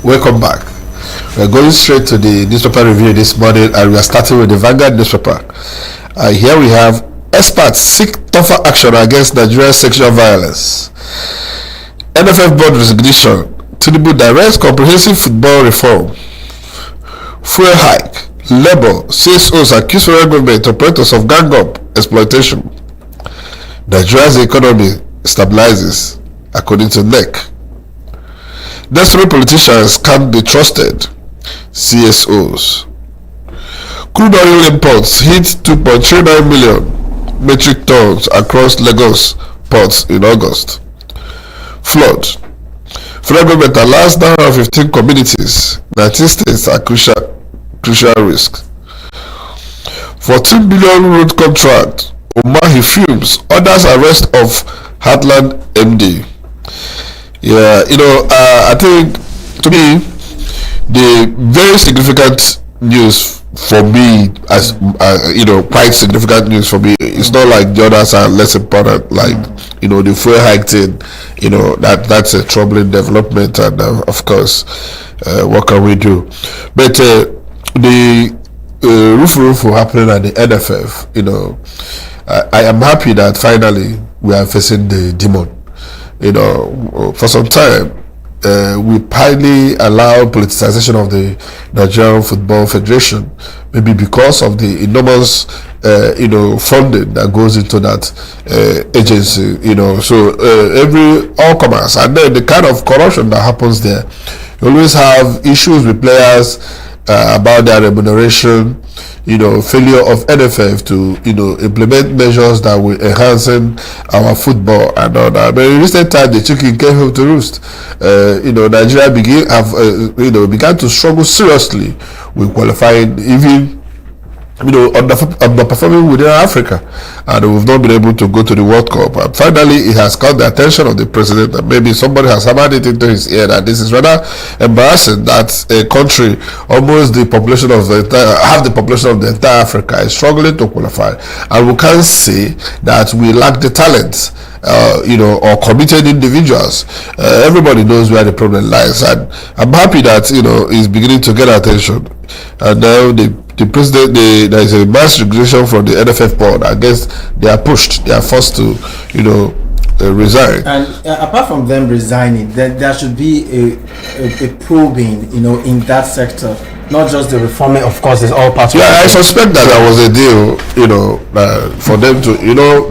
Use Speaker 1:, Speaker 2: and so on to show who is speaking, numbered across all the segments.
Speaker 1: Welcome back. We're going straight to the newspaper review this morning, and we are starting with the Vanguard newspaper. Here we have experts seek tougher action against Nigeria's sexual violence. NFF board resignation. Tinubu directs comprehensive football reform. Fuel hike. Labour CSOs accuse federal government operators of gang up exploitation. Nigeria's economy stabilizes, according to NEC. Desperate politicians can't be trusted. CSOs. Crude oil imports hit 2.39 million metric tons across Lagos ports in August. Flood. Federal government allows 915 communities. 19 states are crucial risk. 14 billion road contract. Umahi Films orders arrest of Heartland MD. Yeah, I think, to me, the very significant news for me, as quite significant news for me, it's not like the others are less important, like the fuel hike thing. That's a troubling development, and of course, what can we do? But the roof happening at the NFF, I am happy that finally we are facing the demon. For some time, we partly allow politicization of the Nigerian Football Federation, maybe because of the enormous, funding that goes into that agency. So all commerce, and then the kind of corruption that happens there. You always have issues with players about their remuneration. Failure of NFF to implement measures that will enhancing our football and all that. But in recent time, the chicken came home to roost. Nigeria began to struggle seriously with qualifying, even underperforming within Africa, and we've not been able to go to the World Cup. And finally, it has caught the attention of the president, and maybe somebody has hammered it into his ear that this is rather embarrassing that a country almost the population of half the population of the entire Africa is struggling to qualify, and we can't say that we lack the talent. Or committed individuals. Everybody knows where the problem lies, and I'm happy that is beginning to get attention. And now the president, there is a mass resignation from the NFF board. I guess they are forced to resign. And
Speaker 2: apart from them resigning, there should be a probing in that sector, not just the reforming. Of course, it's all part of
Speaker 1: it. I suspect that there was a deal for them to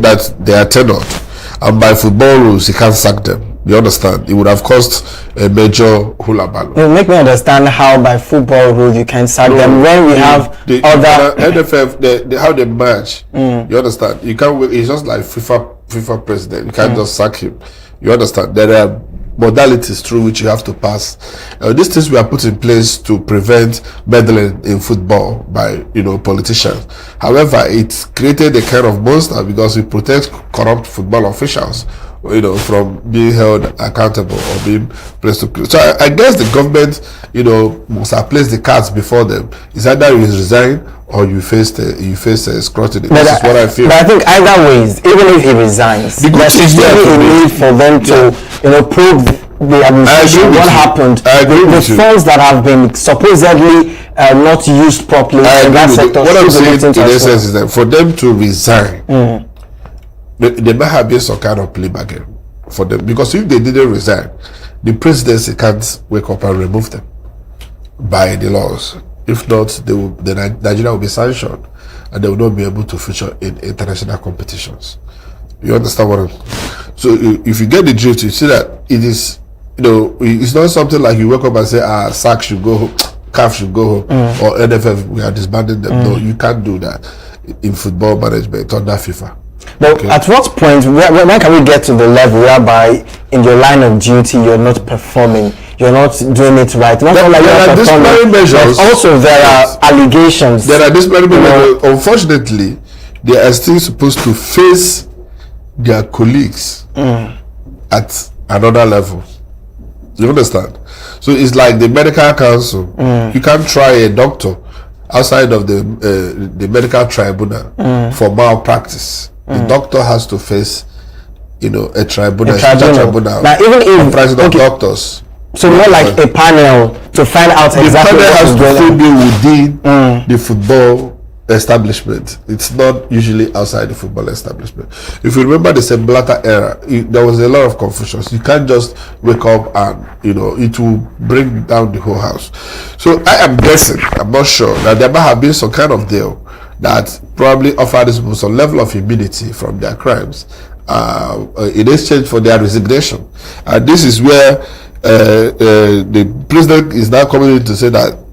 Speaker 1: that they are tenured. And by football rules, you can't sack them. You understand? It would have caused a major hula balloon.
Speaker 3: Make me understand how by football rules you can sack them when we have other
Speaker 1: NFF, how they match. You understand? You can't. It's just like FIFA president. You can't just sack him. You understand? There are modalities through which you have to pass. These things were put in place to prevent meddling in football by politicians. However, it created a kind of monster because it protects corrupt football officials from being held accountable or being placed to. So I guess the government must have placed the cards before them. It's either you resign or you face scrutiny. This is what I feel.
Speaker 3: But I think either ways, even if he resigns, there should be a need for them to probe the administration what happened. The funds that have been supposedly not used properly in that sector.
Speaker 1: What I'm saying in essence is that for them to resign, there might have been some kind of play bargain for them, because if they didn't resign, the presidency can't wake up and remove them by the laws. If not, Nigeria will be sanctioned and they will not be able to feature in international competitions. You understand what I'm saying? So if you get the drift, you see that it is, it's not something like you wake up and say, SAC should go home, CAF should go home, or NFF, we are disbanding them. No, you can't do that in football management under FIFA.
Speaker 3: But at what point, when can we get to the level whereby in your line of duty you're not performing, you're not doing it right? Not only
Speaker 1: there are disciplinary measures.
Speaker 3: Also, there are allegations.
Speaker 1: There are disciplinary measures. Unfortunately, they are still supposed to face their colleagues at another level. You understand? So it's like the medical council. You can't try a doctor outside of the medical tribunal for malpractice. The doctor has to face, a tribunal.
Speaker 3: Now, even if
Speaker 1: comprising of doctors.
Speaker 3: So more like a panel to find out exactly
Speaker 1: the panel
Speaker 3: what
Speaker 1: has
Speaker 3: is
Speaker 1: to
Speaker 3: going
Speaker 1: still
Speaker 3: on.
Speaker 1: be within the football establishment. It's not usually outside the football establishment. If you remember the Semblata era, there was a lot of confusion. You can't just wake up and it will bring down the whole house. So I am guessing, I'm not sure, that there might have been some kind of deal that probably offered these people some level of immunity from their crimes in exchange for their resignation. And this is where the president is now coming in to say that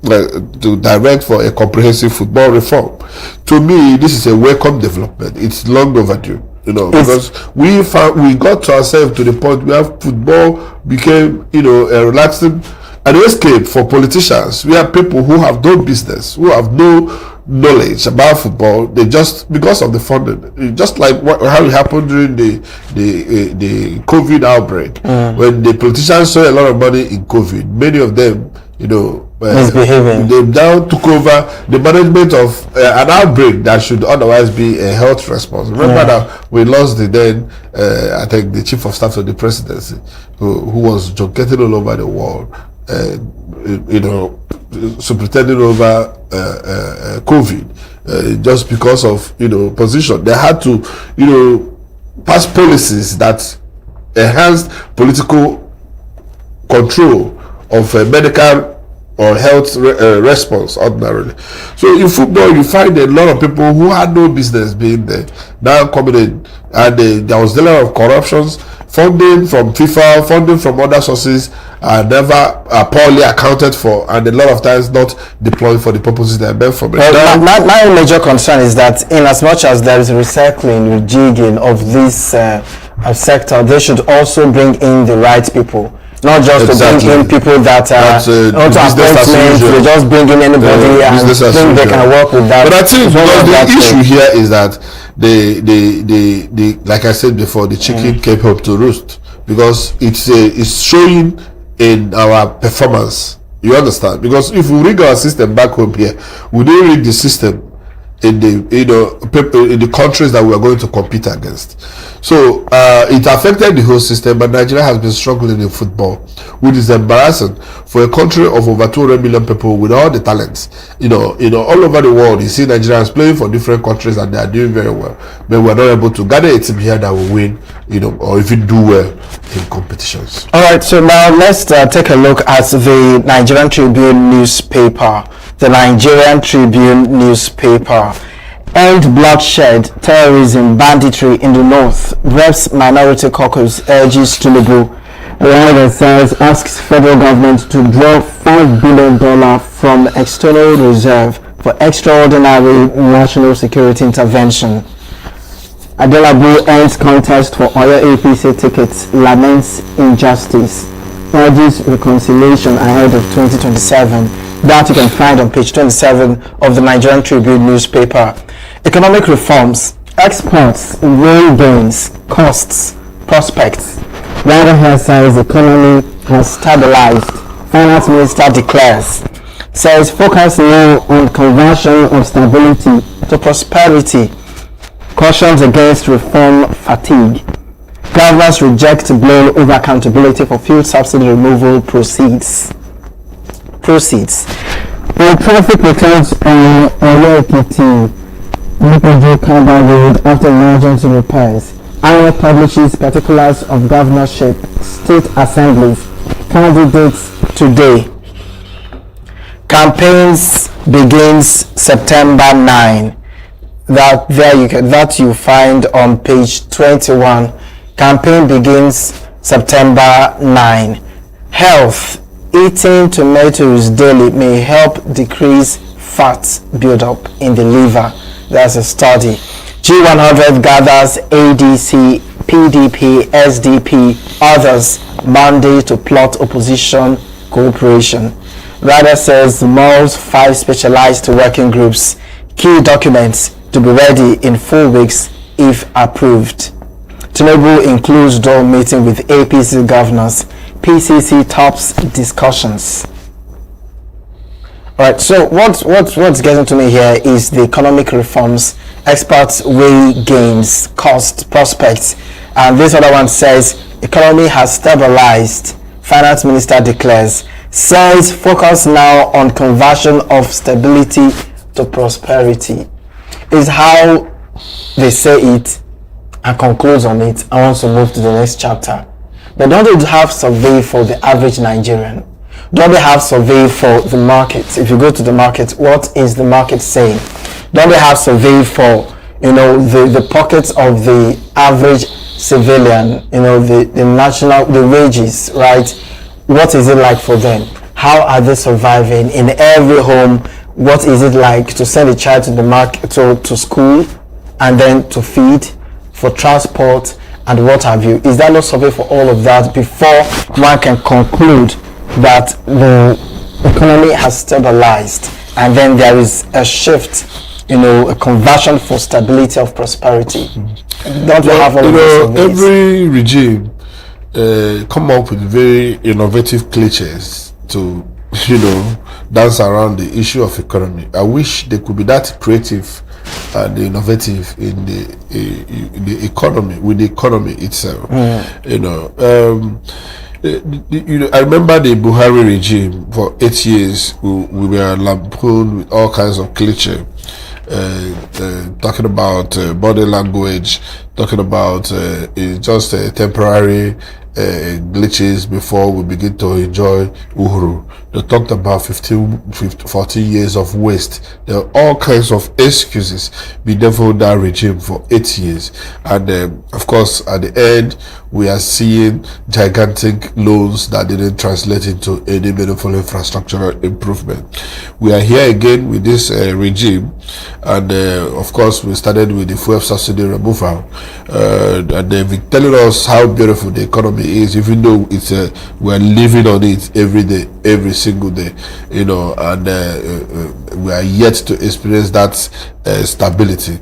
Speaker 1: to direct for a comprehensive football reform. To me, this is a welcome development. It's long overdue, because we got to ourselves to the point where football became, a relaxing, an escape for politicians. We have people who have no business, who have no knowledge about football. They just, because of the funding, just like how it happened during the COVID outbreak, when the politicians saw a lot of money in COVID. Many of them,
Speaker 3: misbehaving.
Speaker 1: They now took over the management of an outbreak that should otherwise be a health response. Remember that we lost the then, I think, the chief of staff of the presidency, who was jockeying all over the world, superintending over COVID, just because of position. They had to pass policies that enhanced political control of medical or health response ordinarily. So in football, you find a lot of people who had no business being there now coming in, and there was a lot of corruptions. Funding from FIFA, funding from other sources are never poorly accounted for, and a lot of times not deployed for the purposes they are meant for.
Speaker 3: Well, my major concern is that in as much as there is recycling, rejigging of this sector, they should also bring in the right people. Not just to bring in people that are not appointments, they just bring in anybody and think they can work with that.
Speaker 1: But I think the issue here is that the like I said before, the chicken came up to roost, because it's showing in our performance. You understand? Because if we rig our system back home here, we don't rig the system in the countries that we are going to compete against. So it affected the whole system, but Nigeria has been struggling in football, which is embarrassing for a country of over 200 million people with all the talents. All over the world, you see Nigerians playing for different countries and they are doing very well, but we're not able to gather a team here that will win, or even do well in competitions.
Speaker 3: All right, so now let's take a look at the Nigerian Tribune newspaper. The Nigerian Tribune newspaper. End bloodshed, terrorism, banditry in the north. Reps Minority Caucus urges Tinubu. While says asks federal government to draw $5 billion from external reserve for extraordinary national security intervention. Adelabu ends contest for Oyo APC tickets, laments injustice, urges reconciliation ahead of 2027. That you can find on page 27 of the Nigerian Tribune newspaper. Economic reforms, exports, real gains, costs, prospects. Rather says economy has stabilized. Finance Minister declares. Says focus now on conversion of stability to prosperity. Cautions against reform fatigue. Governors reject blame over accountability for fuel subsidy removal proceeds. The traffic returns on Oyo Kaba Road after emergency repairs. INEC publishes particulars of governorship, state assemblies, candidates today. Campaigns begins September 9. That you find on page 21. Campaign begins September 9. Health. Eating tomatoes daily may help decrease fat buildup in the liver. That's a study. G100 gathers ADC, PDP, SDP, others Monday to plot opposition cooperation. Radar says molds 5 specialized working groups. Key documents to be ready in 4 weeks if approved. Tinubu includes door meeting with APC governors. PCC tops discussions. All right, so what's getting to me here is the economic reforms. Experts weigh gains, cost, prospects, and this other one says economy has stabilized. Finance Minister declares, says focus now on conversion of stability to prosperity. Is how they say it, and concludes on it. I want to move to the next chapter. But don't they have survey for the average Nigerian? Don't they have survey for the market? If you go to the market, what is the market saying? Don't they have survey for, the pockets of the average civilian, the wages, right? What is it like for them? How are they surviving in every home? What is it like to send a child to the market, to school, and then to feed, for transport, and what have you? Is there no survey for all of that before one can conclude that the economy has stabilized and then there is a shift, a conversion for stability of prosperity? Don't we have all of those surveys?
Speaker 1: Every regime come up with very innovative cliches to dance around the issue of economy. I wish they could be that creative and innovative in the economy, with the economy itself. I remember the Buhari regime for 8 years. We were lampooned with all kinds of cliché, talking about body language, talking about just temporary glitches before we begin to enjoy Uhuru. They talked about 14 years of waste. There are all kinds of excuses being done for that regime for 8 years. And of course, at the end, we are seeing gigantic loans that didn't translate into any meaningful infrastructural improvement. We are here again with this regime, and of course, we started with the fuel subsidy removal, and they've been telling us how beautiful the economy is, even though it's we're living on it every day, every single day, and we are yet to experience that stability.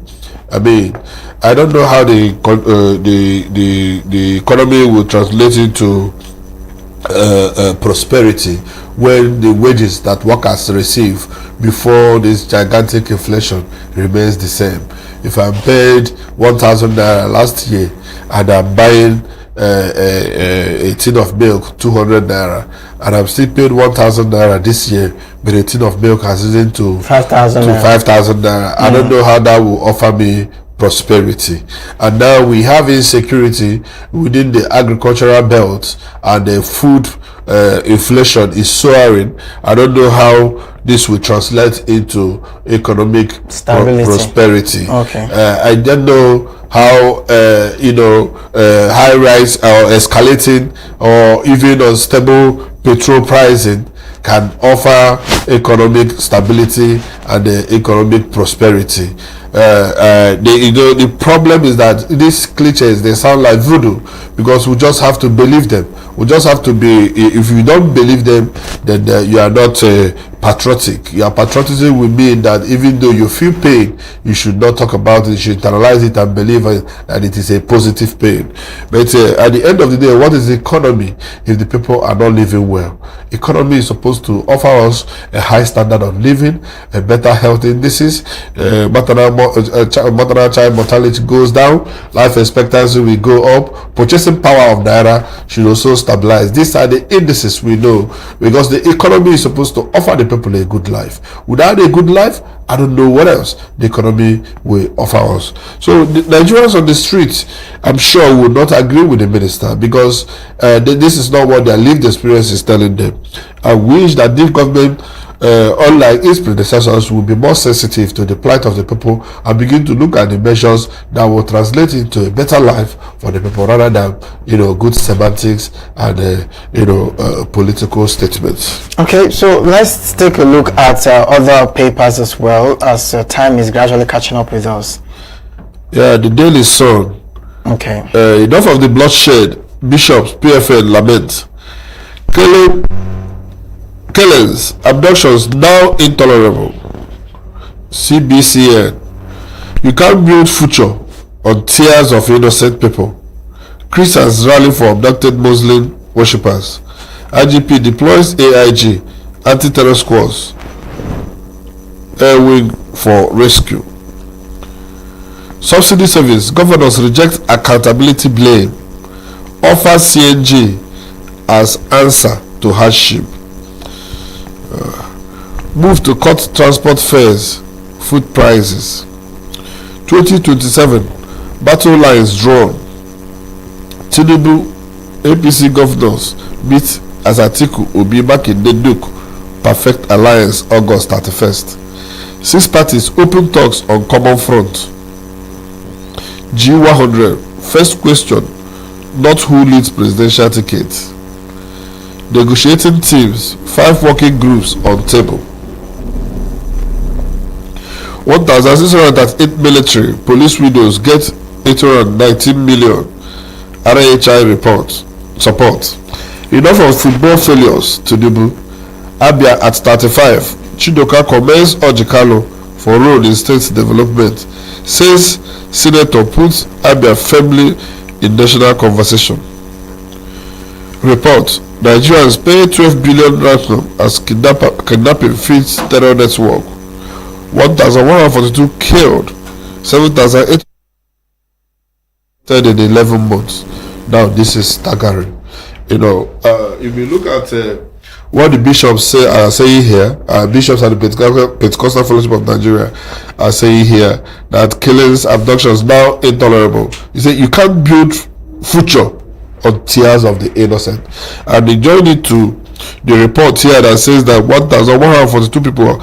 Speaker 1: I mean, I don't know how the economy will translate into prosperity when the wages that workers receive before this gigantic inflation remains the same. If I'm paid 1,000 naira last year and I'm buying a tin of milk 200 naira, and I'm still paid 1,000 naira this year, but a tin of milk has risen to 5,000 naira. I don't know how that will offer me prosperity. And now we have insecurity within the agricultural belt, and the food inflation is soaring. I don't know how this will translate into economic prosperity.
Speaker 3: Okay.
Speaker 1: I don't know how high rise or escalating or even unstable petrol pricing can offer economic stability and economic prosperity. The problem is that these cliches, they sound like voodoo, because we just have to believe them. We just have to be, if you don't believe them, then you are not patriotic. Your patriotism will mean that even though you feel pain, you should not talk about it. You should internalize it and believe that it is a positive pain. But at the end of the day, what is the economy if the people are not living well? Economy is supposed to offer us a high standard of living, a better health indices, maternal child mortality goes down, life expectancy will go up, purchasing power of naira should also stabilize. These are the indices we know, because the economy is supposed to offer the people a good life. Without a good life, I don't know what else the economy will offer us. So the Nigerians on the streets, I'm sure, will not agree with the minister, because this is not what their lived experience is telling them. I wish that this government, unlike its predecessors, will be more sensitive to the plight of the people and begin to look at the measures that will translate into a better life for the people, rather than good semantics and political statements.
Speaker 3: Okay, so let's take a look at other papers as well, as time is gradually catching up with us.
Speaker 1: Yeah, the Daily Sun.
Speaker 3: Okay.
Speaker 1: Enough of the bloodshed. Bishops, PFN lament. Killings, abductions now intolerable. CBCN. You can't build future on tears of innocent people. Christians rally for abducted Muslim worshippers. IGP deploys AIG, anti-terror squads. Air wing for rescue. Subsidy service, governors reject accountability blame. Offers CNG as answer to hardship. Move to cut transport fares, food prices. 2027 battle lines drawn. Tinubu APC governors meet as Atiku Obi Makinde Duke perfect alliance August 31st. 6 parties open talks on common front. G100 first question, not who leads presidential ticket. Negotiating teams, 5 working groups on table. 1,608 military police widows get 819 million RHI report support. Enough of football failures. Tinubu. Abia at 35. Chidoka commends Ojikalo for role in state development. Says Senator puts Abia firmly in national conversation. Report. Nigerians pay 12 billion ransom as kidnapping feeds terror network. 1,142 killed. 7,800 in 11 months. Now this is staggering. If you look at what the bishops are saying here, bishops and the Pentecostal Fellowship of Nigeria are saying here, that killings, abductions now intolerable. You say you can't build future on tears of the innocent. And they joined it to the report here that says that 1,142 people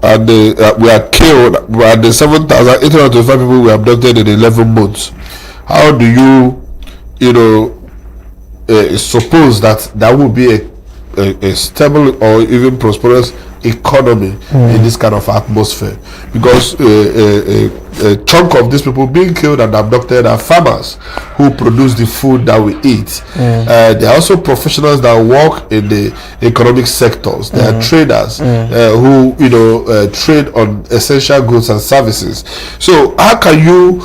Speaker 1: and were killed, and the 7,825 people were abducted in 11 months. How do you suppose that would be a stable or even prosperous economy in this kind of atmosphere? Because a chunk of these people being killed and abducted are farmers who produce the food that we eat. They are also professionals that work in the economic sectors. They are traders who trade on essential goods and services. So how can you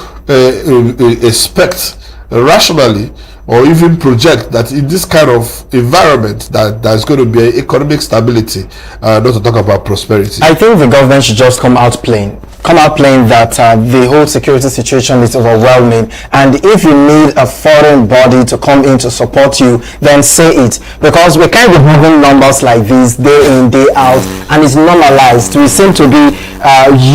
Speaker 1: expect rationally or even project that in this kind of environment that there's going to be economic stability, not to talk about prosperity?
Speaker 3: I think the government should just come out plain that the whole security situation is overwhelming, and if you need a foreign body to come in to support you, then say it, because we can't be having numbers like this day in, day out, and it's normalized. We seem to be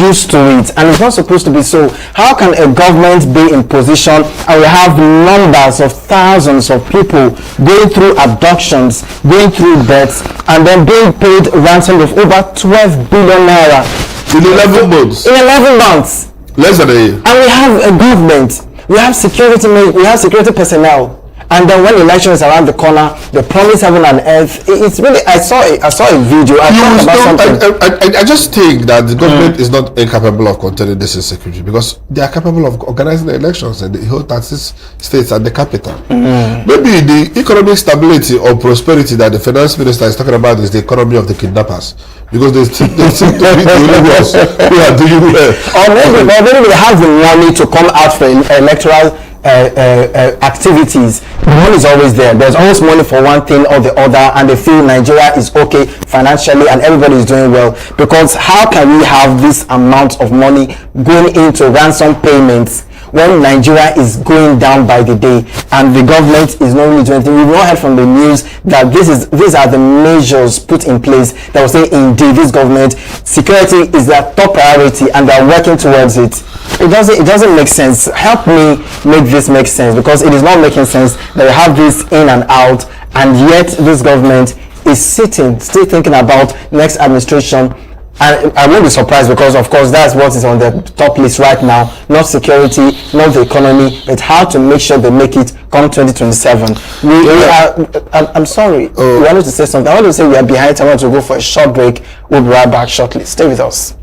Speaker 3: used to it, and it's not supposed to be so. How can a government be in position and we have numbers of thousands of people going through abductions, going through deaths, and then being paid ransom of over 12 billion naira
Speaker 1: in 11 months?
Speaker 3: In 11 months,
Speaker 1: less than a year.
Speaker 3: And we have a government, we have security personnel, and then when election is around the corner, they promise heaven and earth. It's really, I saw a video.
Speaker 1: I just think that the government is not incapable of containing this insecurity, because they are capable of organizing the elections in the whole 36 states and the capital. Maybe the economic stability or prosperity that the finance minister is talking about is the economy of the kidnappers, because they seem to be the only ones who are doing well.
Speaker 3: Or maybe they have the money to come out for electoral activities. The money is always there. There's always money for one thing or the other, and they feel Nigeria is okay financially and everybody is doing well. Because how can we have this amount of money going into ransom payments when Nigeria is going down by the day and the government is not really doing anything? We've not heard from the news that these are the measures put in place that will say indeed this government, security is their top priority and they're working towards it. It doesn't make sense. Help me make this make sense, because it is not making sense that we have this in and out, and yet this government is still thinking about next administration. And I won't be surprised, because of course that's what is on the top list right now. Not security, not the economy, but how to make sure they make it come 2027. I'm sorry, you wanted to say something. I want to say we are behind. I want to go for a short break. We'll be right back shortly. Stay with us.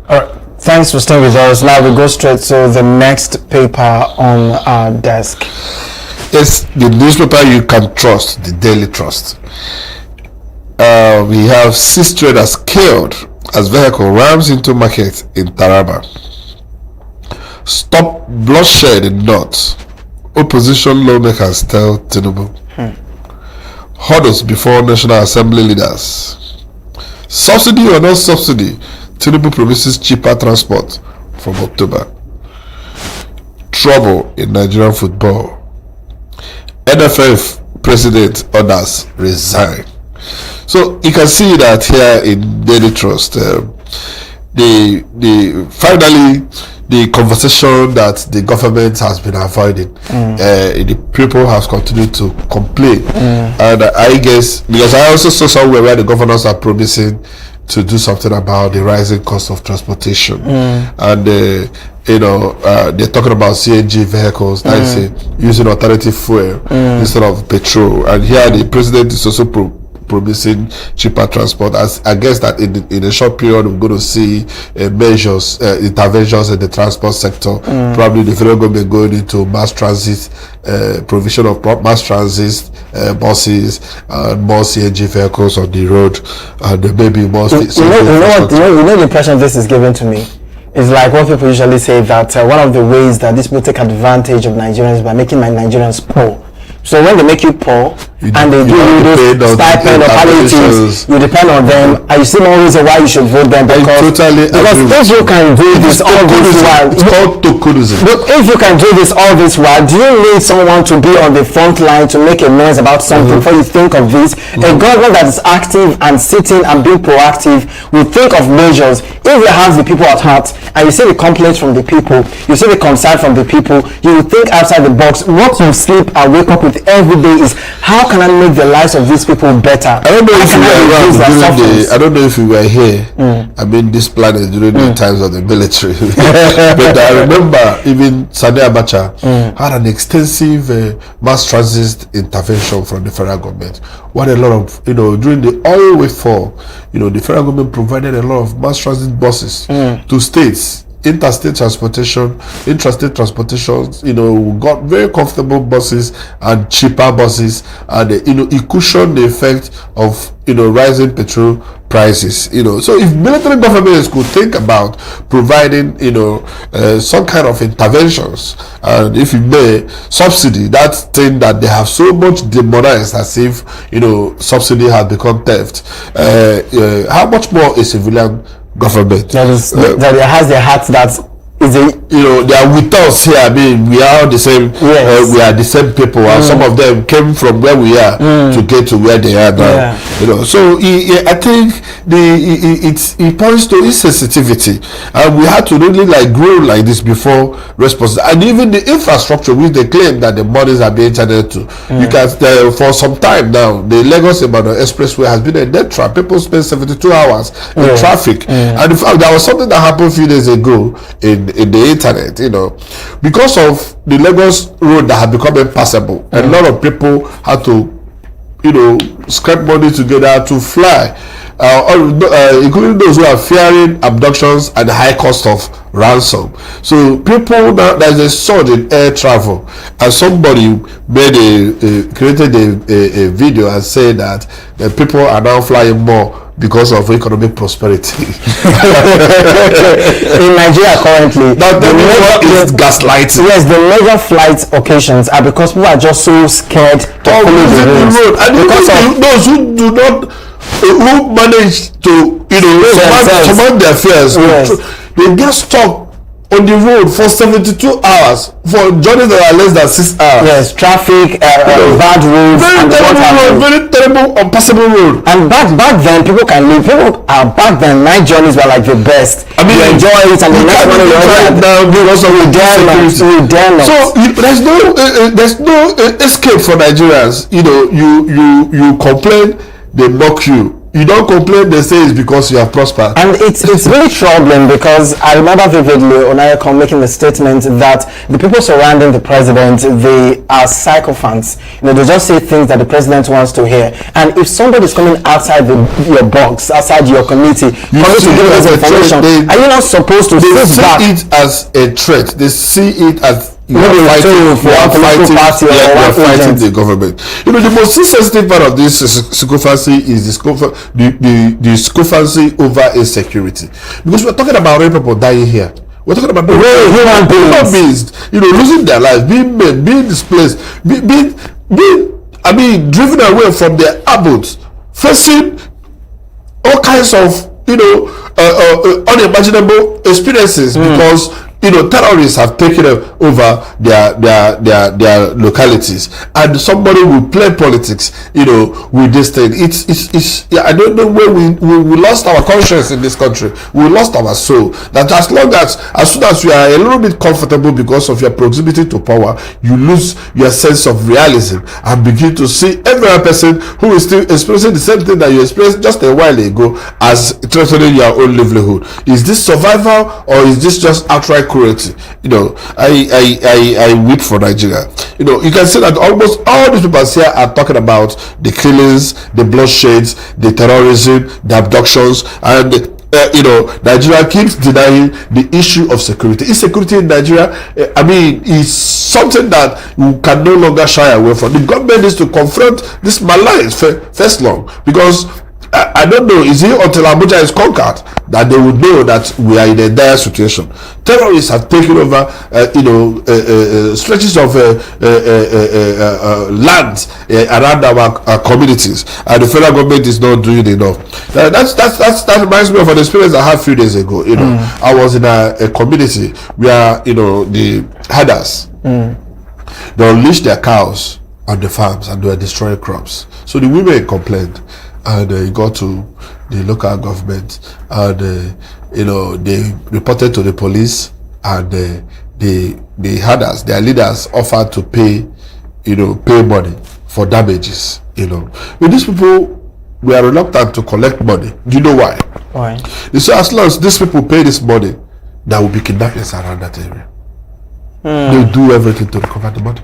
Speaker 3: All right. Thanks for staying with us. Now we go straight to the next paper on our desk.
Speaker 1: It's the newspaper you can trust, the Daily Trust. We have 6 traders killed as vehicle rams into market in Taraba. Stop bloodshed in North. Opposition lawmakers tell Tinubu. Hurdles before National Assembly leaders. Subsidy or no subsidy, Tinubu promises cheaper transport from October. Trouble in Nigerian football. NFF president orders resign. So you can see that here in Daily Trust, finally the conversation that the government has been avoiding, the people have continued to complain, and I guess because I also saw somewhere where the governors are promising to do something about the rising cost of transportation, and they're talking about CNG vehicles, that is using alternative fuel instead of petrol, and here the president is also promising cheaper transport. As I guess that in a short period we're going to see measures, interventions in the transport sector. Probably the federal government going into mass transit, provision of mass transit buses and more CNG vehicles on the road, and maybe more.
Speaker 3: You know the impression this is given to me. It's like what people usually say, that one of the ways that these people take advantage of Nigerians is by making my Nigerians poor. So when they make you poor and they give you this stipend or palliatives, you depend on them, and you see no reason why you should vote them, because if you can do this all this while,
Speaker 1: it's called tokenism.
Speaker 3: But if you can do this all this while, do you need someone to be on the front line to make a noise about something before you think of this? A government that is active and sitting and being proactive will think of measures. If you have the people at heart and you see the complaints from the people, you see the concern from the people, you will think outside the box. What you sleep and wake up with every day is, how can I make the lives of these people better?
Speaker 1: I don't know if you were around during I don't know if you were here. I mean, this planet during the times of the military. But I remember even Sani Abacha had an extensive mass transit intervention from the federal government. What a lot of, during the oil wave fall, the federal government provided a lot of mass transit buses to states. Interstate transportation, intrastate transportation, we got very comfortable buses and cheaper buses, and it cushioned the effect of rising petrol prices. So if military governments could think about providing some kind of interventions, and if you may, subsidy, that thing that they have so much demonized as if subsidy has become theft, how much more a civilian government
Speaker 3: that has their heart, that is
Speaker 1: they are with us here. I mean, we are the same.
Speaker 3: Yes.
Speaker 1: We are the same people, and some of them came from where we are to get to where they are now. So I think it points to insensitivity, and we had to really grow like this before response. And even the infrastructure, which they claim that the monies are being channeled to, you can for some time now, the Lagos-Ibadan Expressway has been a death trap. People spend 72 hours in traffic, and in fact, there was something that happened a few days ago in the internet, because of the Lagos road that had become impassable, and a lot of people had to scrape money together to fly, including those who are fearing abductions and the high cost of ransom. So people now, there's a surge in air travel, and somebody created a video and said that the people are now flying more because of economic prosperity
Speaker 3: in Nigeria currently.
Speaker 1: Now the major is gaslighting.
Speaker 3: Yes, the major flight occasions are because people are just so scared to follow the road.
Speaker 1: And because of those who do not, who manage to command their fears, they get stuck on the road for 72 hours for journeys that are less than 6 hours.
Speaker 3: Yes, traffic, bad roads,
Speaker 1: very terrible, unpassable road.
Speaker 3: And back then, people can live. Back then, night journeys were like the best. I mean, you enjoy it, and the next morning you dare not.
Speaker 1: So there's no escape for Nigerians. You complain, they mock you. you don't complain, they say it's because you have prospered.
Speaker 3: And it's really troubling, because I remember vividly Onayekon making the statement that the people surrounding the president, they are sycophants. They just say things that the president wants to hear. And if somebody is coming outside your box, outside your committee, coming to give us information, are you not supposed to sit back?
Speaker 1: They see it as a threat. They see it as you are fighting the government. The most sensitive part of this sycophancy is the sycophancy over insecurity, because we're talking about real people dying here. We're talking about human beings, losing their lives, being made, being displaced, being driven away from their abodes, facing all kinds of unimaginable experiences because terrorists have taken over their localities, and somebody will play politics with this thing. It's I don't know where we lost our conscience in this country. We lost our soul, that as soon as you are a little bit comfortable because of your proximity to power, you lose your sense of realism and begin to see every other person who is still experiencing the same thing that you experienced just a while ago as threatening your own livelihood. Is this survival, or is this just outright cruelty? I weep for Nigeria. You can see that almost all these people here are talking about the killings, the bloodsheds, the terrorism, the abductions, and Nigeria keeps denying the issue of security. Insecurity in Nigeria, is something that you can no longer shy away from. The government needs to confront this malign first long, because I don't know, is it until Abuja is conquered that they would know that we are in a dire situation? Terrorists have taken over, stretches of land around our communities, and the federal government is not doing enough. That reminds me of an experience I had a few days ago. I was in a community where the herders they unleashed their cows on the farms and they were destroying crops. So the women complained, and it got to the local government, and they reported to the police, and the herders, their leaders, offered to pay money for damages. But these people were reluctant to collect money. Do you know why?
Speaker 3: Why?
Speaker 1: They say as long as these people pay this money, there will be kidnappings around that area. They do everything to recover the money.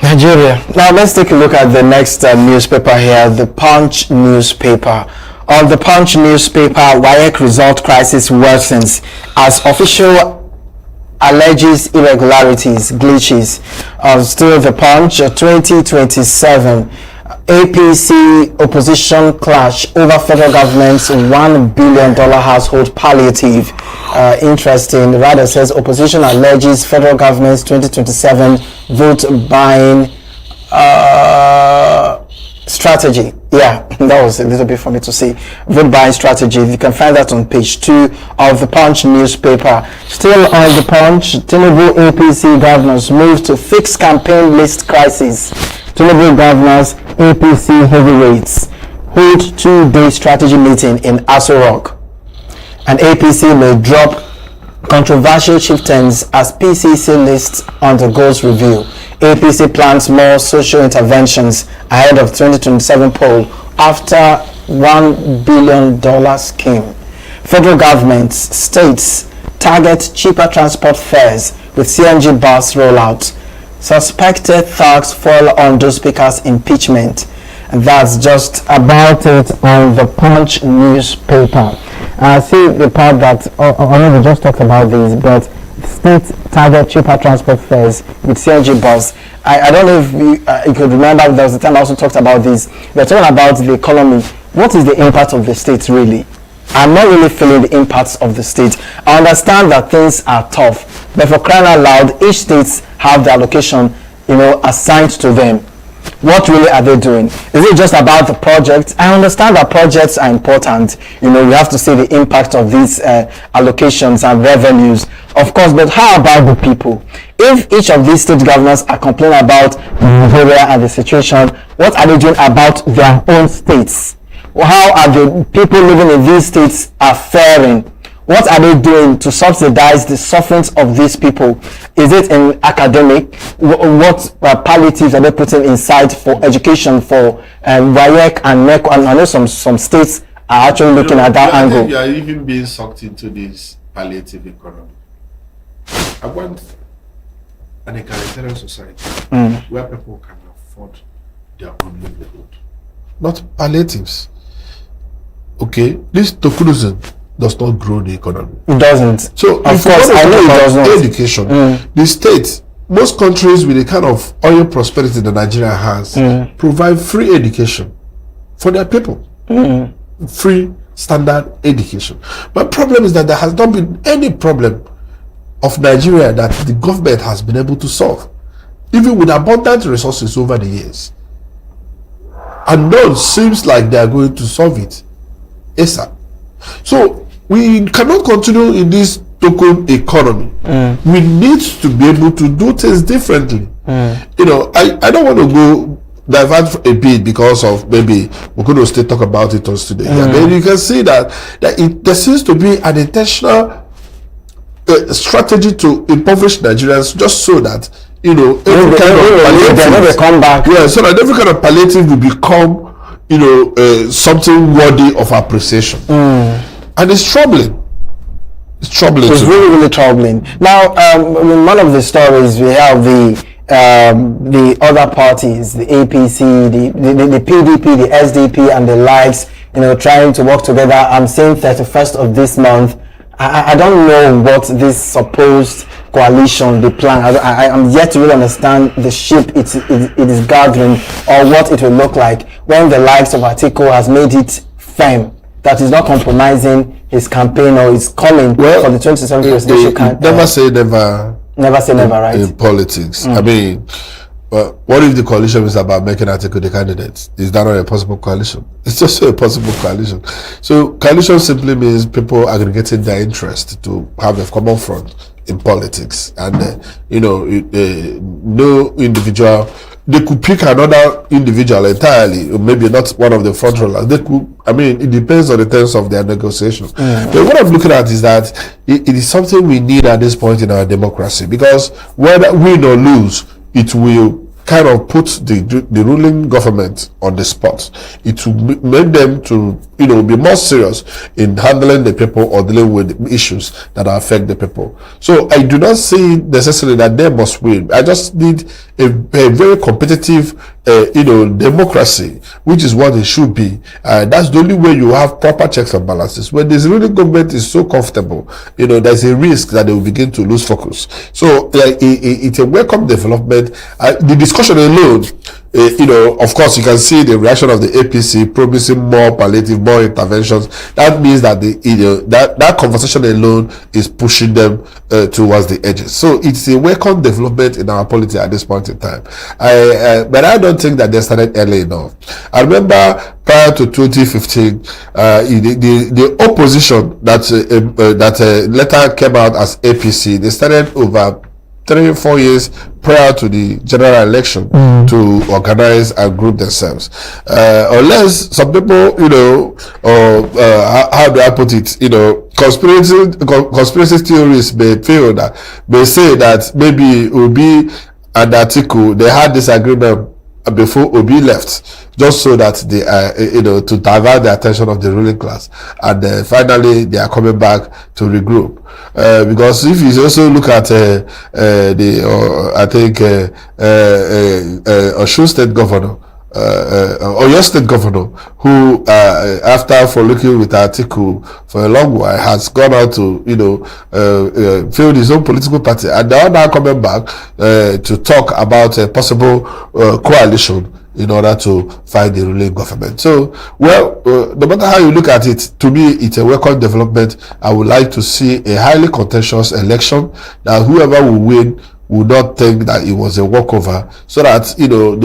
Speaker 3: Nigeria. Now let's take a look at the next newspaper here, the Punch newspaper. On the Punch newspaper, WAEC result crisis worsens as official alleges irregularities, glitches. Still the Punch, 2027 APC opposition clash over federal government's $1 billion household palliative. Interesting. The writer says opposition alleges federal government's 2027 vote buying strategy. Yeah, that was a little bit for me to see. Vote buying strategy. You can find that on page 2 of the Punch newspaper. Still on the Punch, Tinubu APC governors move to fix campaign list crisis. Tinubu governors, APC heavyweights hold 2-day strategy meeting in Aso Rock. And APC may drop controversial chieftains as PCC lists undergoes review. APC plans more social interventions ahead of 2027 poll after $1 billion scheme. Federal government, states target cheaper transport fares with CNG bus rollout. Suspected thugs fall on those speakers' impeachment. And that's just about it on the Punch newspaper. See the part that we just talked about this, but state target cheaper transport fares with CNG bus. I don't know if you could remember, there was a time I also talked about this. We're talking about the economy. What is the impact of the state really? I'm not really feeling the impacts of the state. I understand that things are tough, but for crying out loud, each state have the allocation, assigned to them. What really are they doing? Is it just about the projects? I understand that projects are important. We have to see the impact of these allocations and revenues, of course, but how about the people? If each of these state governors are complaining about Nigeria and the situation, what are they doing about their own states? How are the people living in these states are faring? What are they doing to subsidize the sufferings of these people? Is it in academic? What palliatives are they putting inside for education, for WAEC and NECO? And I know some states are actually looking at that angle.
Speaker 1: I think you are even being sucked into this palliative economy. I want an egalitarian society where people can afford their own livelihood, not palliatives. Okay, this tokenism does not grow the economy.
Speaker 3: It doesn't.
Speaker 1: So,
Speaker 3: of course, I know it does not.
Speaker 1: Education, the state, most countries with the kind of oil prosperity that Nigeria has, provide free education for their people. Free standard education. My problem is that there has not been any problem of Nigeria that the government has been able to solve, even with abundant resources over the years. And none seems like they are going to solve it ASAP. So we cannot continue in this token economy. We need to be able to do things differently. You know, I don't want to go divert a bit because of maybe we're going to still talk about it on today. But you can see that there seems to be an intentional strategy to impoverish Nigerians just so that, you know, every kind of palliative, so that every kind of palliative will become, you know, something worthy of appreciation. And it's troubling. It's troubling.
Speaker 3: It's really, really troubling. Now, in one of the stories, we have the other parties, the APC, the PDP, the SDP, and the likes, you know, trying to work together. I'm saying 31st of this month. I don't know what this supposed coalition, the plan. I'm yet to really understand the shape it is gathering, or what it will look like when the likes of Atiku has made it firm that he's not compromising his campaign or is calling for the 2027 presidential campaign.
Speaker 1: Never say never.
Speaker 3: Never say never, right?
Speaker 1: In politics. I mean, what if the coalition is about making Atiku the candidate? Is that not a possible coalition? It's just a possible coalition. So coalition simply means people aggregating their interest to have a common front in politics. And, you know, no individual, they could pick another individual entirely, or maybe not one of the front runners. They could, I mean, it depends on the terms of their negotiation. But what I'm looking at is that it is something we need at this point in our democracy, because whether win or lose, it will kind of put the ruling government on the spot. It will make them to, you know, be more serious in handling the people or dealing with issues that affect the people. So I do not see necessarily that they must win. I just need a very competitive, you know, democracy, which is what it should be. That's the only way you have proper checks and balances. When this ruling government is so comfortable, you know, there's a risk that they will begin to lose focus. So it's a welcome development. The discussion alone, you know, of course, you can see the reaction of the APC promising more palliative, more interventions. That means that that conversation alone is pushing them towards the edges. So it's a welcome development in our politics at this point in time. But I don't think that they started early enough. I remember prior to 2015, the opposition that later came out as APC, they started over 3 or 4 years prior to the general election to organize and group themselves. Unless some people, you know, how do I put it, you know, conspiracy theories may say that maybe Obi and Atiku, they had this agreement before Obi left, just so that they you know, to divert the attention of the ruling class, and finally they are coming back to regroup. Because if you also look at I think Osun State Governor, Oyo State Governor, who after frolicking with Atiku for a long while has gone out to, you know, field his own political party, and they are now coming back to talk about a possible coalition in order to find the ruling government. So, well, no matter how you look at it, to me, it's a welcome development. I would like to see a highly contentious election, that whoever will win would not think that it was a walkover, so that, you know,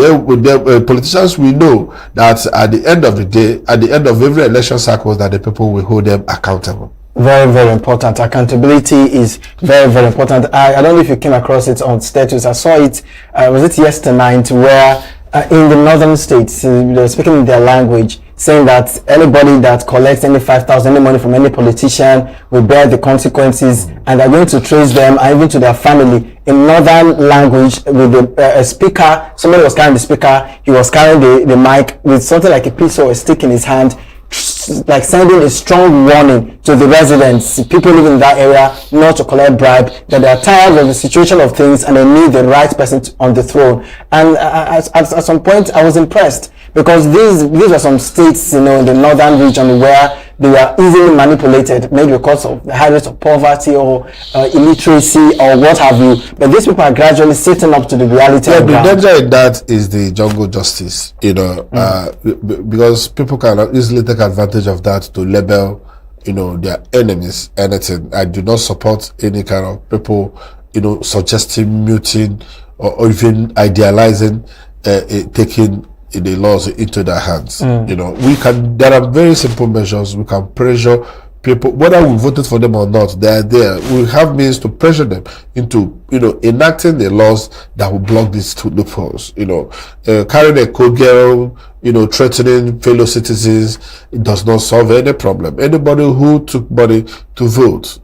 Speaker 1: politicians will know that at the end of the day, at the end of every election cycle, that the people will hold them accountable.
Speaker 3: Very, very important. Accountability is very, very important. I don't know if you came across it on status. I saw it, was it yesterday night, where in the northern states, they were speaking in their language, saying that anybody that collects any 5,000 any money from any politician will bear the consequences, and they're going to trace them and even to their family in northern language with a speaker. Somebody was carrying the speaker, he was carrying the mic with something like a piece or a stick in his hand, like sending a strong warning to the residents, people living in that area, not to collect bribe, that they are tired of the situation of things and they need the right person on the throne. And at some point I was impressed, because these are some states, in the northern region, where they are easily manipulated, maybe because of the high rates of poverty or illiteracy or what have you. But these people are gradually sitting up to the reality.
Speaker 1: Yeah, the danger in that is the jungle justice, because people can easily take advantage of that to label, their enemies anything. I do not support any kind of people, suggesting muting or even idealizing, taking the laws into their hands. There are very simple measures. We can pressure people, whether we voted for them or not. They are there. We have means to pressure them into enacting the laws that will block these two loopholes. Carrying a code girl, threatening fellow citizens, it does not solve any problem. Anybody who took money to vote,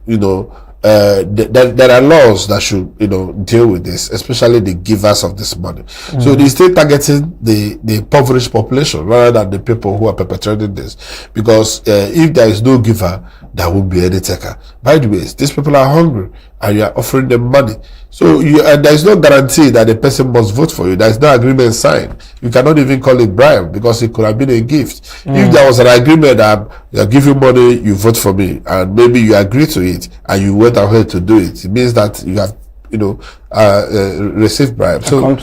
Speaker 1: there are laws that should deal with this, especially the givers of this money. So they still targeting the impoverished population rather than the people who are perpetrating this, because if there is no giver, there won't be any taker. By the way, these people are hungry and you are offering them money, so there is no guarantee that the person must vote for you. There is no agreement signed. You cannot even call it bribe, because it could have been a gift. If there was an agreement that I give you money, you vote for me, and maybe you agree to it and you went ahead to do it, it means that you have received bribe. So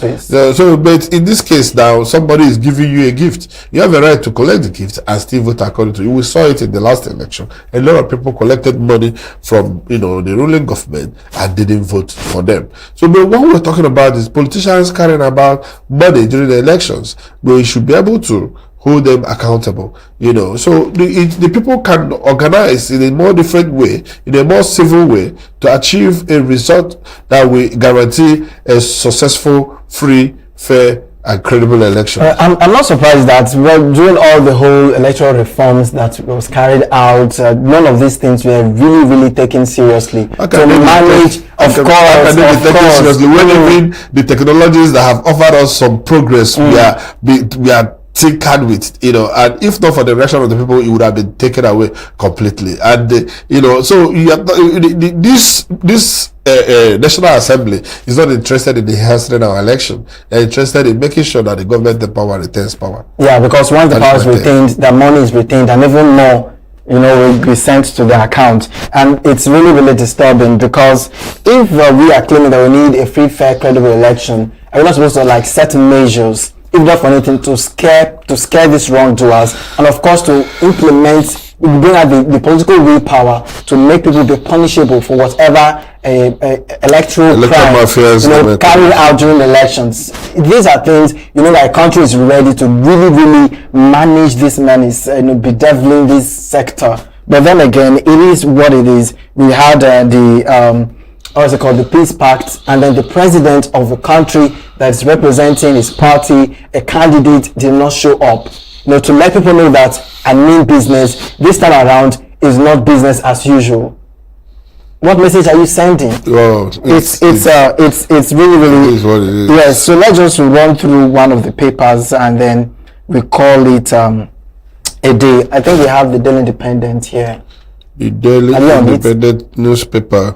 Speaker 1: but in this case now, somebody is giving you a gift. You have a right to collect the gift and still vote according to you. We saw it in the last election. A lot of people collected money from the ruling government and didn't vote for them. So but what we're talking about is politicians carrying about money during the elections. But we should be able to hold them accountable, so the people can organize in a more different way, in a more civil way, to achieve a result that will guarantee a successful, free, fair and credible election.
Speaker 3: I'm not surprised that during all the whole electoral reforms that was carried out, none of these things were really taken seriously. Seriously.
Speaker 1: When even the technologies that have offered us some progress, we are tinkered with, and if not for the reaction of the people, it would have been taken away completely. And so this National Assembly is not interested in enhancing our election. They're interested in making sure that the government power retains power.
Speaker 3: Yeah, because once the power is retained, the money is retained, and even more will be sent to the account. And it's really disturbing, because if we are claiming that we need a free, fair, credible election, are we not supposed to set measures, if not for anything, to scare these wrongdoers, and of course to bring out the political willpower to make people be punishable for whatever electoral crime carried out during elections. These are things that a country is ready to really manage this menace, bedeviling this sector. But then again, it is what it is. We had the Peace Pact, and then the president of the country that is representing his party, a candidate, did not show up. To let people know that I mean business. This time around is not business as usual. What message are you sending?
Speaker 1: Well,
Speaker 3: it's really
Speaker 1: is what it is.
Speaker 3: Yes. So let's just run through one of the papers and then we call it a day. I think we have the Daily Independent here.
Speaker 1: The Daily Independent newspaper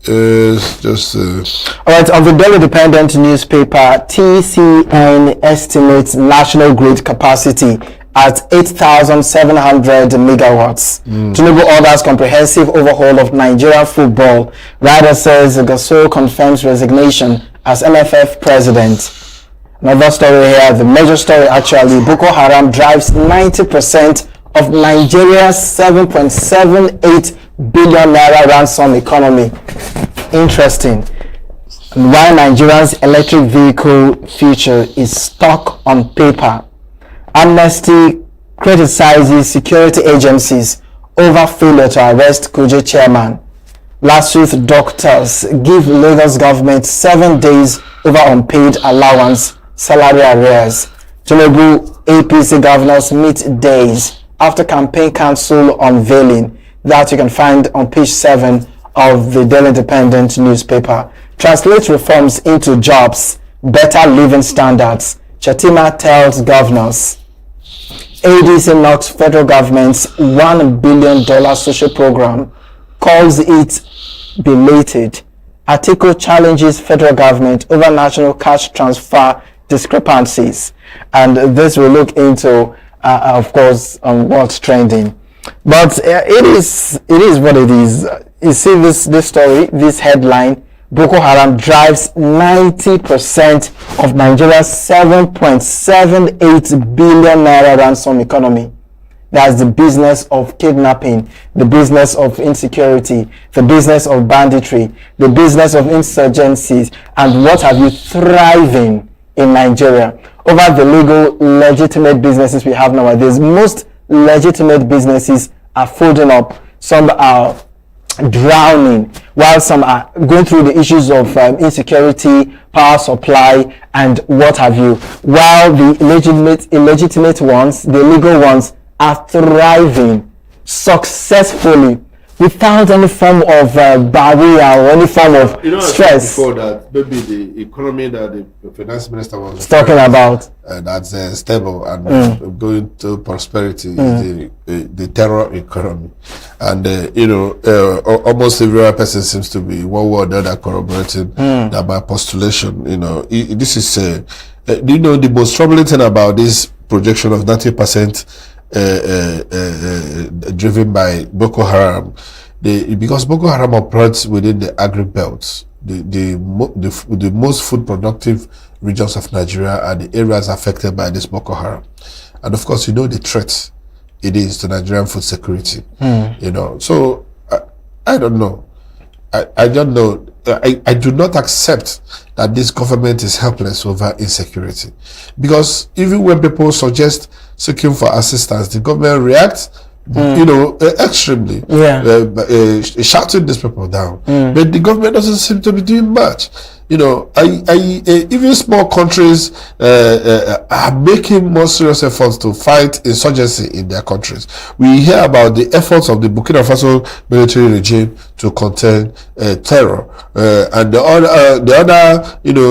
Speaker 1: is just
Speaker 3: all right. On the Daily Independent newspaper, TCN estimates national grid capacity at 8,700 megawatts. Tinubu orders comprehensive overhaul of Nigeria football. Rider says Gasol confirms resignation as MFF president. Another story here, the major story actually, Boko Haram drives 90% of Nigeria's 7.78 billion naira ransom economy. Interesting. Why Nigeria's electric vehicle future is stuck on paper. Amnesty criticizes security agencies over failure to arrest Kuje chairman. Last week, doctors give Lagos government 7 days over unpaid allowance, salary arrears. Tinubu APC governors meet days after campaign council unveiling. That you can find on page 7 of the Daily Independent newspaper. Translate reforms into jobs, better living standards. Chatima tells governors. ADC knocks federal government's $1 billion social program, calls it belated. Atiku challenges federal government over national cash transfer discrepancies. And this will look into, of course, what's trending. But it is what it is. You see this story, this headline: Boko Haram drives 90% of Nigeria's 7.78 billion naira ransom economy. That's the business of kidnapping, the business of insecurity, the business of banditry, the business of insurgencies, and what have you, thriving in Nigeria over the legal, legitimate businesses we have nowadays. Most legitimate businesses are folding up. Some are drowning, while some are going through the issues of insecurity, power supply, and what have you, while the illegitimate ones, the illegal ones, are thriving successfully without any form of barrier or any form of stress.
Speaker 1: Before that, maybe the economy that the finance minister was
Speaker 3: talking about,
Speaker 1: that's stable and going to prosperity, is the terror economy. And almost every other person seems to be one way or the other corroborating that by postulation. This is the most troubling thing about this projection of 90% driven by Boko Haram, because Boko Haram operates within the agri-belts, the most food productive regions of Nigeria are the areas affected by this Boko Haram, and of course the threat it is to Nigerian food security. So I don't know. I don't know. I do not accept that this government is helpless over insecurity, because even when people suggest seeking for assistance, the government reacts, extremely, shouting these people down. But the government doesn't seem to be doing much. Even small countries are making more serious efforts to fight insurgency in their countries. We hear about the efforts of the Burkina Faso military regime to contain terror, and the other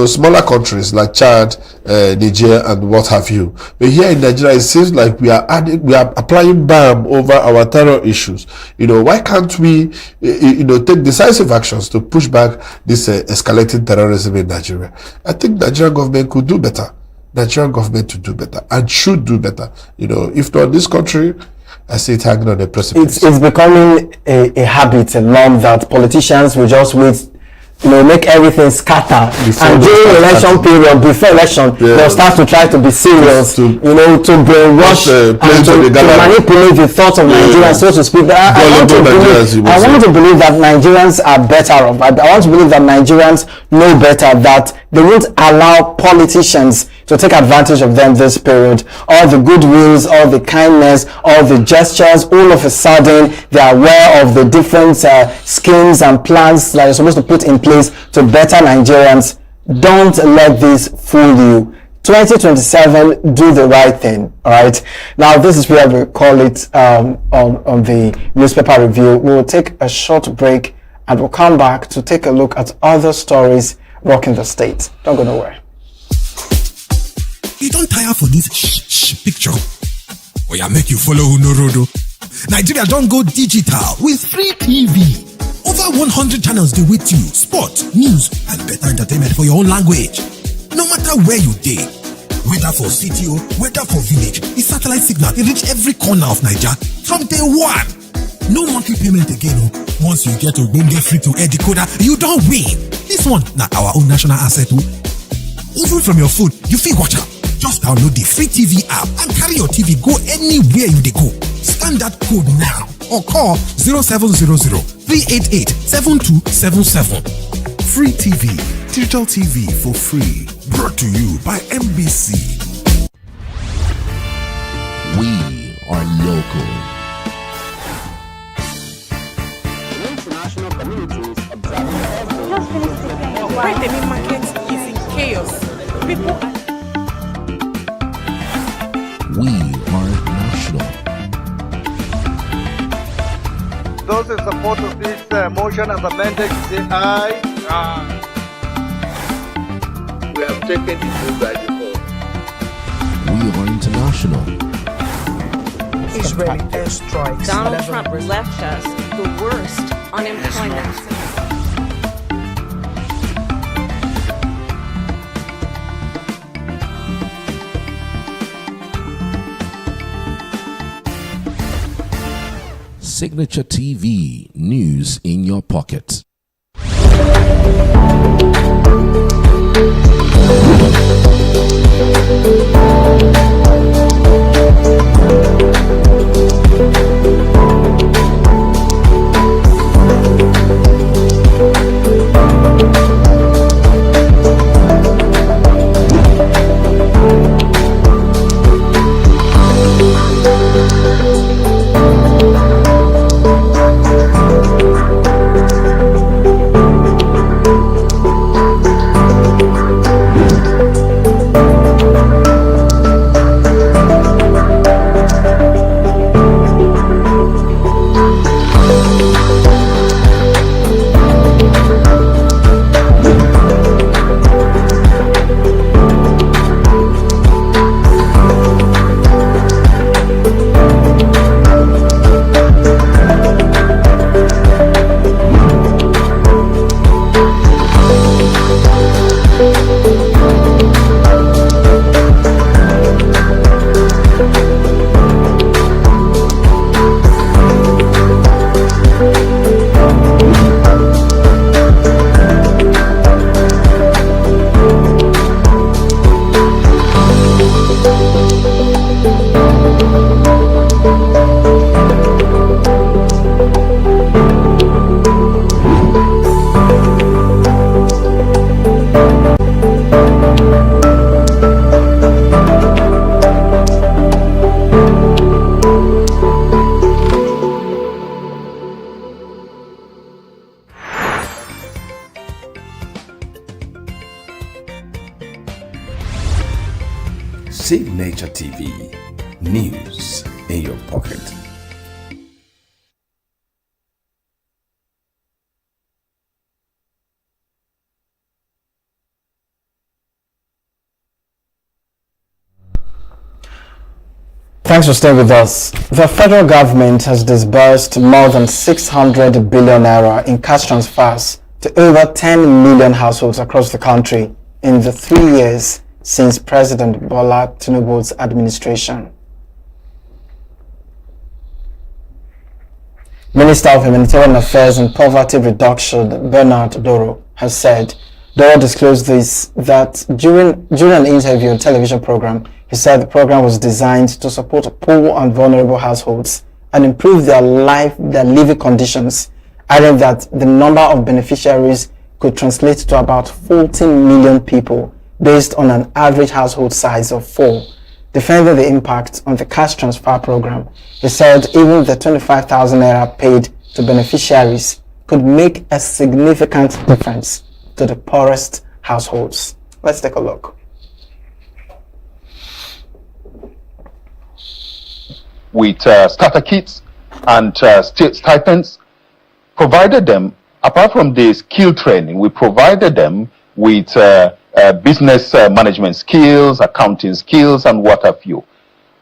Speaker 1: smaller countries like Chad, Niger, and what have you. But here in Nigeria, it seems like we are applying balm over our terror issues. Why can't we take decisive actions to push back this escalating terrorism in Nigeria? I think Nigerian government could do better. Nigerian government to do better and should do better. If not this country, I see it hanging on the precipice.
Speaker 3: It's becoming a habit, a norm that politicians will just wait, make everything scatter. And during election period, before election, they'll start to try to be serious, to brainwash and to manipulate the thoughts of Nigerians, so to speak. I want to believe that Nigerians are better off. I want to believe that Nigerians know better, that they won't allow politicians to take advantage of them this period. All the goodwills, all the kindness, all the gestures, all of a sudden they are aware of the different schemes and plans that you're supposed to put in place to better Nigerians. Don't let this fool you. 2027, do the right thing. All right. Now, this is where we call it on the newspaper review. We will take a short break and we'll come back to take a look at other stories rocking the state. Don't go nowhere.
Speaker 4: You don't tire for this picture. Make you follow Unorodo. Nigeria don't go digital with free TV. Over 100 channels they with you. Sport, news, and better entertainment for your own language. No matter where you dey, whether for city or whether for village, the satellite signal they reach every corner of Nigeria from day one. No monthly payment again. Once you get a window free to air decoder, you don't win. This one, now our own national asset. Even from your phone, you feel watch out. Just download the free TV app and carry your TV go anywhere you dey go. Scan that code now or call 0700 388 7277. Free TV, digital TV for free. Brought to you by MBC.
Speaker 5: We are local.
Speaker 6: International communities observe. Just finished the game. Why the main market is in chaos. People are
Speaker 7: Those in support of this motion as amended, say aye. Aye. We have taken it through by default.
Speaker 5: We are international.
Speaker 8: Israeli airstrikes.
Speaker 9: Donald Trump left us the worst unemployment.
Speaker 5: Signature TV, news in your pocket.
Speaker 10: Signature TV, news in your pocket.
Speaker 3: Thanks for staying with us. The federal government has disbursed more than 600 billion naira in cash transfers to over 10 million households across the country in the 3 years since President Bola Tinubu's administration. Minister of Humanitarian Affairs and Poverty Reduction, Bernard Doro, has said. Doro disclosed this that during an interview on a television program, he said the program was designed to support poor and vulnerable households and improve their living conditions, adding that the number of beneficiaries could translate to about 14 million people based on an average household size of 4. Defending the impact on the cash transfer program, he said even the 25,000 naira paid to beneficiaries could make a significant difference to the poorest households. Let's take a look.
Speaker 11: With starter kits and state stipends, provided them, apart from the skill training, we provided them with business management skills, accounting skills, and what have you.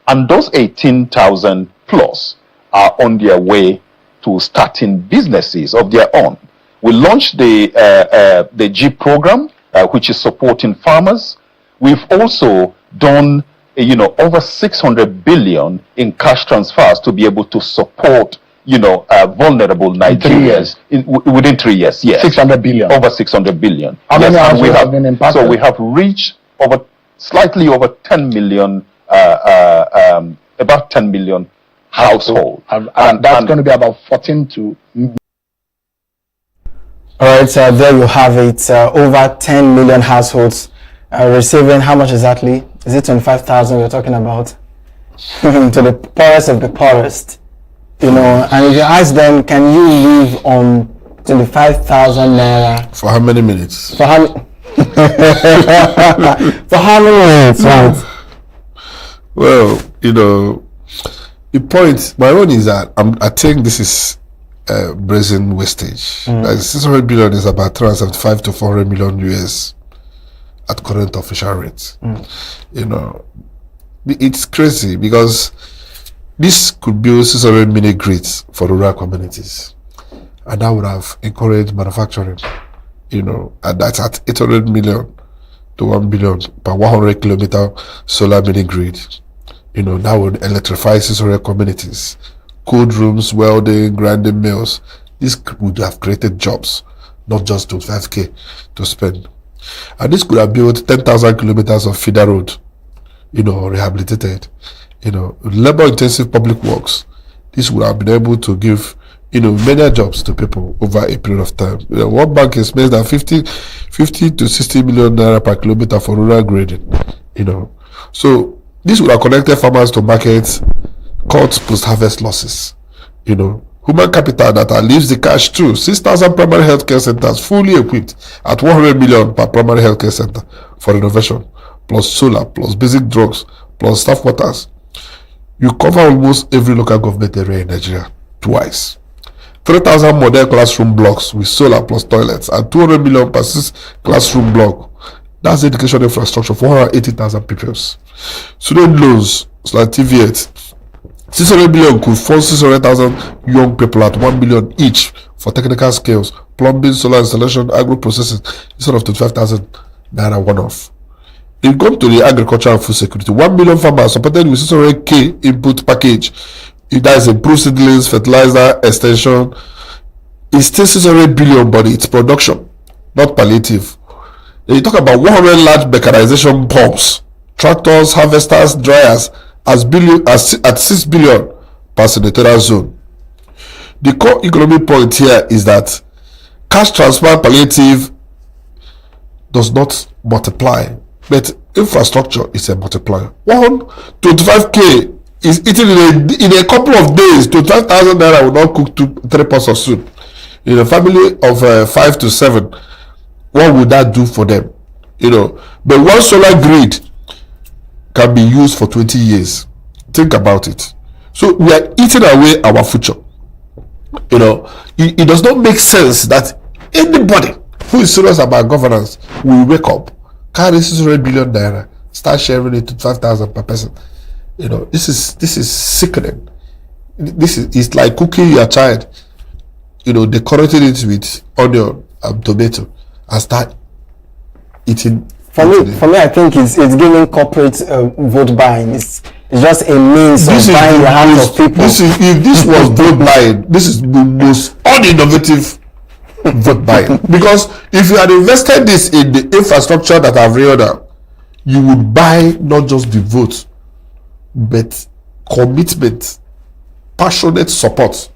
Speaker 11: And those 18,000 plus are on their way to starting businesses of their own. We launched the G program, which is supporting farmers. We've also done, over 600 billion in cash transfers to be able to support, vulnerable Nigerians within 3 years. Yes, 600 billion. Over 600 billion.
Speaker 12: How many households have been impacted?
Speaker 11: So we have reached slightly over 10 million, about 10 million households.
Speaker 12: And that's going to be about 14 to...
Speaker 3: All right, there you have it. Over 10 million households receiving, how much exactly? Is it 25,000 we're talking about? To the poorest of the poorest. And if you ask them, can you live on 25,000 naira?
Speaker 1: For how many minutes?
Speaker 3: For how many minutes, right?
Speaker 1: Well, the point, my own is that I think this is brazen wastage. Like 600 billion is about 375 to 400 million US at current official rates. You know, it's crazy because this could build 600 mini grids for rural communities, and that would have encouraged manufacturing. You know, and that's at 800 million to 1 billion per 100 kilometer solar mini grid. You know, that would electrify 600 communities, cold rooms, welding, grinding mills. This would have created jobs, not just 25k to spend. And this could have built 10,000 kilometers of feeder road, you know, rehabilitated, you know, labor-intensive public works. This would have been able to give, you know, many jobs to people over a period of time. You know, World Bank estimates that 50 to 60 million naira per kilometer for rural grading, you know. So this would have connected farmers to markets, cut post-harvest losses, you know. Human capital data leaves the cash too. 6,000 primary healthcare centers fully equipped at 100 million per primary healthcare center for renovation, plus solar, plus basic drugs, plus staff quarters. You cover almost every local government area in Nigeria twice. 3,000 model classroom blocks with solar plus toilets and 200 million per 6 classroom block. That's education infrastructure for 180,000 pupils. Student loans, /TVET. 600 billion could fund 600,000 young people at 1 billion each for technical skills, plumbing, solar installation, agro processing, instead of 25,000 naira one-off. In come to the agriculture and food security, 1 million farmers supported with 600k input package. That is improved seedlings, fertilizer, extension. It's still 600 billion, but it's production, not palliative. Then you talk about 100 large mechanization pumps, tractors, harvesters, dryers, at 6 billion per senatorial zone. The core economic point here is that cash transfer palliative does not multiply, but infrastructure is a multiplier. 125k is eaten in a couple of days. 25,000 naira will not cook 3 pots of soup. In a family of 5 to 7, what would that do for them? You know, but one solar grid can be used for 20 years. Think about it. So we are eating away our future. You know, it does not make sense that anybody who is serious about governance will wake up, carry 600 billion naira, start sharing it to 5,000 per person. You know, this is sickening. It's like cooking your child, you know, decorating it with onion and tomato and start eating.
Speaker 3: For me, I think it's giving corporate vote buying. It's just a means of buying the hands of people.
Speaker 1: If this was vote buying, this is the most uninnovative vote buying. Because if you had invested this in the infrastructure that I've read out, you would buy not just the vote, but commitment, passionate support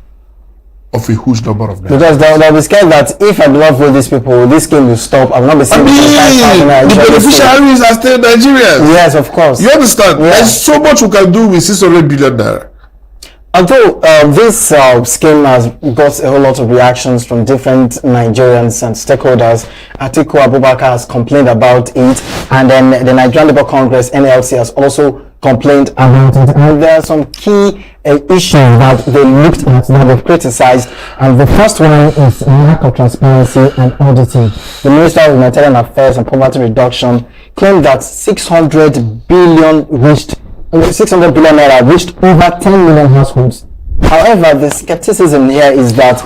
Speaker 1: of a huge number of them.
Speaker 3: Because they'll be scared that if I do not vote these people, this game will stop. I will not be seeing
Speaker 1: the beneficiaries are still Nigerians.
Speaker 3: Yes, of course.
Speaker 1: You understand? Yeah. There's so much we can do with 600 billion naira.
Speaker 3: Although this scheme has got a whole lot of reactions from different Nigerians and stakeholders, Atiku Abubakar has complained about it, and then the Nigerian Labour Congress (NLC) has also complained about it. And there are some key issues that they looked at that they've criticized, and the first one is lack of transparency and auditing. The Minister of Humanitarian Affairs and Poverty Reduction claimed that 600 billion naira reached over 10 million households. However, the skepticism here is that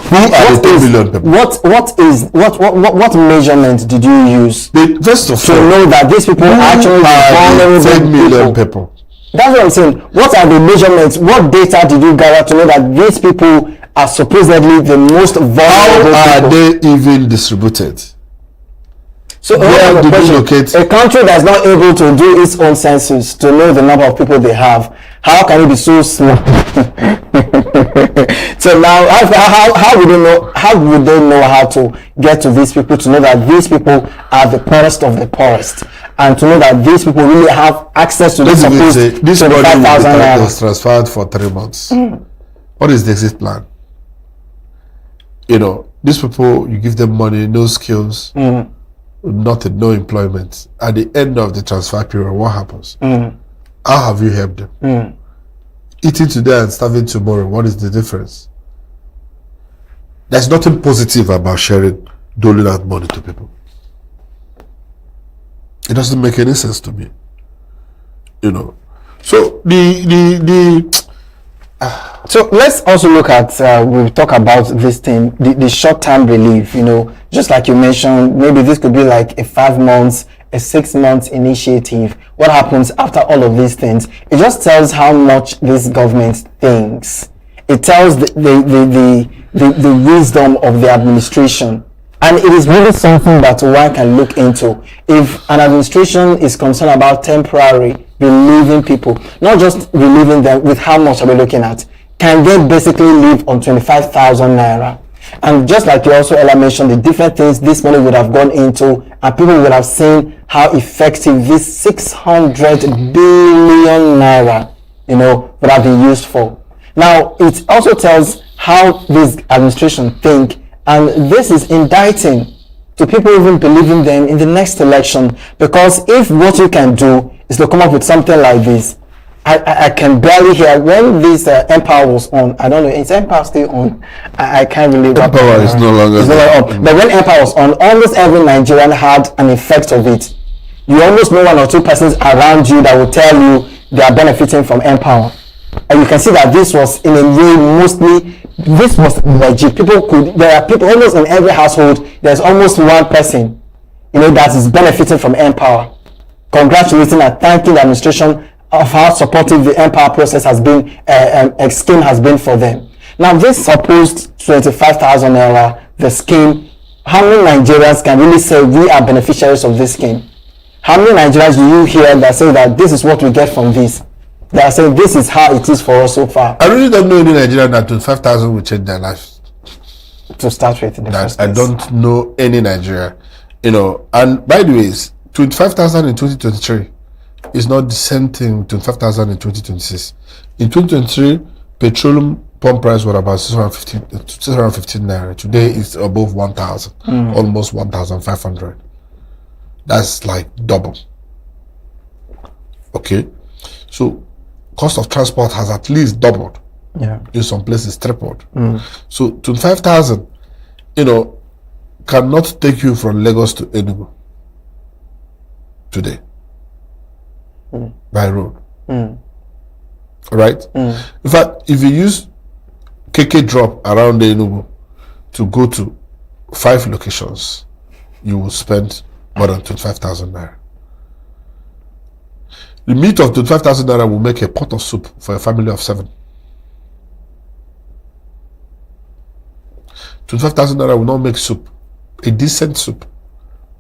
Speaker 3: what measurement did you use to know that these people are actually vulnerable
Speaker 1: 10 million people?
Speaker 3: That's what I'm saying. What are the measurements? What data did you gather to know that these people are supposedly the most vulnerable?
Speaker 1: How are they even distributed?
Speaker 3: So a country that's not able to do its own census to know the number of people they have, how can it be so small? So now, how would they know? How would they know how to get to these people to know that these people are the poorest of the poorest, and to know that these people really have access to this money
Speaker 1: was transferred for 3 months. What is the exit plan? You know, these people, you give them money, no skills, nothing, no employment. At the end of the transfer period, what happens? How have you helped them? Eating today and starving tomorrow, what is the difference? There's nothing positive about doling out money to people. It doesn't make any sense to me. So
Speaker 3: so let's also look at, we'll talk about this thing, the short-term relief, just like you mentioned, maybe this could be like a 5 months, a 6 months initiative. What happens after all of these things? It just tells how much this government thinks. It tells the wisdom of the administration. And it is really something that one can look into. If an administration is concerned about temporary relieving people, not just relieving them with how much are we looking at, can they basically live on 25,000 naira? And just like you also mentioned, the different things this money would have gone into, and people would have seen how effective this 600 billion naira, would have been used for. Now, it also tells how this administration think, and this is indicting to people even believing them in the next election, because if what you can do is to come up with something like this, I can barely hear when this Empower was on. I don't know, is Empower still on? I can't really.
Speaker 1: Empower is no longer
Speaker 3: on. But when Empower was on, almost every Nigerian had an effect of it. You almost know 1 or 2 persons around you that will tell you they are benefiting from Empower. And you can see that this was in a way mostly, this was legit. There are people almost in every household, there's almost one person, that is benefiting from Empower. Congratulating and thanking the administration of how supportive the Empower process has been, scheme has been for them. Now, this supposed 25,000 naira, the scheme, how many Nigerians can really say we are beneficiaries of this scheme? How many Nigerians do you hear that say that this is what we get from this? They are saying this is how it is for us so far.
Speaker 1: I really don't know any Nigerian that 25,000 will change their lives.
Speaker 3: To start with, in the first place.
Speaker 1: I don't know any Nigerian, And by the way, 25,000 in 2023 is not the same thing. 25,000 in 2026. In 2023, petroleum pump price was about 615 naira. Today it's above 1,000, almost 1,500. That's like double. Okay, so cost of transport has at least doubled.
Speaker 3: Yeah.
Speaker 1: In some places tripled. So 25,000, cannot take you from Lagos to Enugu today by road. Right? In fact, if you use KK drop around the Enugu to go to 5 locations, you will spend more than 25,000 naira. The meat of 25,000 naira will make a pot of soup for a family of 7. 25,000 naira will not make soup, a decent soup,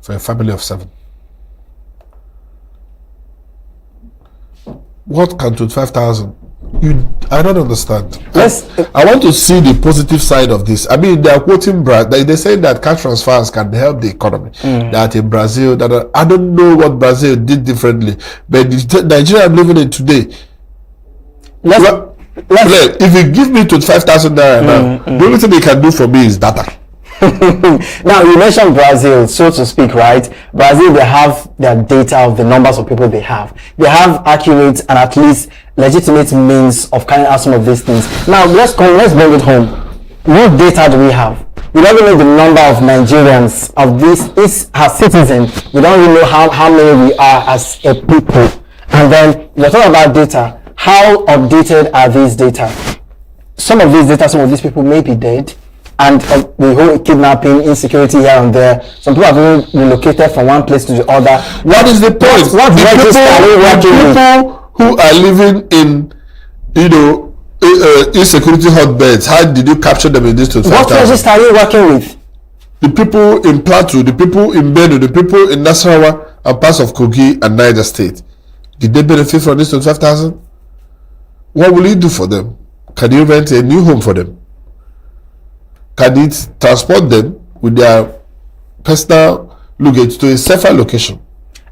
Speaker 1: for a family of 7. What can 25,000? I don't understand. I want to see the positive side of this. I mean, they are quoting they say that cash transfers can help the economy. That in Brazil, I don't know what Brazil did differently, but the Nigeria I'm living in today. If you give me 25,000 naira now, the only thing they can do for me is data.
Speaker 3: Now, you mentioned Brazil, so to speak, right? Brazil, they have their data of the numbers of people they have. They have accurate and at least legitimate means of carrying out some of these things. Now, let's bring it home. What data do we have? We don't even know the number of Nigerians of this as citizens. We don't even know how many we are as a people. And then we're talking about data. How updated are these data? Some of these people may be dead. And the whole kidnapping, insecurity here and there. Some people have been relocated from one place to the other.
Speaker 1: What is the point?
Speaker 3: What
Speaker 1: people who are living in, insecurity hotbeds, how did you capture them in this 25,000?
Speaker 3: What register are you working with?
Speaker 1: The people in Plateau, the people in Benue, the people in Nasarawa and parts of Kogi and Niger State. Did they benefit from this 25,000? What will you do for them? Can you rent a new home for them? Can it transport them with their personal luggage to a safer location?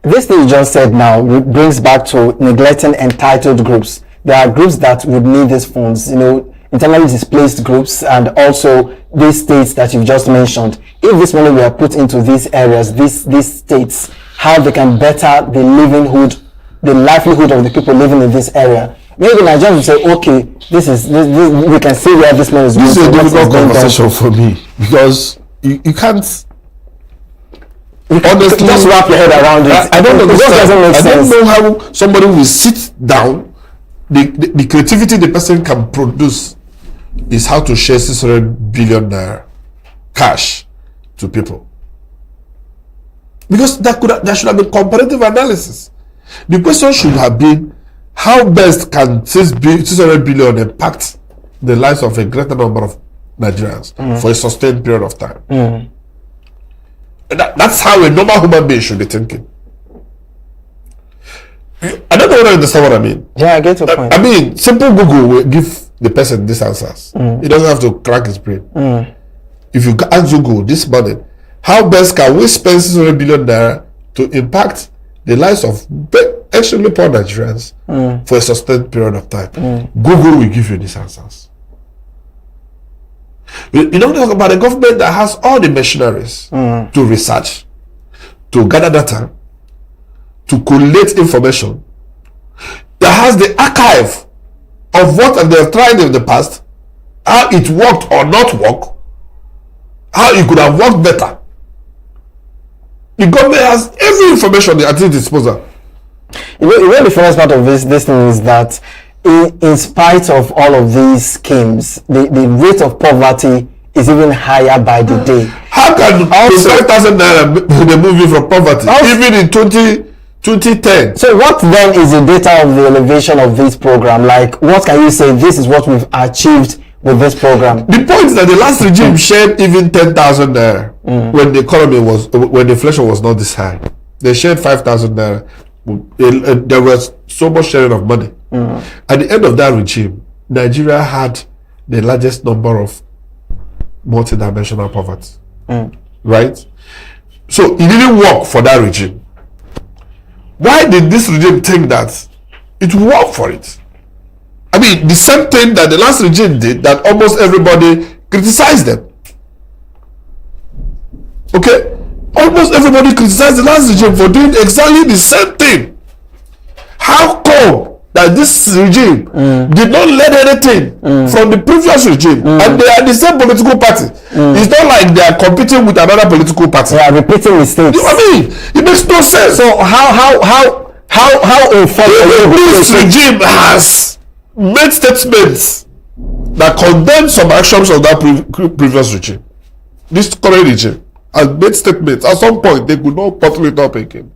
Speaker 3: This thing you just said now brings back to neglecting entitled groups. There are groups that would need these funds, internally displaced groups, and also these states that you've just mentioned. If this money were put into these areas, these states, how they can better the livelihood of the people living in this area, maybe Nigerians will say, okay, this, we can see where this money is going.
Speaker 1: This is a difficult conversation for me because you can't. Honestly,
Speaker 3: just wrap your head around it.
Speaker 1: I don't understand. I don't know how somebody will sit down. The creativity the person can produce is how to share 600 billion naira cash to people. Because there should have been comparative analysis. The question should have been, how best can 600 billion impact the lives of a greater number of Nigerians for a sustained period of time? That's how a normal human being should be thinking. I don't know whether you understand what I mean.
Speaker 3: Yeah, I get your point.
Speaker 1: I mean, simple Google will give the person these answers. He doesn't have to crack his brain. If you ask Google this morning, how best can we spend 600 billion naira to impact the lives of extremely poor Nigerians for a sustained period of time? Google will give you these answers. You don't talk about a government that has all the machineries to research, to gather data, to collate information, that has the archive of what they have tried in the past, how it worked or not worked, how it could have worked better. The government has every information at its disposal.
Speaker 3: You know, the first part of this thing is that in spite of all of these schemes, the rate of poverty is even higher by the day.
Speaker 1: How can 5,000 naira move you from poverty, even in 2010?
Speaker 3: So what then is the data of the elevation of this program? Like, what can you say, this is what we've achieved with this program? The
Speaker 1: point is that the last regime shared even 10,000 naira when the economy was, when the inflation was not this high. They shared 5,000 naira. There was so much sharing of money. At the end of that regime, Nigeria had the largest number of multidimensional poverty. Right? So it didn't work for that regime. Why did this regime think that it worked for it? I mean, the same thing that the last regime did, that almost everybody criticized them. Okay? Almost everybody criticized the last regime for doing exactly the same thing. How come that this regime did not learn anything from the previous regime, and they are the same political party? It's not like they are competing with another political party.
Speaker 3: They are repeating mistakes.
Speaker 1: I mean, it makes no sense.
Speaker 3: So how informed
Speaker 1: this regime has made statements that condemn some actions of that previous regime. This current regime has made statements. At some point, they could not bottle it up again.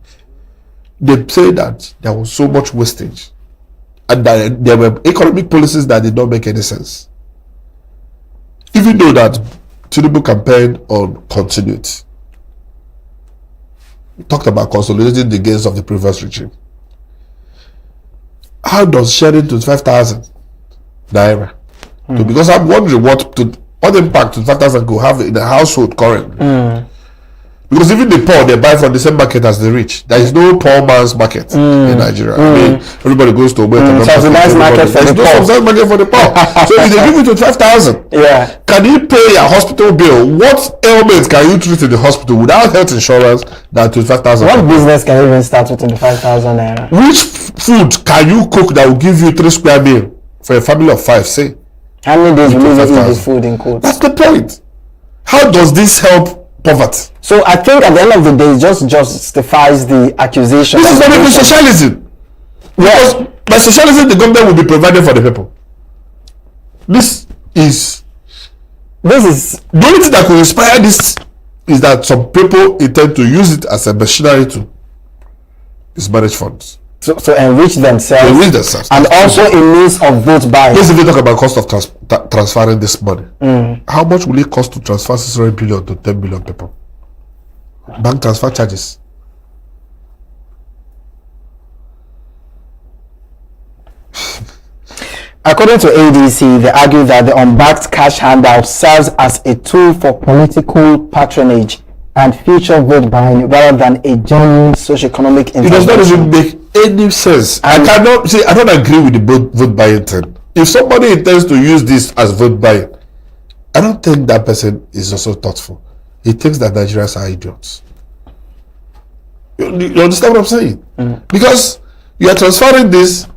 Speaker 1: They say that there was so much wastage, and that there were economic policies that did not make any sense. Even though that Tinubu campaigned on continuity, we talked about consolidating the gains of the previous regime. How does sharing 25,000 naira? Because I'm wondering what impact 25,000 could have in a household currently. Because even the poor, they buy from the same market as the rich. There is no poor man's market in Nigeria. I mean, everybody goes to a
Speaker 3: subsidized market for the poor.
Speaker 1: Subsidized market for the poor. So if they give you 25,000, can you pay your hospital bill? What ailments can you treat in the hospital without health insurance than 25,000?
Speaker 3: What business can you even start with 25,000 naira?
Speaker 1: Which food can you cook that will give you 3 square meal for a family of 5? Say,
Speaker 3: how many days will you eat the food in quotes?
Speaker 1: That's the point. How does this help poverty?
Speaker 3: So I think at the end of the day, it just justifies the accusation.
Speaker 1: This is not even socialism. Because by socialism, the government will be provided for the people. This is the only thing that could inspire this is that some people intend to use it as a machinery to manage funds.
Speaker 3: So enrich themselves. And also a means of vote buying.
Speaker 1: Let's even talk about cost of transferring this money. How much will it cost to transfer 600 billion to 10 billion people? Bank transfer charges.
Speaker 3: According to ADC, they argue that the unbacked cash handout serves as a tool for political patronage and future vote buying rather than a genuine socio-economic intervention.
Speaker 1: It does not even make any sense. I don't agree with the vote buying thing. If somebody intends to use this as vote buying, I don't think that person is also thoughtful. He thinks that Nigerians are idiots. You understand what I'm saying? Because you are transferring this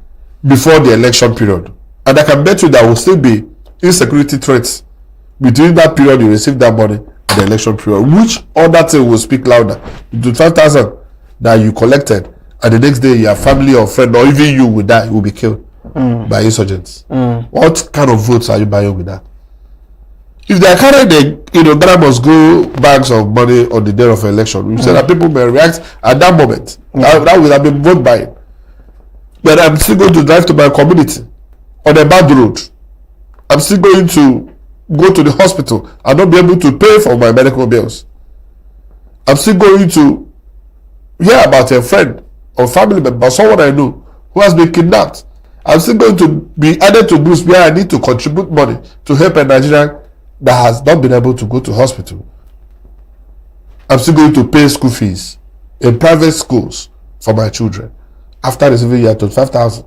Speaker 1: before the election period. And I can bet you there will still be insecurity threats between that period you receive that money and the election period. Which other thing will speak louder? The 5,000 that you collected, and the next day your family or friend or even you will die, will be killed by insurgents. What kind of votes are you buying with that? If they are carrying the, Ghana must go bags of money on the day of election. We say that people may react at that moment. That would have been vote buying. But I'm still going to drive to my community on a bad road. I'm still going to go to the hospital and not be able to pay for my medical bills. I'm still going to hear about a friend or family member, someone I know who has been kidnapped. I'm still going to be added to groups where I need to contribute money to help a Nigerian that has not been able to go to hospital. I'm still going to pay school fees in private schools for my children after receiving your 25,000.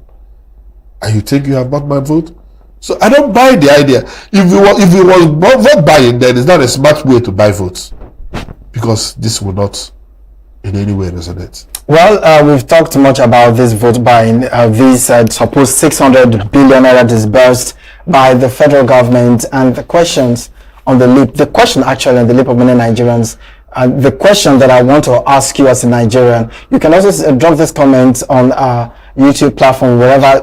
Speaker 1: And you think you have bought my vote? So I don't buy the idea. If it was vote buying, then it's not a smart way to buy votes, because this will not in any way resonate.
Speaker 3: Well, we've talked much about this vote buying, these supposed 600 billion naira disbursed by the federal government, and the questions on the lip, the question actually on the lip of many Nigerians, the question that I want to ask you as a Nigerian, you can also drop this comment on our YouTube platform, wherever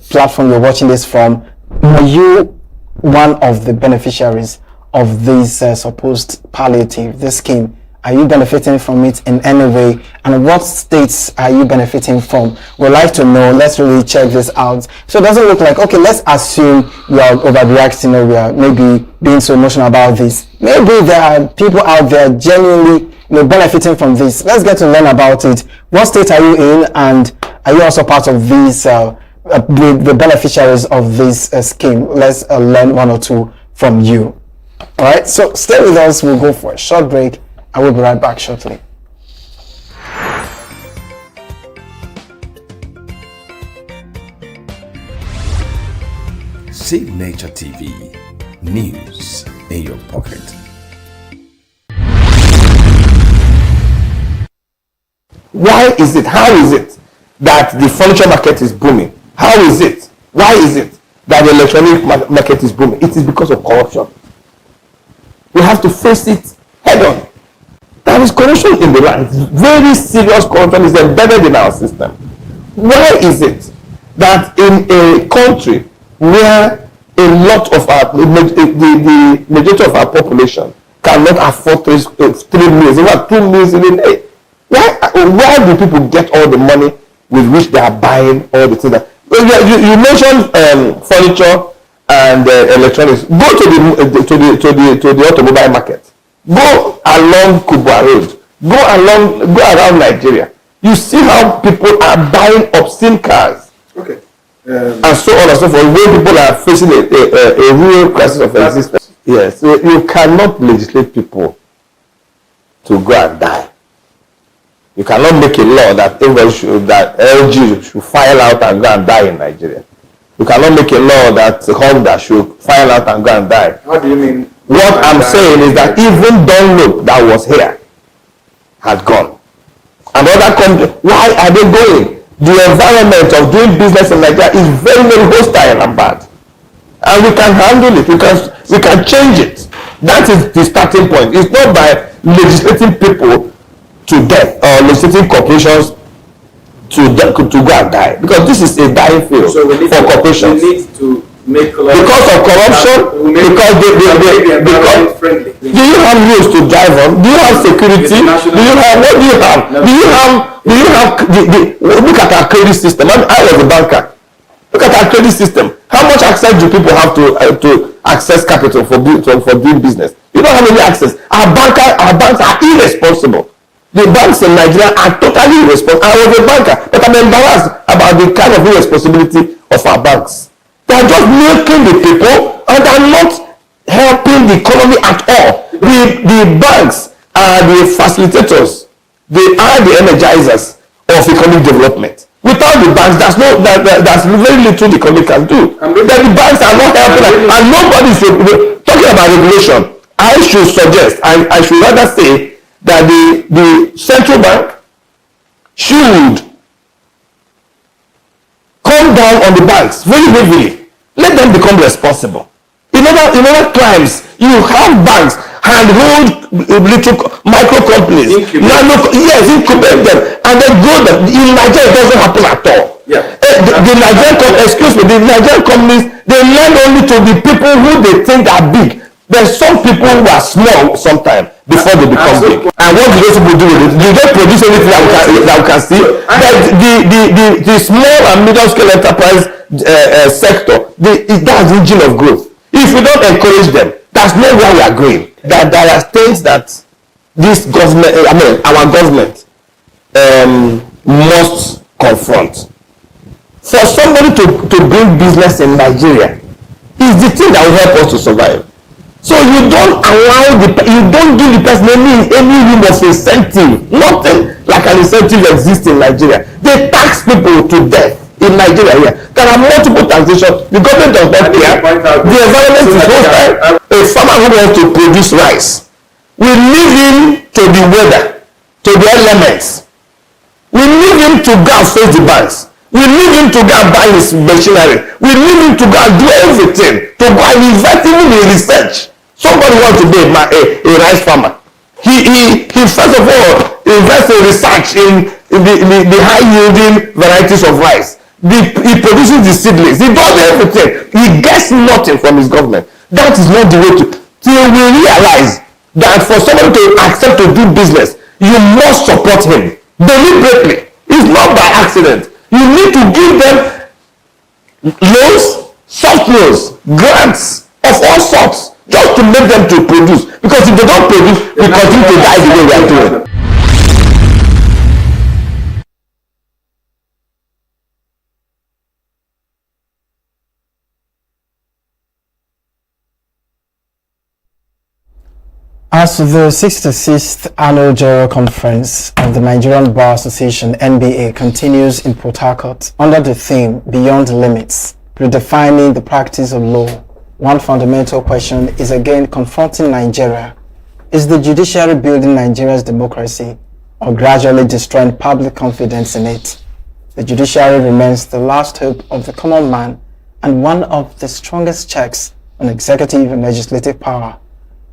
Speaker 3: platform you're watching this from. Are you one of the beneficiaries of this supposed palliative, this scheme? Are you benefiting from it in any way? And what states are you benefiting from? We'd like to know. Let's really check this out. So it doesn't look like, okay, let's assume we are overreacting, or we are maybe being so emotional about this. Maybe there are people out there genuinely benefiting from this. Let's get to learn about it. What state are you in? And are you also part of these, the beneficiaries of this scheme? Let's learn one or two from you. All right, so stay with us. We'll go for a short break. I will be right back shortly.
Speaker 10: Signaturetv, news in your pocket.
Speaker 8: Why is it? How is it that the furniture market is booming? How is it? Why is it that the electronic market is booming? It is because of corruption. We have to face it head on. There is corruption in the land. Very serious corruption is embedded in our system. Why is it that in a country where a lot of the majority of our population cannot afford 3 meals, even 2 meals in a day, why do people get all the money with which they are buying all the things that you mentioned? Furniture and electronics. Go to the automobile market. Go along Kubwa Road. Go around Nigeria. You see how people are buying obscene cars. Okay. And so on and so forth. Where people are facing a real crisis of existence. Yes. So you cannot legislate people to go and die. You cannot make a law that that LG should file out and go and die in Nigeria. You cannot make a law that Honda should file out and go and die.
Speaker 2: How do you mean?
Speaker 8: What I'm saying is that even Dunlop that was here has gone. And other countries, why are they going? The environment of doing business in Nigeria is very, very hostile and bad. And we can handle it. We can change it. That is the starting point. It's not by legislating people to death or legislating corporations to go and die, because this is a dying field for corporations.
Speaker 2: We need to make
Speaker 8: because of corruption, because
Speaker 2: friendly.
Speaker 8: Do you have rules to drive on? Do you have security? Do you have what do you have? Look at our credit system. I was a banker. Look at our credit system. How much access do people have to access capital for doing business? You don't have any access. Our banks are irresponsible. The banks in Nigeria are totally irresponsible. I was a banker, but I'm embarrassed about the kind of irresponsibility of our banks. They are just milking the people and are not helping the economy at all. The banks are the facilitators. They are the energizers of economic development. Without the banks, there's very little the economy can do. The banks are not helping, and nobody should. Talking about regulation, I should suggest, I should rather say that the central bank should come down on the banks very heavily. Let them become responsible. In other crimes, you have banks handhold little micro companies. Incubate them and then grow them. In Nigeria, it doesn't happen at all.
Speaker 13: Yeah.
Speaker 8: The Nigerian companies, they learn only to the people who they think are big. There's some people who are small sometimes before they become big. And what do those people do with it? Do they produce anything that we can see? The small and medium scale enterprise sector, that's the engine of growth. If we don't encourage them, that's not where we are going. That there are things that this government, our government, must confront. For somebody to bring business in Nigeria is the thing that will help us to survive. So you don't you don't give the person any room of incentive. Nothing like an incentive exists in Nigeria. They tax people to death in Nigeria here. There are multiple taxations. The government does not care. The environment is hostile. A farmer who wants to produce rice, we leave him to the weather, to the elements. We leave him to go and face the banks. We leave him to go and buy his machinery. We leave him to go and do everything, to go and invest even in research. Somebody wants to be a rice farmer. He first of all invests in research in the high yielding varieties of rice. He produces the seedlings. He does everything. He gets nothing from his government. That is not the way to. Till we realize that for somebody to accept to do business, you must support him deliberately. It's not by accident. You need to give them loans, soft loans, grants of all sorts, just to make them to produce. Because if they don't produce, we continue to die the way we are doing.
Speaker 3: As the 66th Annual General Conference of the Nigerian Bar Association (NBA) continues in Port Harcourt under the theme Beyond Limits, Redefining the Practice of Law, one fundamental question is again confronting Nigeria. Is the judiciary building Nigeria's democracy or gradually destroying public confidence in it? The judiciary remains the last hope of the common man and one of the strongest checks on executive and legislative power.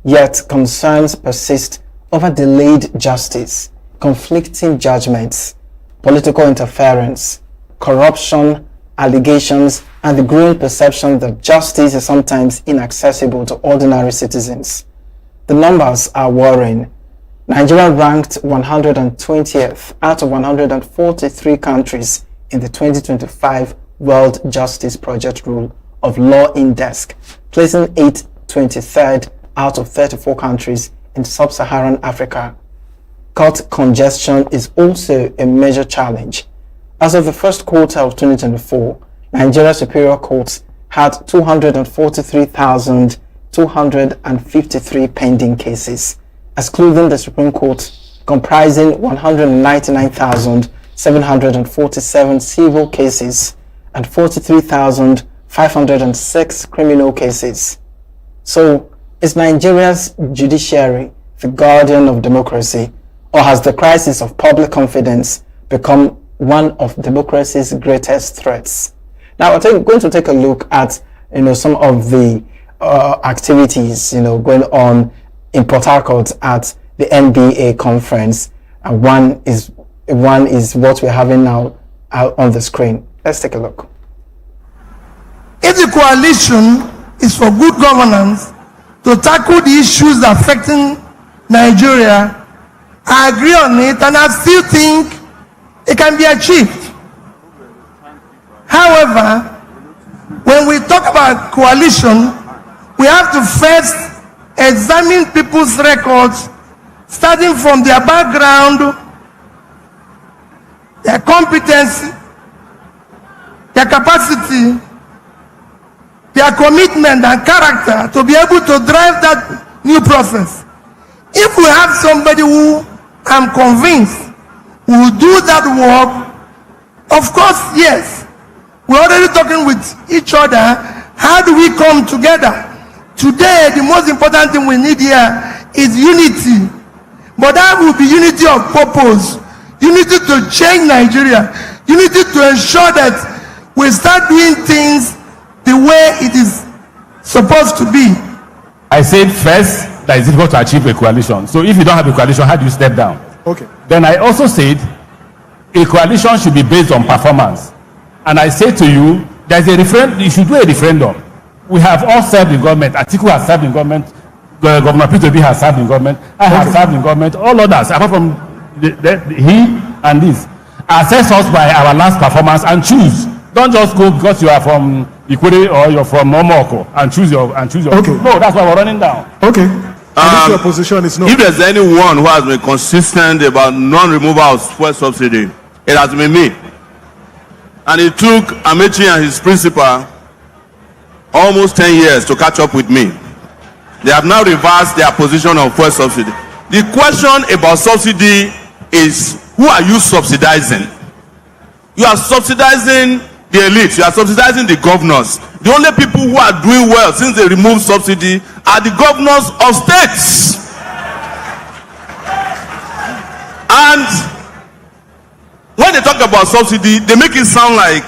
Speaker 3: Yet concerns persist over delayed justice, conflicting judgments, political interference, corruption, allegations, and the growing perception that justice is sometimes inaccessible to ordinary citizens. The numbers are worrying. Nigeria ranked 120th out of 143 countries in the 2025 World Justice Project Rule of Law Index, placing it 23rd out of 34 countries in sub-Saharan Africa. Court congestion is also a major challenge. As of the first quarter of 2024, Nigeria Superior Courts had 243,253 pending cases, excluding the Supreme Court, comprising 199,747 civil cases and 43,506 criminal cases. So, is Nigeria's judiciary the guardian of democracy, or has the crisis of public confidence become one of democracy's greatest threats? Now, we're going to take a look at some of the activities going on in Port Harcourt at the NBA conference, and one is what we're having now on the screen. Let's take a look.
Speaker 14: If the coalition is for good governance, to tackle the issues affecting Nigeria, I agree on it, and I still think it can be achieved. However, when we talk about coalition, we have to first examine people's records, starting from their background, their competency, their capacity, their commitment and character to be able to drive that new process. If we have somebody who I'm convinced will do that work, of course, yes, we're already talking with each other. How do we come together? Today, the most important thing we need here is unity. But that will be unity of purpose, unity to change Nigeria, unity to ensure that we start doing things the way it is supposed to be.
Speaker 13: I said first that it's difficult to achieve a coalition. So if you don't have a coalition, how do you step down?
Speaker 15: Okay.
Speaker 13: Then I also said a coalition should be based on performance. And I say to you, there's a referendum. You should do a referendum. We have all served in government. Atiku has served in government. Governor P2B has served in government. I have served in government. All others, apart from he and this, assess us by our last performance and choose. Don't just go because you are from Ikwere or you're from Momoko and choose your.
Speaker 15: Okay.
Speaker 13: No, that's why we're running down.
Speaker 15: Okay. Your position is no.
Speaker 16: If there's anyone who has been consistent about non-removal of fuel subsidy, it has been me. And it took Amechi and his principal almost 10 years to catch up with me. They have now reversed their position on fuel subsidy. The question about subsidy is, who are you subsidizing? You are subsidizing the elite. You are subsidizing the governors. The only people who are doing well since they removed subsidy are the governors of states. And when they talk about subsidy, they make it sound like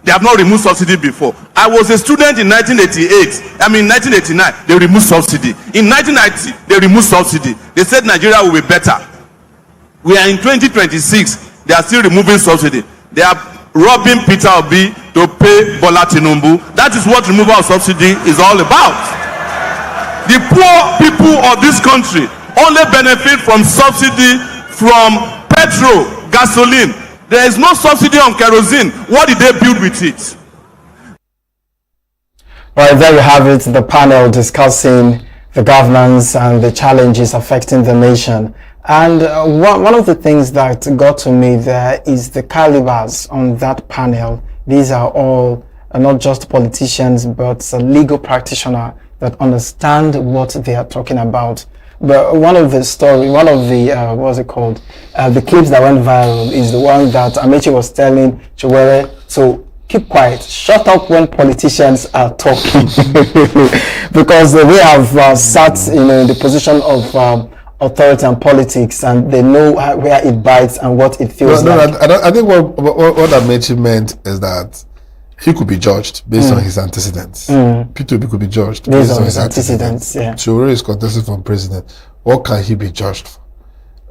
Speaker 16: they have not removed subsidy before. I was a student in 1989, they removed subsidy. In 1990, they removed subsidy. They said Nigeria will be better. We are in 2026, they are still removing subsidy. They are robbing Peter Obi to pay Bola Tinubu. That is what removal of subsidy is all about. The poor people of this country only benefit from subsidy from petrol, gasoline. There is no subsidy on kerosene. What did they build with it?
Speaker 3: Right, there you have it, the panel discussing the governance and the challenges affecting the nation. And one of the things that got to me there is the calibers on that panel. These are all not just politicians, but legal practitioners that understand what they are talking about. But one of the the clips that went viral is the one that Amechi was telling Chiwere to keep quiet, shut up when politicians are talking, because they have sat in the position of authority and politics, and they know where it bites and what it feels like.
Speaker 1: I think what Amechi meant is that he could be judged based on his antecedents. P2B could be judged based on his antecedents.
Speaker 3: Yeah.
Speaker 1: Chiwere is contesting for president. What can he be judged for?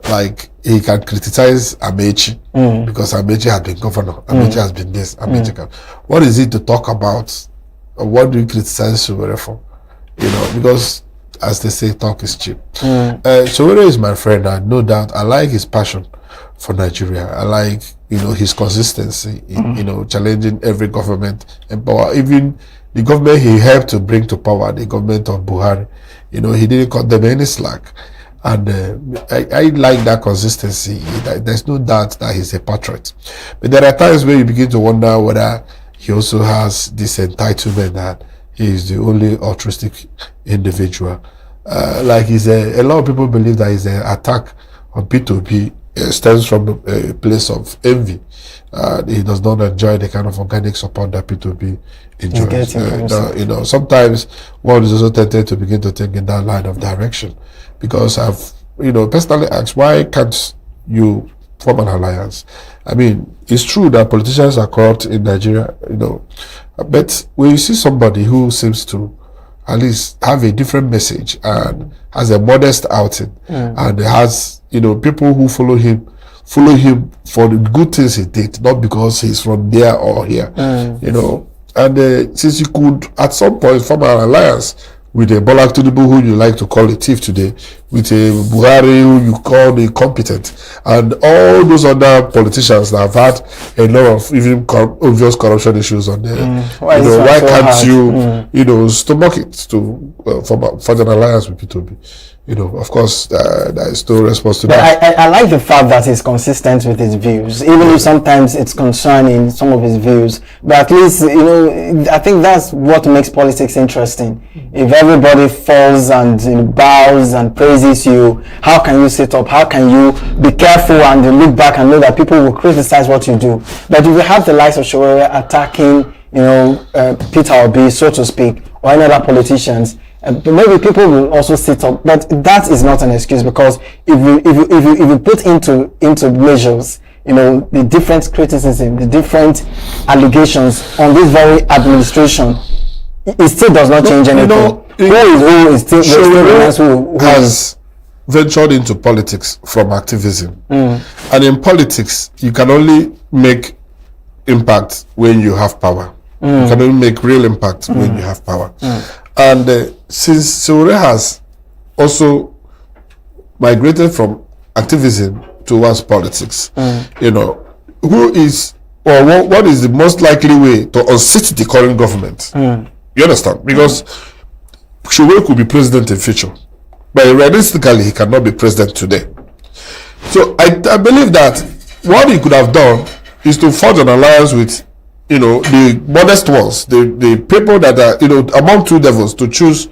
Speaker 1: Like, he can criticize Amechi because Amechi has been governor. Amechi has been this. Amechi can. What is it to talk about? What do you criticize Chiwere for? Because as they say, talk is cheap. Chiwere is my friend, and no doubt I like his passion for Nigeria. I like his consistency in challenging every government in power, even the government he helped to bring to power, the government of Buhari. He didn't cut them any slack, and I like that consistency. There's no doubt that he's a patriot, but there are times where you begin to wonder whether he also has this entitlement that he is the only altruistic individual. Like a lot of people believe that his attack on P2B stems from a place of envy. He does not enjoy the kind of organic support that P2B enjoys. Sometimes one is also tempted to begin to think in that line of direction, because I've personally asked, why can't you form an alliance? I mean, it's true that politicians are corrupt in Nigeria, but when you see somebody who seems to at least have a different message and has a modest outing, and has people who follow him for the good things he did, not because he's from there or here, and since you could at some point form an alliance with a Bola Tinubu, who you like to call a thief today, with a Buhari who you call incompetent, and all those other politicians that have had a lot of even obvious corruption issues on there. Why can't you stomach it to form an alliance with P2B? Of course, there is no response to that.
Speaker 3: I like the fact that he's consistent with his views, even if sometimes it's concerning, some of his views. But at least, I think that's what makes politics interesting. If everybody falls and bows and praises you, how can you sit up? How can you be careful and look back and know that people will criticize what you do? But if you have the likes of Chiwere attacking, Peter Obi, so to speak, or any other politicians, maybe people will also sit up, but that is not an excuse, because if you put into measures, the different criticism, the different allegations on this very administration, it still does not change anything. Who is still
Speaker 1: has ventured into politics from activism, and in politics you can only make impact when you have power. You can only make real impact when you have power. And since Sowore has also migrated from activism towards politics, who is or what is the most likely way to unseat the current government? You understand? Because Sowore could be president in future, but realistically he cannot be president today. So I believe that what he could have done is to forge an alliance with the modest ones, the people that are among two devils, to choose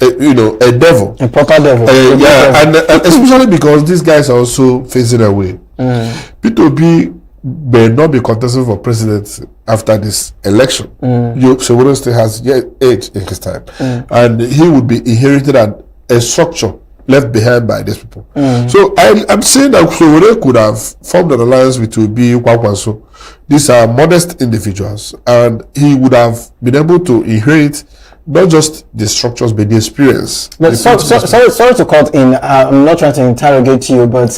Speaker 1: a devil,
Speaker 3: a proper devil.
Speaker 1: And especially because these guys are also phasing away. P2B may not be contesting for president after this election. Sowore still has age in his time, and he would be inherited a structure left behind by these people. So I'm saying that Sowore could have formed an alliance with Obi Kwakwanso. These are modest individuals, and he would have been able to inherit not just the structures but the experience.
Speaker 3: But sorry to cut in. I'm not trying to interrogate you, but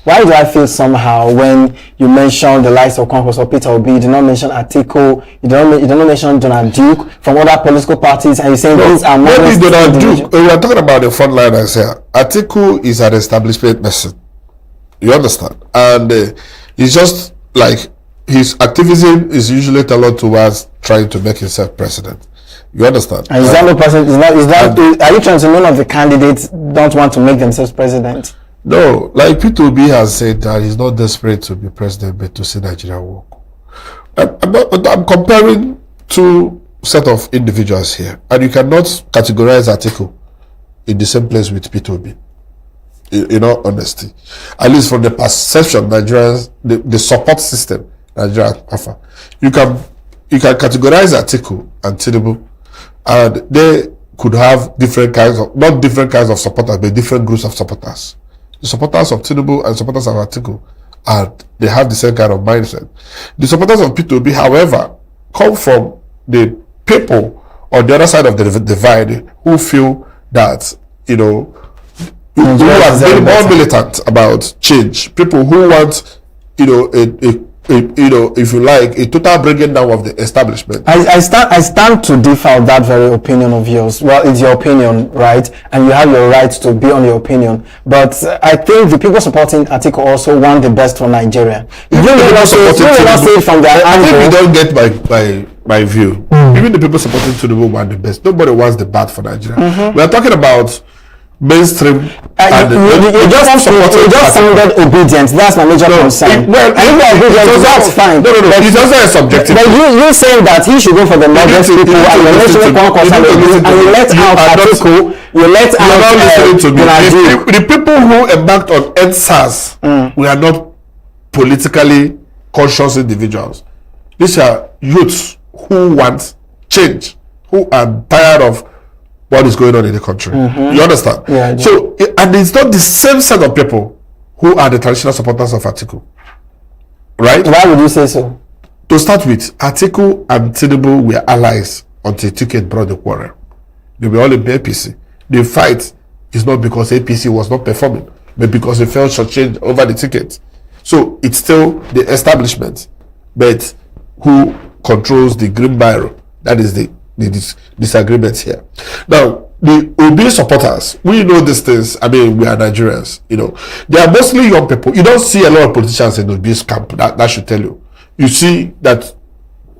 Speaker 3: why do I feel somehow when you mention the likes of Kwankwaso or Peter Obi, you did not mention Atiku, you did not mention Donald Duke from other political parties, and you're saying these are
Speaker 1: maybe Donald Duke. We are talking about the frontliners here. Atiku is an establishment person. You understand? And it's just like his activism is usually tailored towards trying to make himself president. You understand?
Speaker 3: And is that no person? Are you trying to none of the candidates don't want to make themselves president?
Speaker 1: No, like P2B has said that he's not desperate to be president, but to see Nigeria work. I'm comparing two set of individuals here, and you cannot categorize Atiku in the same place with P2B. In all honesty, at least from the perception Nigerians, the support system Nigeria offer, you can categorize Atiku and Tinubu, and they could have not different kinds of supporters, but different groups of supporters. The supporters of Tinubu and supporters of Atiku, and they have the same kind of mindset. The supporters of P2B, however, come from the people on the other side of the divide who feel that who are very more militant about change. People who want if you like, a total breaking down of the establishment.
Speaker 3: I stand to differ on that very opinion of yours. Well, it's your opinion, right? And you have your right to be on your opinion. But I think the people supporting Atiku also want the best for Nigeria. You will not say it from their angle.
Speaker 1: I think you don't get my view. Even the people supporting Tinubu want the best. Nobody wants the bad for Nigeria. We are talking about mainstream.
Speaker 3: You just sounded obedient. That's my major concern. That's fine.
Speaker 1: No. It's also a subjective.
Speaker 3: But you saying that he should go for the modest people, and you mentioned and you let out Atiku, you let out
Speaker 1: the people who embarked on EndSARS, we are not politically conscious individuals. These are youths who want change, who are tired of what is going on in the country. You understand?
Speaker 3: Yeah,
Speaker 1: so, and it's not the same set of people who are the traditional supporters of Atiku. Right?
Speaker 3: Why would you say so?
Speaker 1: To start with, Atiku and Tinubu were allies until Ticket brought the quarrel. They were all in the APC. The fight is not because APC was not performing, but because they felt shortchanged over the ticket. So it's still the establishment, but who controls the green barrel. That is the disagreements here. Now, the Obi supporters, we know these things. I mean, we are Nigerians. They are mostly young people. You don't see a lot of politicians in Obi's camp. That should tell you. You see that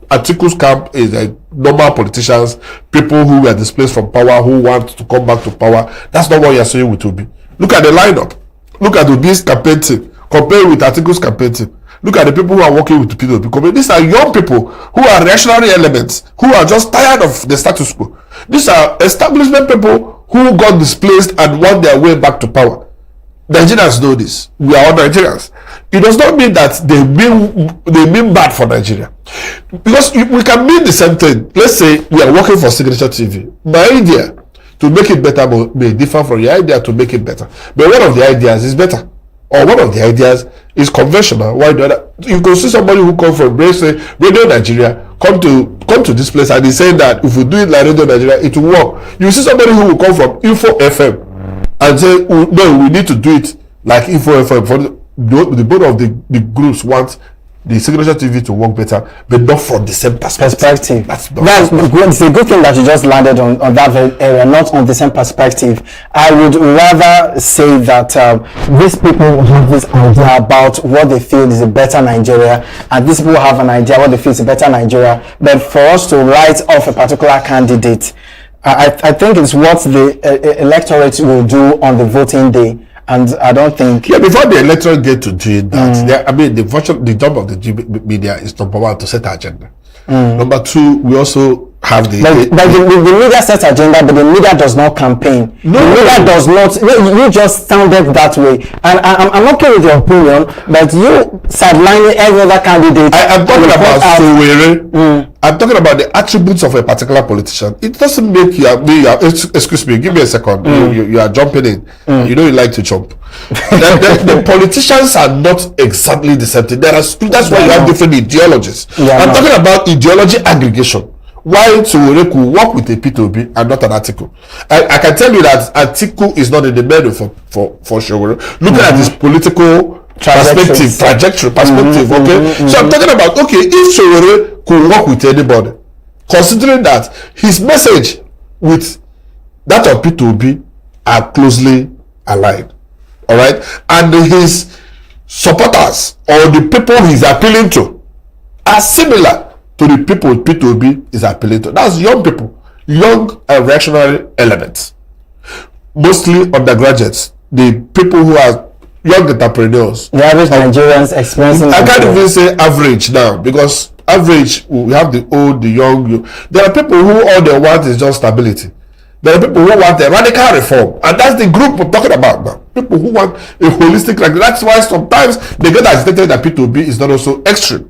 Speaker 1: Atiku's camp is normal politicians, people who were displaced from power, who want to come back to power. That's not what you're saying with Obi. Look at the lineup. Look at Obi's campaign team. Compare with Atiku's campaign team. Look at the people who are working with the P2P. These are young people who are reactionary elements, who are just tired of the status quo. These are establishment people who got displaced and want their way back to power. Nigerians know this. We are all Nigerians. It does not mean that they mean bad for Nigeria. Because we can mean the same thing. Let's say we are working for Signaturetv. My idea to make it better may differ from your idea to make it better. But one of the ideas is better. or one of the ideas is conventional. Why the other? You can see somebody who come from say Radio Nigeria come to this place and he's saying that if we do it like Radio Nigeria, it will work. You see somebody who will come from Info FM and say, no, we need to do it like Info FM. For the both of the groups want the Signaturetv to work better, but not from the same perspective. It's
Speaker 3: a good thing that you just landed on that area, not on the same perspective. I would rather say that these people have this idea about what they feel is a better Nigeria, and these people have an idea what they feel is a better Nigeria. But for us to write off a particular candidate, I think it's what the electorate will do on the voting day. And I don't think...
Speaker 1: Yeah, before the electorate get to do that, I mean, the job of the media is number one, to set agenda. Number two, we also have the...
Speaker 3: But the media sets agenda, but the media does not campaign. The media does not... You just sounded that way. And I'm okay with your opinion, but you sidelining every other candidate...
Speaker 1: I'm talking about Sowore. I'm talking about the attributes of a particular politician. It doesn't make you excuse me, give me a second. You are jumping in. You know you like to jump. the politicians are not exactly the same thing. That's why you have different ideologies. I'm talking about ideology aggregation. Why Sowore could work with a P2B and not an Atiku? I can tell you that Atiku is not in the middle for Sowore. Looking at his political trajectory, okay? So I'm talking about, okay, if Sowore could work with anybody, considering that his message with that of P2B are closely aligned, all right? And his supporters or the people he's appealing to are similar to the people P2B is appealing to. That's young people, young and reactionary elements, mostly undergraduates, the people who are young entrepreneurs.
Speaker 3: The average Nigerians experiencing...
Speaker 1: I can't even say average now, because average, we have the old, the young. There are people who all they want is just stability. There are people who want a radical reform, and that's the group we're talking about now. People who want a holistic, like that's why sometimes they get agitated that P2B is not also extreme.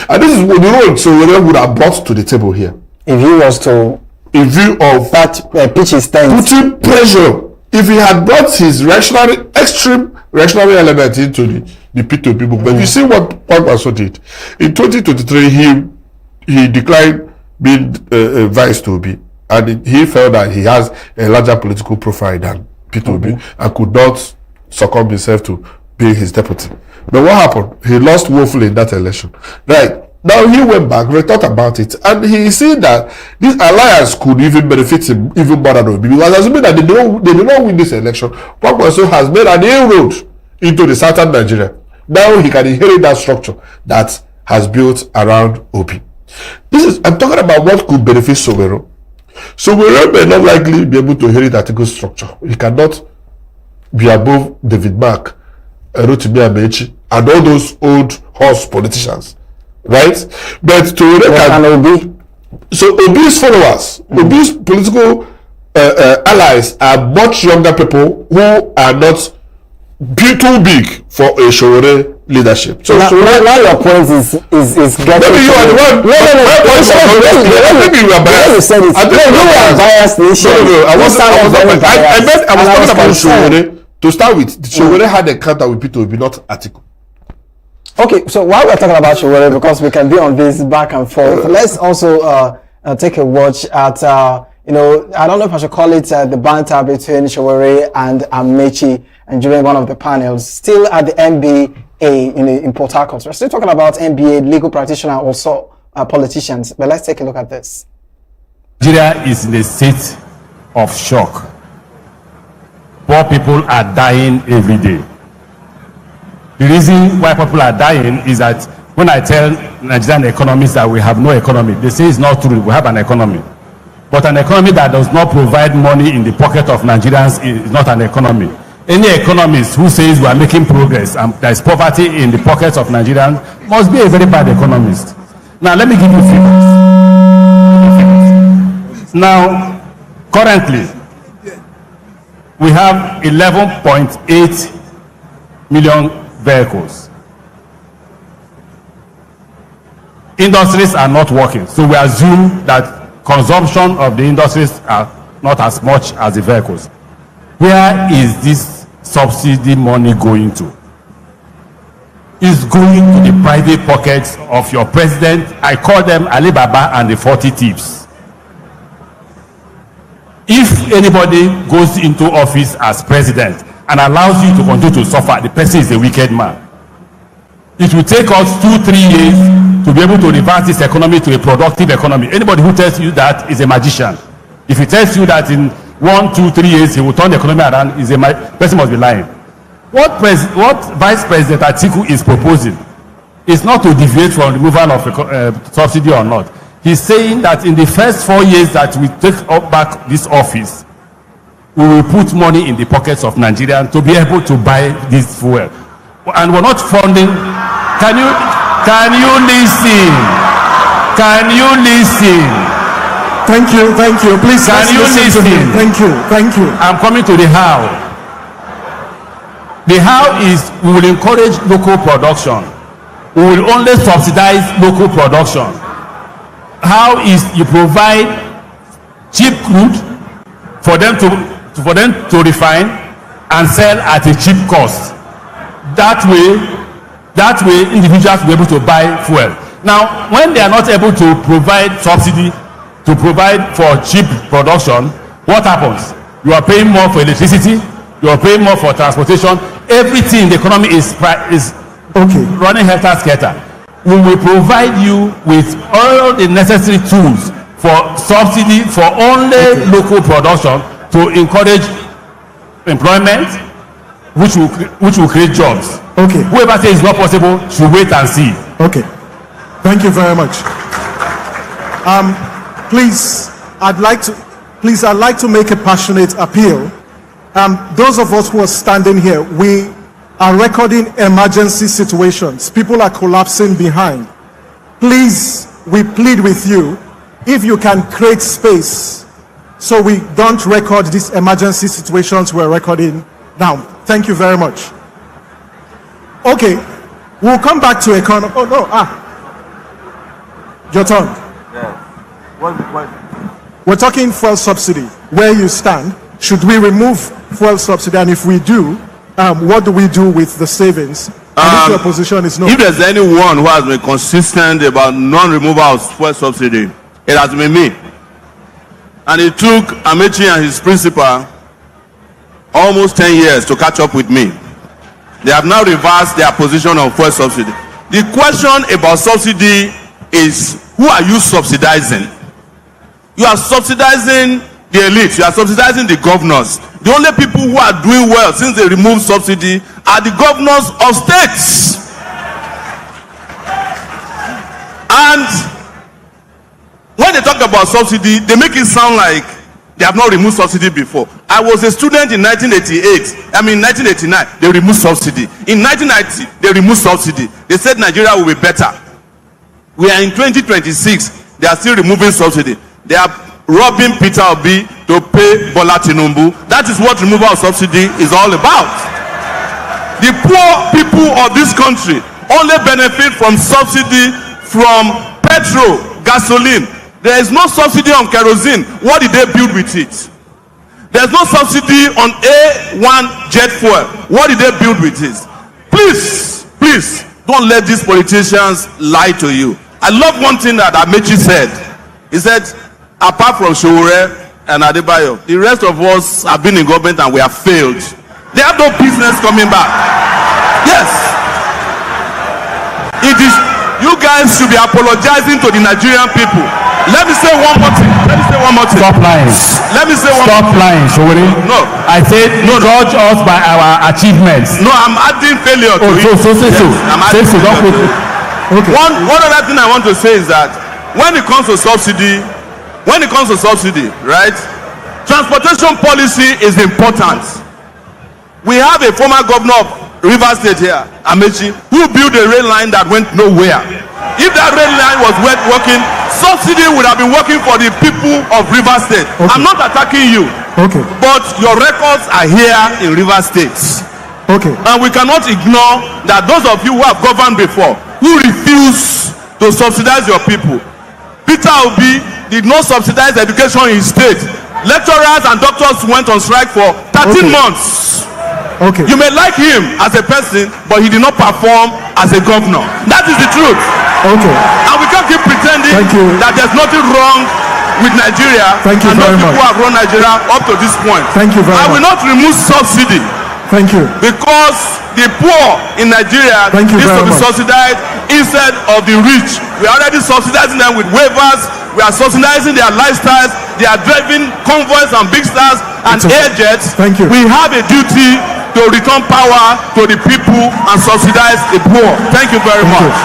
Speaker 1: And this is what the role Sowore would have brought to the table here.
Speaker 3: If he was to...
Speaker 1: In view of
Speaker 3: that pitch his tent.
Speaker 1: Putting pressure. If he had brought his extreme reactionary element into the P2P book. But you see what Kwakwaso did. In 2023, he declined being vice to be. And he felt that he has a larger political profile than P2B and could not succumb himself to being his deputy. But what happened? He lost woefully in that election. Right. Now he went back, we thought about it, and he said that this alliance could even benefit him even more than Obi. Because assuming that they do not win this election, Kwakwaso has made an inroad into the southern Nigeria. Now he can inherit that structure that has built around Obi. I'm talking about what could benefit Sowore. Sowore may not likely be able to inherit that structure. He cannot be above David Mark, Rotimi Amechi, and all those old horse politicians, right? But Sowore can
Speaker 3: Obi.
Speaker 1: So Obi's followers, Obi's political allies are much younger people who are not too big for a Sowore leadership. So
Speaker 3: now your point is getting...
Speaker 1: Maybe you are the one. Maybe you are biased.
Speaker 3: You are biased.
Speaker 1: I was talking about Sowore. To start with, Sowore had a counter with P2B, not Atiku.
Speaker 3: Okay, so while we're talking about Sowore, because we can be on this back and forth, let's also take a watch at, I don't know if I should call it the banter between Sowore and Amechi, and during one of the panels, still at the MBA in Port Harcourt. We're still talking about MBA, legal practitioner, also politicians, but let's take a look at this.
Speaker 13: Nigeria is in a state of shock. Poor people are dying every day. The reason why people are dying is that when I tell Nigerian economists that we have no economy, they say it's not true, we have an economy. But an economy that does not provide money in the pocket of Nigerians is not an economy. Any economist who says we are making progress and there is poverty in the pockets of Nigerians must be a very bad economist. Now, let me give you figures. Now, currently, we have 11.8 million vehicles. Industries are not working, so we assume that consumption of the industries are not as much as the vehicles. Where is this subsidy money going to? is going to the private pockets of your president. I call them Alibaba and the 40 thieves. If anybody goes into office as president and allows you to continue to suffer, the person is a wicked man. It will take us 2-3 years to be able to reverse this economy to a productive economy. Anybody who tells you that is a magician. If he tells you that in 1-2-3 years he will turn the economy around, person must be lying. What Vice President Atiku is proposing is not to deviate from removal of subsidy or not. He's saying that in the first 4 years that we take up back this office, we will put money in the pockets of Nigerians to be able to buy this fuel. And we're not funding. Can you listen? Can you listen?
Speaker 15: Thank you. Please,
Speaker 13: can you listen?
Speaker 15: Thank you.
Speaker 13: I'm coming to the how. The how is we will encourage local production. We will only subsidize local production. How is you provide cheap crude for them to refine and sell at a cheap cost. That way individuals will be able to buy fuel. Now, when they are not able to provide subsidy to provide for cheap production, what happens? You are paying more for electricity, you are paying more for transportation. Everything in the economy is running helter-skelter. We will provide you with all the necessary tools for subsidy for only local production to encourage employment, which will create jobs. Whoever says it's not possible should wait and see.
Speaker 15: Thank you very much. Please, I'd like to make a passionate appeal. Those of us who are standing here, we are recording emergency situations. People are collapsing behind. Please, we plead with you, if you can create space so we don't record these emergency situations we're recording now. Thank you very much. Okay, we'll come back to economy. Oh no, your turn.
Speaker 12: Yeah.
Speaker 15: We're talking fuel subsidy. Where you stand, should we remove fuel subsidy? And if we do, what do we do with the savings? If your position is no.
Speaker 16: If there's anyone who has been consistent about non-removal of fuel subsidy, it has been me. And it took Amechi and his principal almost 10 years to catch up with me. They have now reversed their position on fuel subsidy. The question about subsidy is, who are you subsidizing? You are subsidizing the elite. You are subsidizing the governors. The only people who are doing well since they removed subsidy are the governors of states. And when they talk about subsidy, they make it sound like they have not removed subsidy before. I was a student in 1989, they removed subsidy. In 1990, they removed subsidy. They said Nigeria will be better. We are in 2026, they are still removing subsidy. They are robbing Peter Obi to pay Bola Tinubu. That is what removal of subsidy is all about. The poor people of this country only benefit from subsidy from petrol, gasoline. There is no subsidy on kerosene. What did they build with it? There's no subsidy on A1 jet fuel. What did they build with it? Please, don't let these politicians lie to you. I love one thing that Amechi said. He said, apart from Showore and Adebayo, the rest of us have been in government and we have failed. They have no business coming back. Yes. It is, you guys should be apologizing to the Nigerian people. Let me say one more thing.
Speaker 13: Stop lying.
Speaker 16: Let me say one
Speaker 13: Stop
Speaker 16: more thing.
Speaker 13: lying, Showore.
Speaker 16: No.
Speaker 13: I said judge us by our achievements.
Speaker 16: No, I'm adding failure to it.
Speaker 13: Say so.
Speaker 16: I'm adding failure to it.
Speaker 15: Okay.
Speaker 16: One other thing I want to say is that when it comes to subsidy, right? Transportation policy is important. We have a former governor of Rivers State here, Amechi, who built a rail line that went nowhere. If that rail line was working, subsidy would have been working for the people of Rivers State. Okay. I'm not attacking you.
Speaker 15: Okay.
Speaker 16: But your records are here in Rivers State.
Speaker 15: Okay.
Speaker 16: And we cannot ignore that those of you who have governed before, who refuse to subsidize your people. Peter Obi did not subsidize education in his state. Lecturers and doctors went on strike for 13 months.
Speaker 15: Okay.
Speaker 16: You may like him as a person, but he did not perform as a governor. That is the truth.
Speaker 15: Okay.
Speaker 16: And we can't keep pretending that there's nothing wrong with Nigeria.
Speaker 15: Thank you
Speaker 16: and
Speaker 15: very
Speaker 16: those people
Speaker 15: much.
Speaker 16: who have run Nigeria up to this point.
Speaker 15: Thank you very
Speaker 16: I will
Speaker 15: much.
Speaker 16: not remove subsidy.
Speaker 15: Thank you.
Speaker 16: Because the poor in Nigeria
Speaker 15: Thank you
Speaker 16: needs to
Speaker 15: very
Speaker 16: be
Speaker 15: much.
Speaker 16: subsidized instead of the rich. We are already subsidizing them with waivers. We are subsidizing their lifestyles. They are driving convoys and big stars and air jets.
Speaker 15: Thank you.
Speaker 16: We have a duty to return power to the people and subsidize the poor. Thank you very much.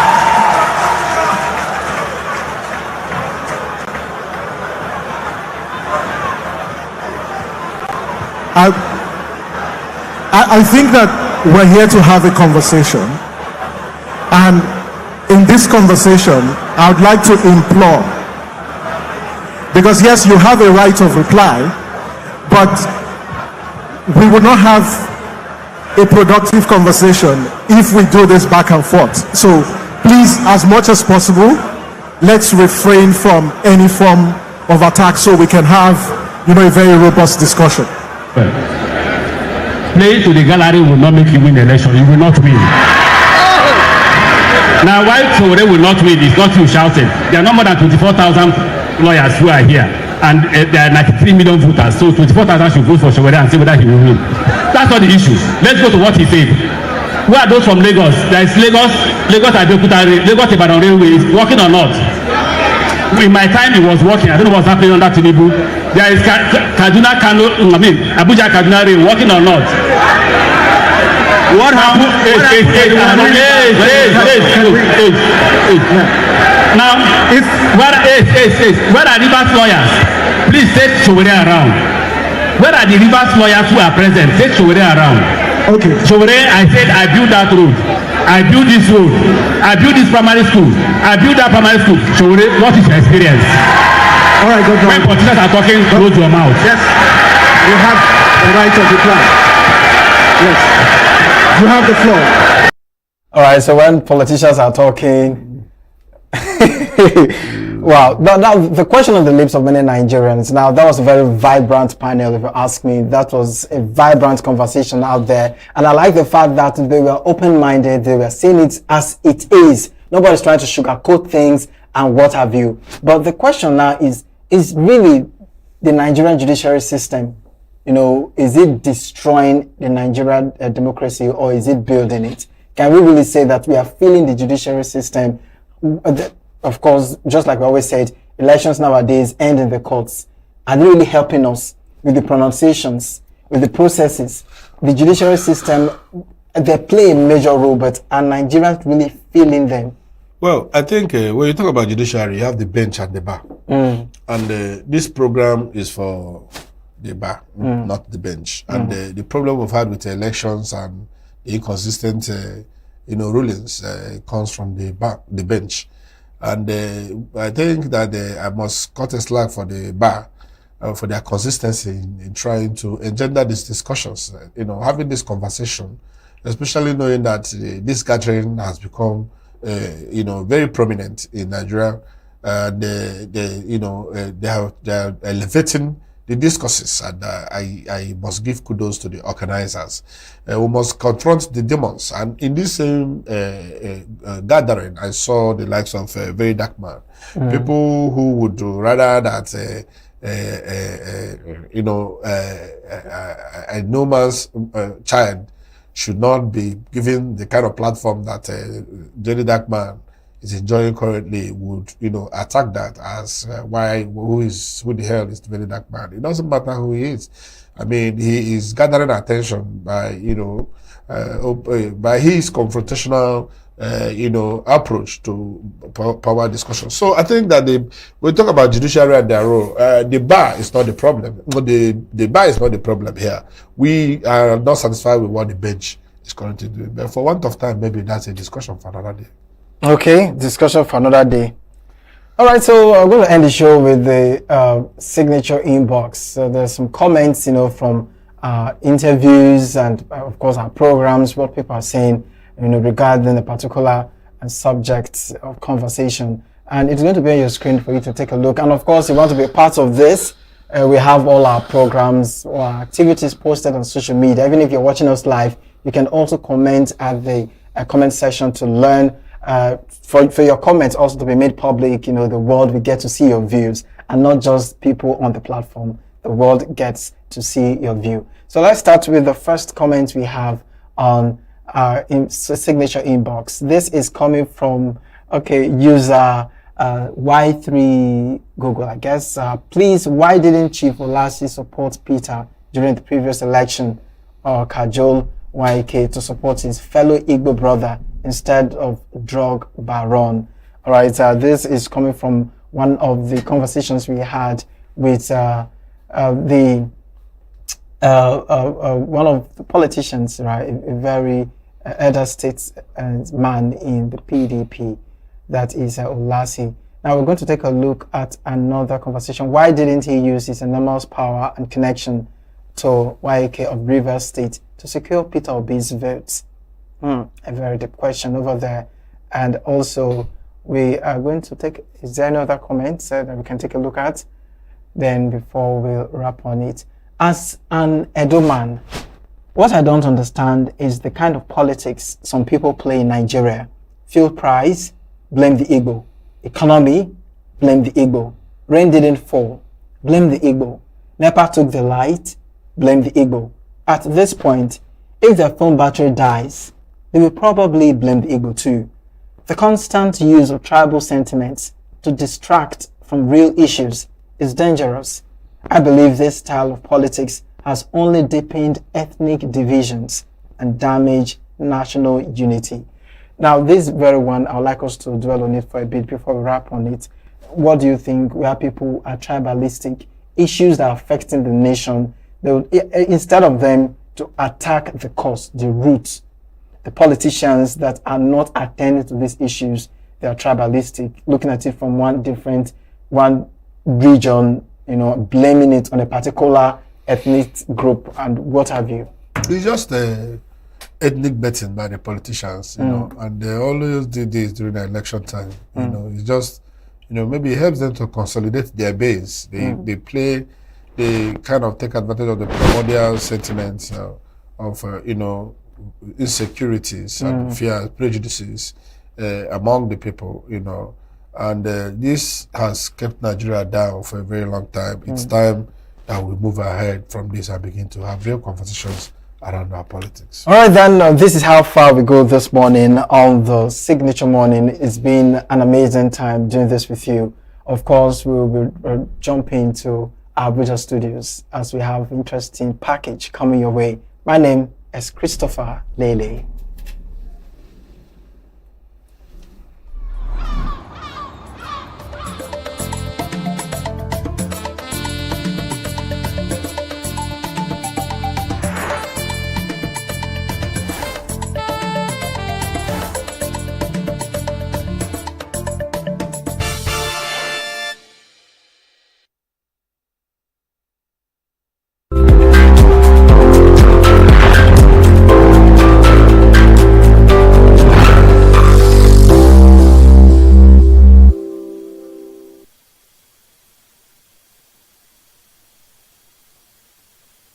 Speaker 15: I think that we're here to have a conversation, and in this conversation I would like to implore, because yes, you have a right of reply, but we would not have a productive conversation if we do this back and forth. So please, as much as possible, let's refrain from any form of attack so we can have, a very robust discussion.
Speaker 13: Play to the gallery will not make you win the election. You will not win. Now, why Sowore will not win is not you shouting. There are no more than 24,000 lawyers who are here, and there are 93 million voters. So 24,000 should vote for Sowore and see whether he will win. That's not the issue. Let's go to what he said. Who are those from Lagos? There is Lagos Abeokuta, Lagos Ibadan Railway is working or not? In my time, it was working. I don't know what's happening under Tinubu. There is Abuja Kaduna Rail working or not? What happened? Now, where are Rivers lawyers? Please take Sowore around. Where are the Rivers lawyers who are present? Take Sowore around.
Speaker 15: Okay.
Speaker 13: Sowore, I said I built that road. I built this road. I built this primary school. I built that primary school. Sowore, what is your experience?
Speaker 15: All right, go
Speaker 13: when politicians are talking, close your mouth.
Speaker 15: Yes, you have the right of reply. Yes, you have the floor.
Speaker 3: All right, so when politicians are talking, wow, the question on the lips of many Nigerians. Now, that was a very vibrant panel, if you ask me. That was a vibrant conversation out there. And I like the fact that they were open-minded. They were saying it as it is. Nobody's trying to sugarcoat things and what have you. But the question now is really the Nigerian judiciary system, is it destroying the Nigerian democracy, or is it building it? Can we really say that we are feeling the judiciary system? Of course, just like we always said, elections nowadays end in the courts. Are they really helping us with the pronunciations, with the processes? The judiciary system, they play a major role, but are Nigerians really feeling them?
Speaker 1: Well, I think when you talk about judiciary, you have the bench and the bar. And this program is for the bar, not the bench. And the problem we've had with the elections and the inconsistent rulings comes from the bench. And I think that I must cut a slack for the bar for their consistency in trying to engender these discussions, having this conversation, especially knowing that this gathering has become very prominent in Nigeria. They are elevating the discourses, and I must give kudos to the organizers. We must confront the demons. And in this same gathering, I saw the likes of Very Dark Man, people who would rather that a no man's child should not be given the kind of platform that Very Dark Man is enjoying currently, would attack that as who the hell is the Very Dark Man? It doesn't matter who he is. I mean, he is gathering attention by by his confrontational approach to power discussion. So I think that we talk about judiciary and their role. The bar is not the problem. The bar is not the problem here. We are not satisfied with what the bench is currently doing. But for want of time, maybe that's a discussion for another day.
Speaker 3: Okay, discussion for another day. All right, so I'm going to end the show with the signature inbox. So there's some comments, from interviews and, of course, our programs, what people are saying, regarding a particular subject of conversation. And it's going to be on your screen for you to take a look. And, of course, if you want to be a part of this, we have all our programs or activities posted on social media. Even if you're watching us live, you can also comment at the comment section to learn, for your comments also to be made public. The world will get to see your views, and not just people on the platform. The world gets to see your view. So let's start with the first comment we have on our signature inbox. This is coming from user Y3 Google, I guess. Please, why didn't Chief Olasi support Peter during the previous election, or cajole YK to support his fellow Igbo brother instead of drug baron? All right, this is coming from one of the conversations we had with one of the politicians, right? A very elder statesman in the PDP, that is Olasi. Now we're going to take a look at another conversation. Why didn't he use his enormous power and connection to YK of Rivers State to secure Peter Obi's votes? A very deep question over there. And also, we are going to take, is there any other comments that we can take a look at? Then before we wrap on it. As an Edo man, what I don't understand is the kind of politics some people play in Nigeria. Fuel price, blame the Igbo. Economy, blame the Igbo. Rain didn't fall, blame the Igbo. NEPA took the light, blame the Igbo. At this point, if their phone battery dies, they will probably blame the Igbo too. The constant use of tribal sentiments to distract from real issues is dangerous. I believe this style of politics has only deepened ethnic divisions and damaged national unity. Now, this very one, I would like us to dwell on it for a bit before we wrap on it. What do you think, where people are tribalistic, issues that are affecting the nation, they would, instead of them to attack the cause, the roots, the politicians that are not attending to these issues, they are tribalistic, looking at it from one region, blaming it on a particular ethnic group and what have you.
Speaker 1: It's just ethnic betting by the politicians, and they always do this during the election time. It's just, maybe it helps them to consolidate their base. They play, they kind of take advantage of the primordial sentiments of insecurities and fears, prejudices among the people, and this has kept Nigeria down for a very long time. It's time that we move ahead from this and begin to have real conversations around our politics.
Speaker 3: All right, then, this is how far we go this morning on the Signature Morning. It's been an amazing time doing this with you. Of course, we will be jumping to our Abuja studios as we have interesting package coming your way. My name is Christopher Lele.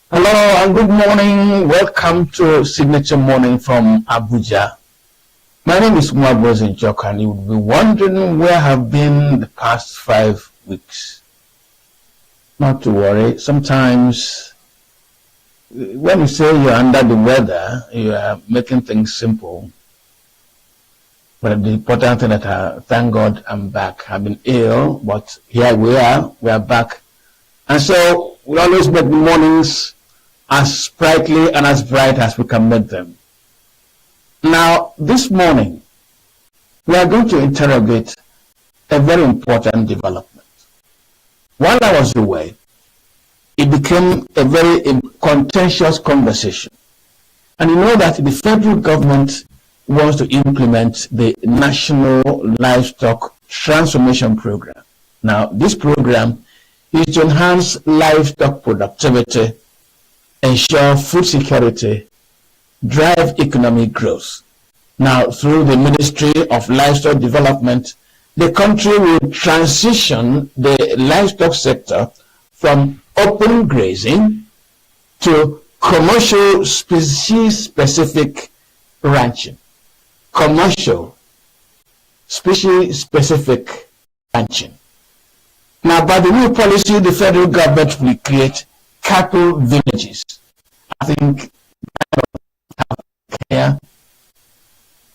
Speaker 17: Hello and good morning. Welcome to Signature Morning from Abuja. My name is Umar Jok, and you would be wondering where I have been the past 5 weeks. Not to worry. Sometimes when you say you're under the weather, you are making things simple. But the important thing that thank God I'm back. I've been ill, but here we are back. And so we always make the mornings as sprightly and as bright as we can make them. Now, this morning, we are going to interrogate a very important development. While I was away, it became a very contentious conversation. And you know that the federal government wants to implement the National Livestock Transformation Program. Now, this program is to enhance livestock productivity, ensure food security, drive economic growth. Now, through the Ministry of Livestock Development, the country will transition the livestock sector from open grazing to commercial species-specific ranching. commercial, species-specific ranching. Now, by the new policy, the federal government will create cattle villages. I think here,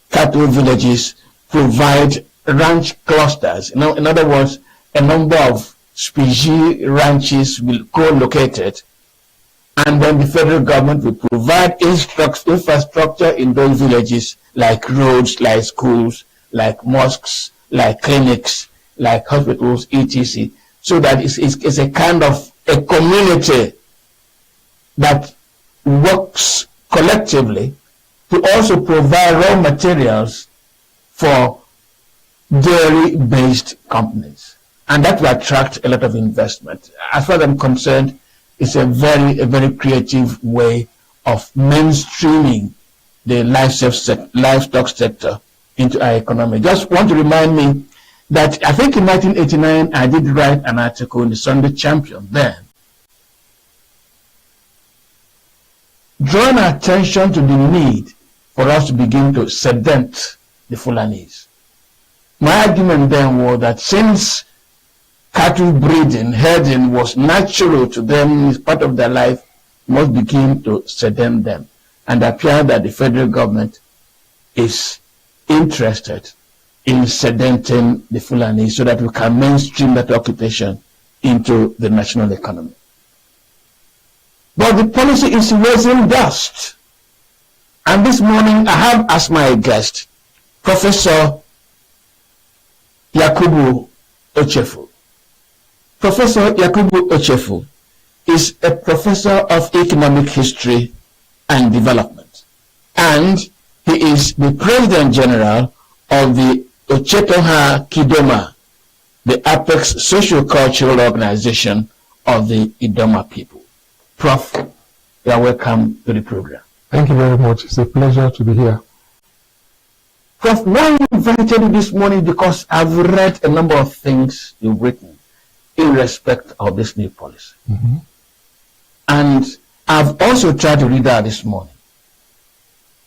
Speaker 17: cattle villages provide ranch clusters. In other words, a number of species ranches will co-located, and then the federal government will provide infrastructure in those villages, like roads, like schools, like mosques, like clinics, like hospitals, etc. So that it's a kind of a community that works collectively to also provide raw materials for dairy-based companies. And that will attract a lot of investment. As far as I'm concerned, it's a very creative way of mainstreaming the livestock sector into our economy. Just want to remind me that I think in 1989, I did write an article in the Sunday Champion then, drawing attention to the need for us to begin to sedent the Fulanis. My argument then was that since cattle breeding, herding was natural to them, is part of their life, must begin to sedent them. And it appears that the federal government is interested in sedenting the Fulani so that we can mainstream that occupation into the national economy. But the policy is raising dust. And this morning I have as my guest Professor Yakubu Ochefu. Professor Yakubu Ochefu is a professor of economic history and development, and he is the President General of the Ochetoha Kidoma, the apex socio-cultural organization of the Idoma people. Prof, you are welcome to the program.
Speaker 18: Thank you very much. It's a pleasure to be here.
Speaker 17: Prof, why I invited you this morning because I've read a number of things you've written in respect of this new policy.
Speaker 18: Mm-hmm.
Speaker 17: And I've also tried to read out this morning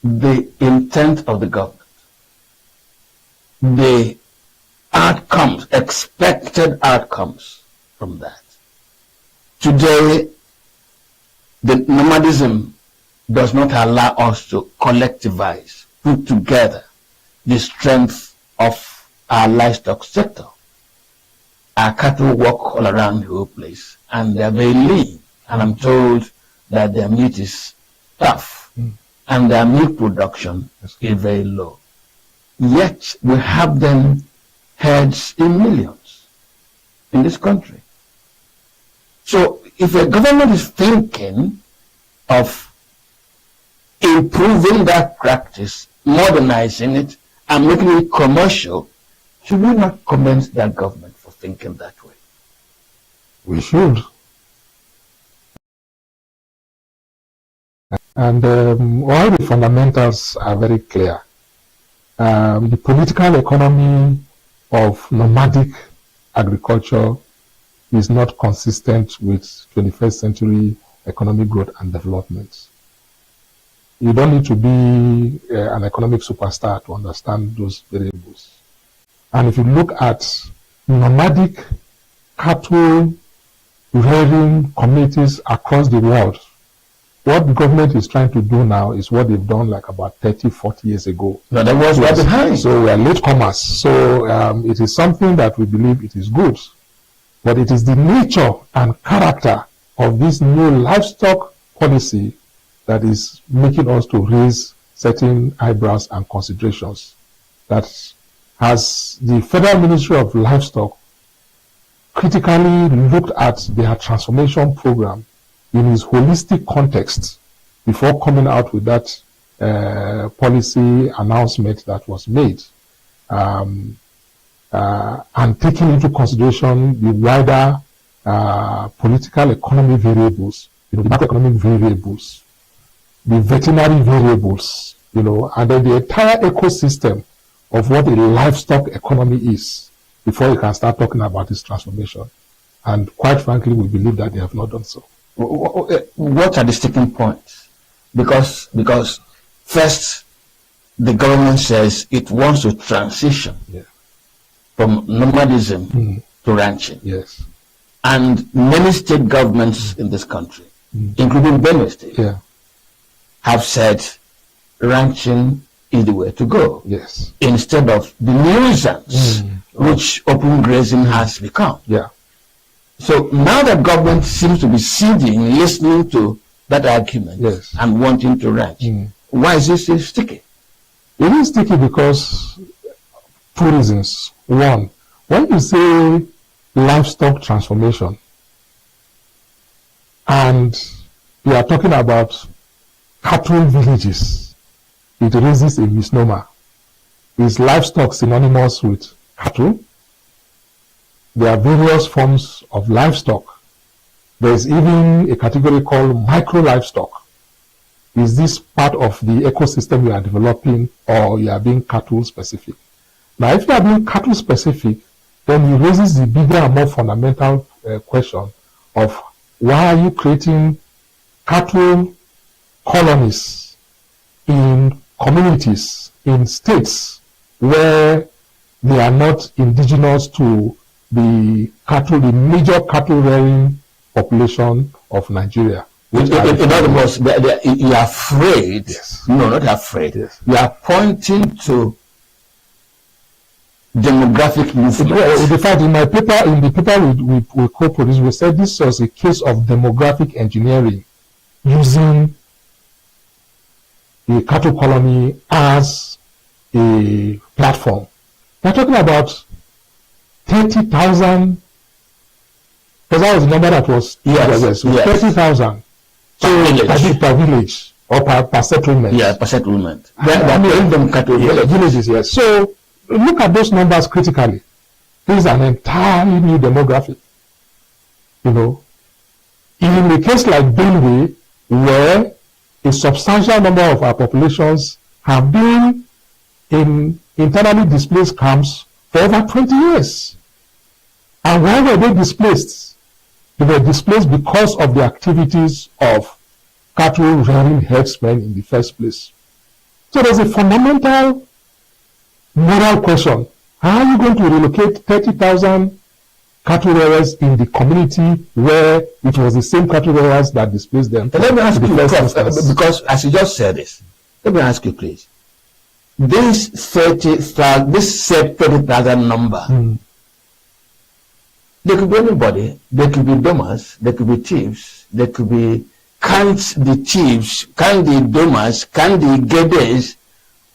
Speaker 17: the intent of the government, the outcomes, expected outcomes from that. Today, the nomadism does not allow us to collectivize, put together the strength of our livestock sector. Our cattle walk all around the whole place, and they're very lean, and I'm told that their meat is tough, and their milk production is very low. Yet we have them herds in millions in this country. So if a government is thinking of improving that practice, modernizing it, and making it commercial, should we not commend that government for thinking that way?
Speaker 18: We should. And all the fundamentals are very clear. The political economy of nomadic agriculture is not consistent with 21st century economic growth and development. You don't need to be an economic superstar to understand those variables. And if you look at nomadic cattle rearing communities across the world, what the government is trying to do now is what they've done like about 30, 40 years ago.
Speaker 17: No, that was right behind.
Speaker 18: So we are latecomers. So it is something that we believe it is good. But it is the nature and character of this new livestock policy that is making us to raise certain eyebrows and considerations. That has the Federal Ministry of Livestock critically looked at their transformation program in its holistic context before coming out with that policy announcement that was made, and taking into consideration the wider political economy variables, the macroeconomic variables, the veterinary variables, and then the entire ecosystem of what a livestock economy is before you can start talking about this transformation. And quite frankly, we believe that they have not done so.
Speaker 17: What are the sticking points? Because first, the government says it wants to transition from nomadism to ranching.
Speaker 18: Yes.
Speaker 17: And many state governments in this country, including Benue State, have said ranching is the way to go.
Speaker 18: Yes.
Speaker 17: Instead of the nuisance which open grazing has become.
Speaker 18: Yeah.
Speaker 17: So now that government seems to be ceding, listening to that argument and wanting to ranch, why is this still sticky?
Speaker 18: It is sticky because two reasons. One, when you say livestock transformation and you are talking about cattle villages, it raises a misnomer. Is livestock synonymous with cattle? There are various forms of livestock. There is even a category called micro livestock. Is this part of the ecosystem you are developing, or you are being cattle specific? Now, if you are being cattle specific, then it raises the bigger and more fundamental question of why are you creating cattle colonies in communities, in states where they are not indigenous to the cattle, the major cattle rearing population of Nigeria.
Speaker 17: In other words, you are afraid. No, not afraid. You are pointing to demographic movement.
Speaker 18: In fact, in the paper we co-produced, we said this was a case of demographic engineering using a cattle colony as a platform. We're talking about 30,000, because that was the number that was 30,000. So per village or per settlement.
Speaker 17: Yeah, per settlement.
Speaker 18: Villages, yes. So look at those numbers critically. This is an entirely new demographic. You know, in a case like Benue, where a substantial number of our populations have been in internally displaced camps for over 20 years. And why were they displaced? They were displaced because of the activities of cattle rearing herdsmen in the first place. So there's a fundamental moral question. How are you going to relocate 30,000 cattle rearers in the community where it was the same cattle rearers that displaced them?
Speaker 17: Let me ask you, because as you just said this, let me ask you please. This 30,000 number, there could be anybody, there could be domers, there could be thieves, there could be, can't the thieves, can the domers, can the Gedes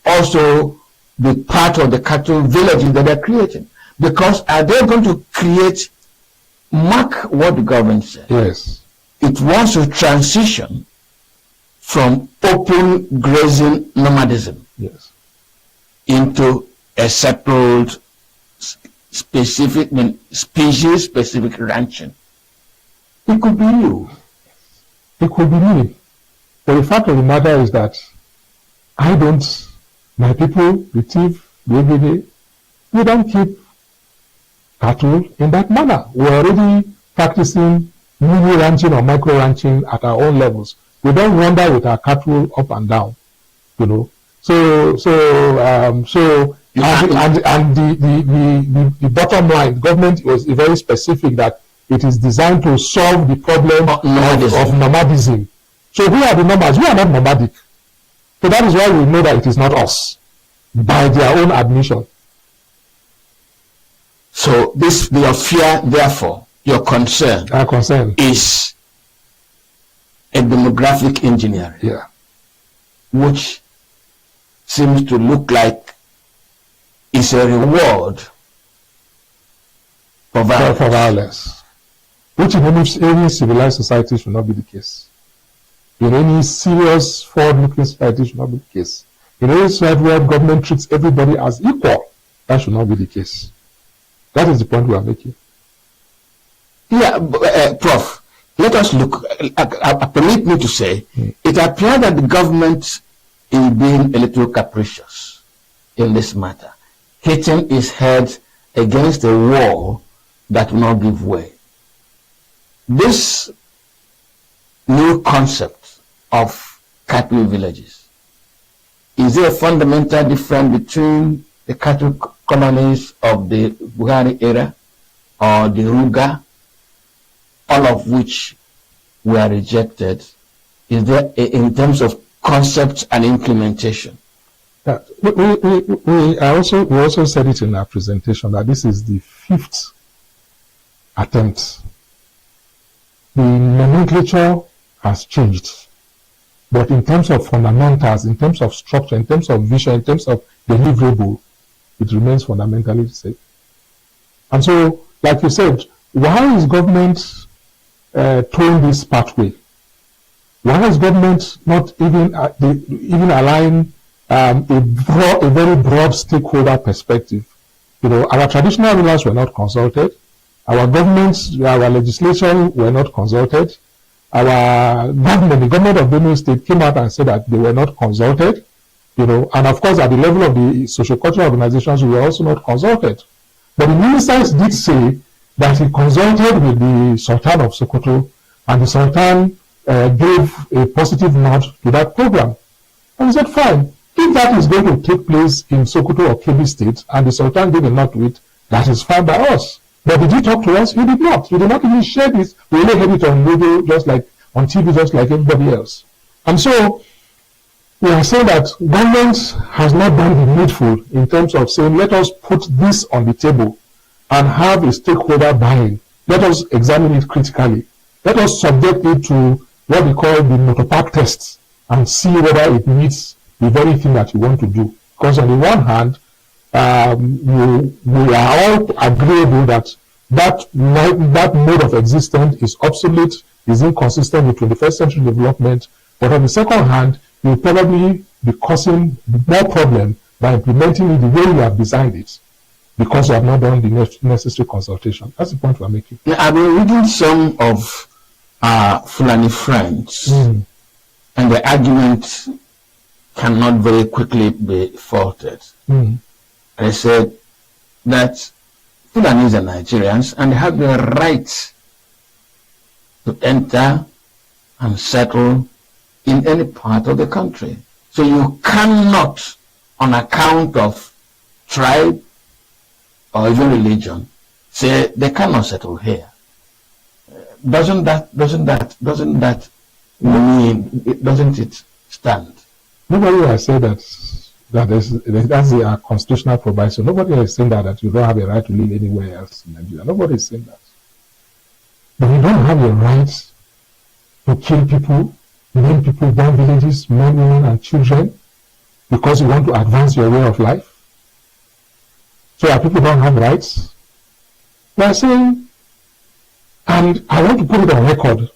Speaker 17: also be part of the cattle villages that they're creating? Because are they going to create, mark what the government said.
Speaker 18: Yes.
Speaker 17: It wants to transition from open grazing nomadism into a settled specific species specific ranching. It could be you.
Speaker 18: It could be me. But the fact of the matter is that my people, the thief, the everyday, we don't keep cattle in that manner. We're already practicing mini ranching or micro ranching at our own levels. We don't wander with our cattle up and down, you know. The bottom line, government was very specific that it is designed to solve the problem of nomadism. So who are the nomads? We are not nomadic. So that is why we know that it is not us, by their own admission.
Speaker 17: So your fear, therefore, your concern,
Speaker 18: our concern
Speaker 17: is a demographic engineering, which seems to look like it's a reward for
Speaker 18: violence. Which in any civilized society should not be the case. In any serious forward-looking society should not be the case. In any society where government treats everybody as equal, that should not be the case. That is the point we are making.
Speaker 17: Yeah, Prof, let us look, permit me to say, it appears that the government is being a little capricious in this matter, hitting its head against a wall that will not give way. This new concept of cattle villages is there a fundamental difference between the cattle colonies of the Buhari era or the Ruga, all of which were rejected? Is there in terms of concepts and implementation?
Speaker 18: We also said it in our presentation that this is the 5th attempt. The nomenclature has changed, but in terms of fundamentals, in terms of structure, in terms of vision, in terms of deliverable, it remains fundamentally the same. And so, like you said, why is government towing this pathway? Why is government not even allowing a very broad stakeholder perspective? Our traditional rulers were not consulted. Our governments, our legislation were not consulted. Our government, the government of Benue State came out and said that they were not consulted. And of course, at the level of the socio-cultural organizations, we were also not consulted. But the ministers did say that he consulted with the Sultan of Sokoto, and the Sultan gave a positive nod to that program. And we said, fine, if that is going to take place in Sokoto or Kebbi State, and the Sultan gave a nod to it, that is fine by us. But did he talk to us? He did not. He did not even share this. We only heard it on radio, just like on TV, just like everybody else. And so, we are saying that government has not done the needful in terms of saying, let us put this on the table and have a stakeholder buy-in. Let us examine it critically. Let us subject it to what we call the motopark tests and see whether it meets the very thing that you want to do. Because on the one hand, we are all agreeable that mode of existence is obsolete, is inconsistent with 21st century development. But on the second hand, you will probably be causing more problem by implementing it the way you have designed it, because you have not done the necessary consultation. That's the point we're making.
Speaker 17: Yeah, I've been reading some of Fulani friends, and the argument cannot very quickly be faulted. They said that Fulanis are Nigerians and they have the right to enter and settle in any part of the country. So you cannot, on account of tribe or even religion, say they cannot settle here. Doesn't it stand?
Speaker 18: Nobody has said that's a constitutional provision. Nobody has said that you don't have a right to live anywhere else in Nigeria. Nobody is saying that. But you don't have a right to kill people, name people, burn villages, men, women, and children, because you want to advance your way of life. So our people don't have rights. We are saying, and I want to put it on record,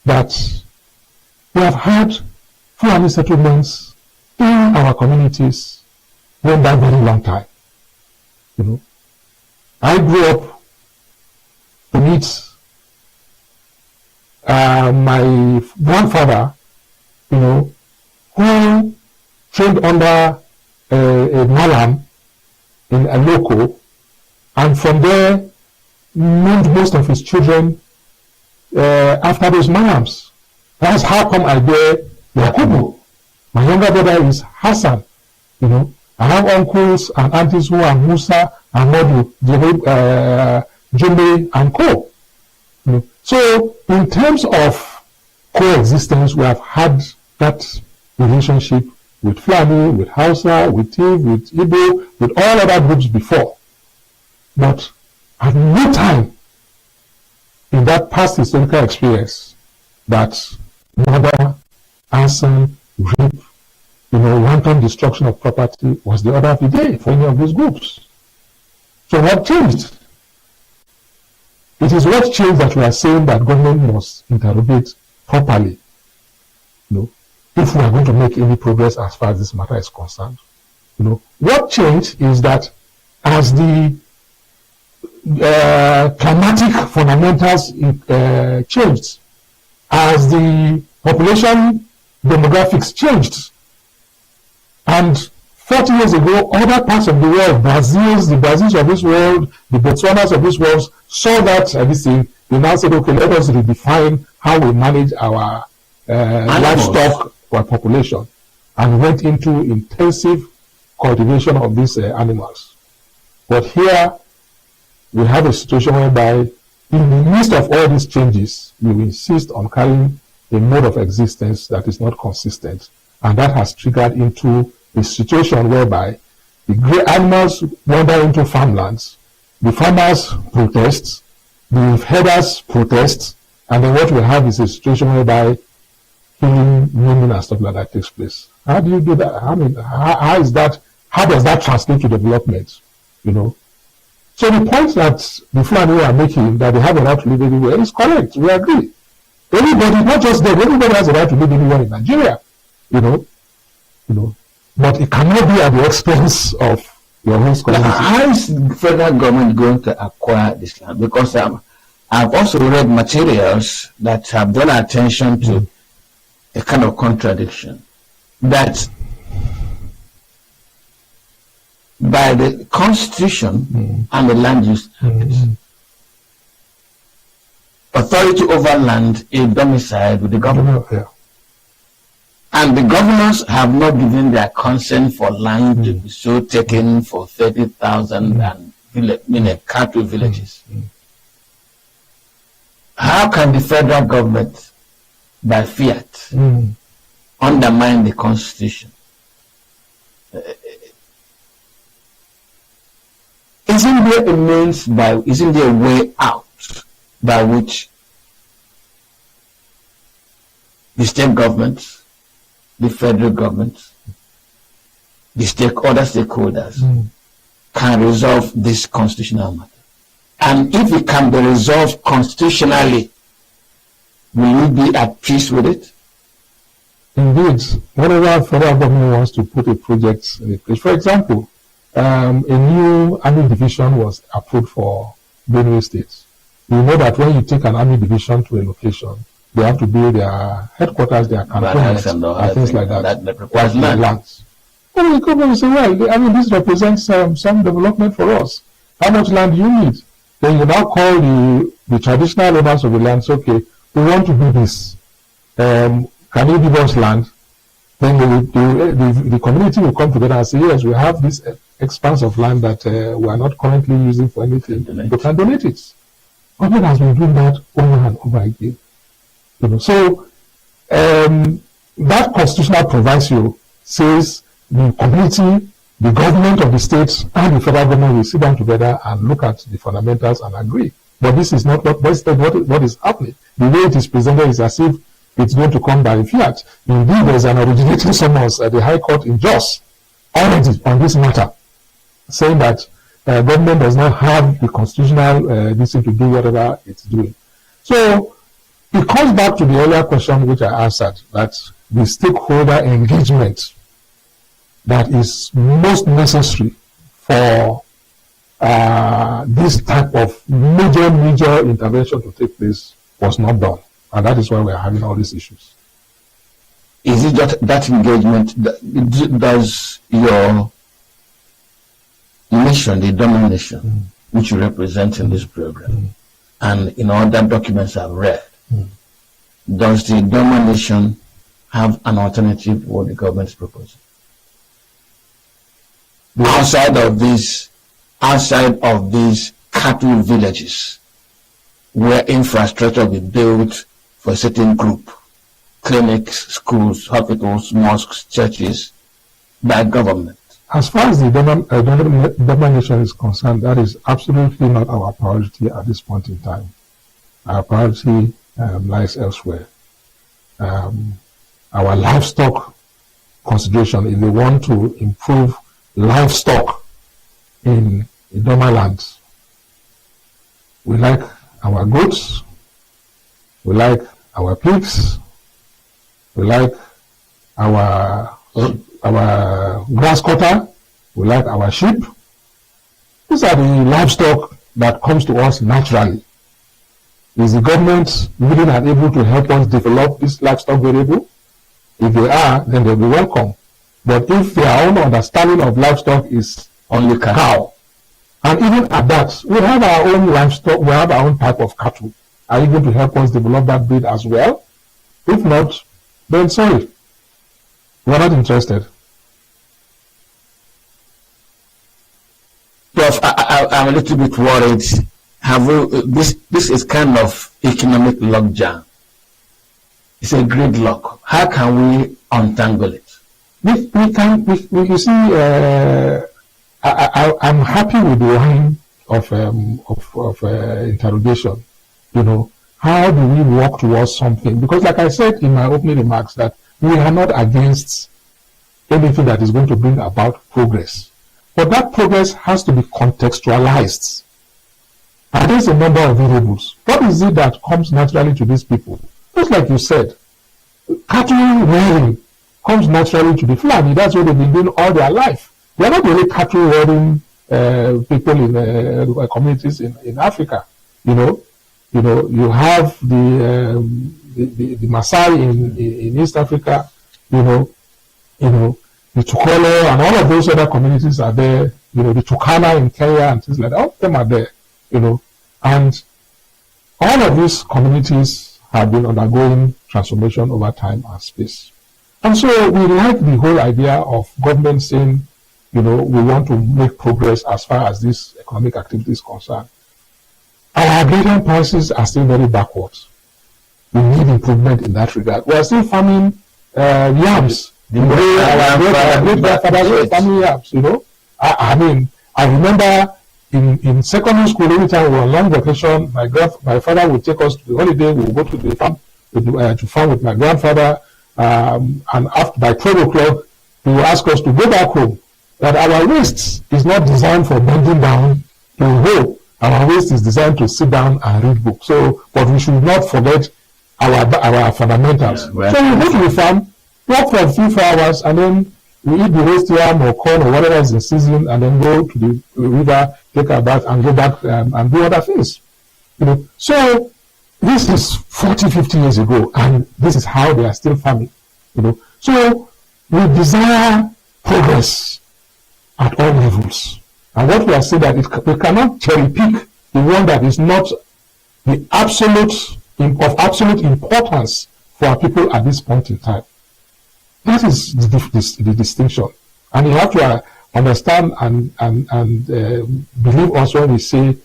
Speaker 18: that we have had Fulani settlements in our communities going back very long time. I grew up to meet my grandfather, who trained under a Malam in Aloko, and from there named most of his children after those Malams. That's how come I bear Yakubu. My younger brother is Hassan. I have uncles and aunties who are Musa and Modu, Jumbe and Co. So in terms of coexistence, we have had that relationship with Fulani, with Hausa, with Tiv, with Igbo, with all other groups before. But at no time in that past historical experience that murder, arson, rape, wanton destruction of property was the order of the day for any of these groups. So what changed? It is what changed that we are saying that government must interrogate properly, if we are going to make any progress as far as this matter is concerned. What changed is that as the climatic fundamentals changed, as the population demographics changed, and 40 years ago, other parts of the world, the Brazils of this world, the Botswanas of this world, saw that this thing. They now said, okay, let us redefine how we manage our livestock or population. and went into intensive cultivation of these animals. But here we have a situation whereby in the midst of all these changes, you insist on carrying a mode of existence that is not consistent. And that has triggered into a situation whereby the great animals wander into farmlands, the farmers protest, the herders protest, and then what we have is a situation whereby killing, women and stuff like that takes place. How do you do that? I mean, how does that translate to development? You know? So the point that the Fulani are making, that they have a right to live anywhere, is correct. We agree. Everybody, not just them, everybody has a right to live anywhere in Nigeria. You know, but it cannot be at the expense of your host community.
Speaker 17: How is the federal government going to acquire this land? Because I've also read materials that have drawn attention to a kind of contradiction, that by the Constitution and the Land Use Act, authority over land is domiciled with the government. And the governors have not given their consent for land to be so taken for 30,000 and cattle villages. How can the federal government, by fiat, undermine the Constitution? Isn't there a way out by which the state governments, the federal government, the other stakeholders can resolve this constitutional matter? And if it can be resolved constitutionally, will you be at peace with it?
Speaker 18: Indeed, whenever federal government wants to put a project in place, for example, a new army division was approved for Benue State. You know that when you take an army division to a location, they have to build their headquarters, their cantonments, and things like that. That requires land. Well, the government will say, well, I mean, this represents some development for us. How much land do you need? Then you now call the traditional owners of the land, say, okay, we want to do this. Can you give us land? Then the community will come together and say, yes, we have this expanse of land that we are not currently using for anything. You can donate it. Government has been doing that over and over again. You know, so that constitutional proviso says the community, the government of the states, and the federal government will sit down together and look at the fundamentals and agree. But this is not what is happening. The way it is presented is as if it's going to come by fiat. Indeed, there is an originating summons at the High Court in Jos already on this matter, saying that government does not have the constitutional reason to do whatever it's doing. So it comes back to the earlier question which I answered, that the stakeholder engagement that is most necessary for this type of major intervention to take place was not done. And that is why we are having all these issues.
Speaker 17: Is it that engagement, does your nation, the dominant nation, which you represent in this program, and in other documents I've read, does the dominant nation have an alternative to what the government is proposing? Outside of these cattle villages, where infrastructure will be built for a certain group, clinics, schools, hospitals, mosques, churches, by government.
Speaker 18: As far as the dominant nation is concerned, that is absolutely not our priority at this point in time. Our priority lies elsewhere. Our livestock consideration, if they want to improve livestock in Idoma lands, we like our goats, we like our pigs, we like our grass cutter, we like our sheep. These are the livestock that comes to us naturally. Is the government willing and able to help us develop this livestock variable? If they are, then they'll be welcome. But if their own understanding of livestock is only cow, and even at that, we have our own livestock, we have our own type of cattle, are you going to help us develop that breed as well? If not, then sorry. We're not interested.
Speaker 17: Prof, I'm a little bit worried. This is kind of economic logjam. It's a gridlock. How can we untangle it?
Speaker 18: You see, I'm happy with the line of interrogation. You know, how do we work towards something? Because like I said in my opening remarks, that we are not against anything that is going to bring about progress. But that progress has to be contextualized. And there's a number of variables. What is it that comes naturally to these people? Just like you said, cattle rearing comes naturally to the Fulani. That's what they've been doing all their life. They are not the only cattle rearing people in communities in Africa. You have the Maasai in East Africa. The Tukolo and all of those other communities are there. The Turkana in Kenya and things like that. All of them are there. And all of these communities have been undergoing transformation over time and space. And so we like the whole idea of government saying, we want to make progress as far as this economic activity is concerned. Our agrarian prices are still very backwards. We need improvement in that regard. We are still farming yams. Our great-grandfathers were farming yams, I remember in secondary school, every time we were on long vacation, my father would take us to the holiday. We would go to the farm to farm with my grandfather, and after by 12 o'clock, he would ask us to go back home. That our waist is not designed for bending down to hoe. Our waist is designed to sit down and read books. But we should not forget our fundamentals. So we go to the farm, work for a few hours, and then we eat the roast yam or corn or whatever is in season, and then go to the river, take a bath, and go back and do other things. So this is 40, 50 years ago, and this is how they are still farming. So we desire progress at all levels. And what we are saying that we cannot cherry pick the one that is not the of absolute importance for our people at this point in time. That is the distinction. And you have to understand and believe also when we say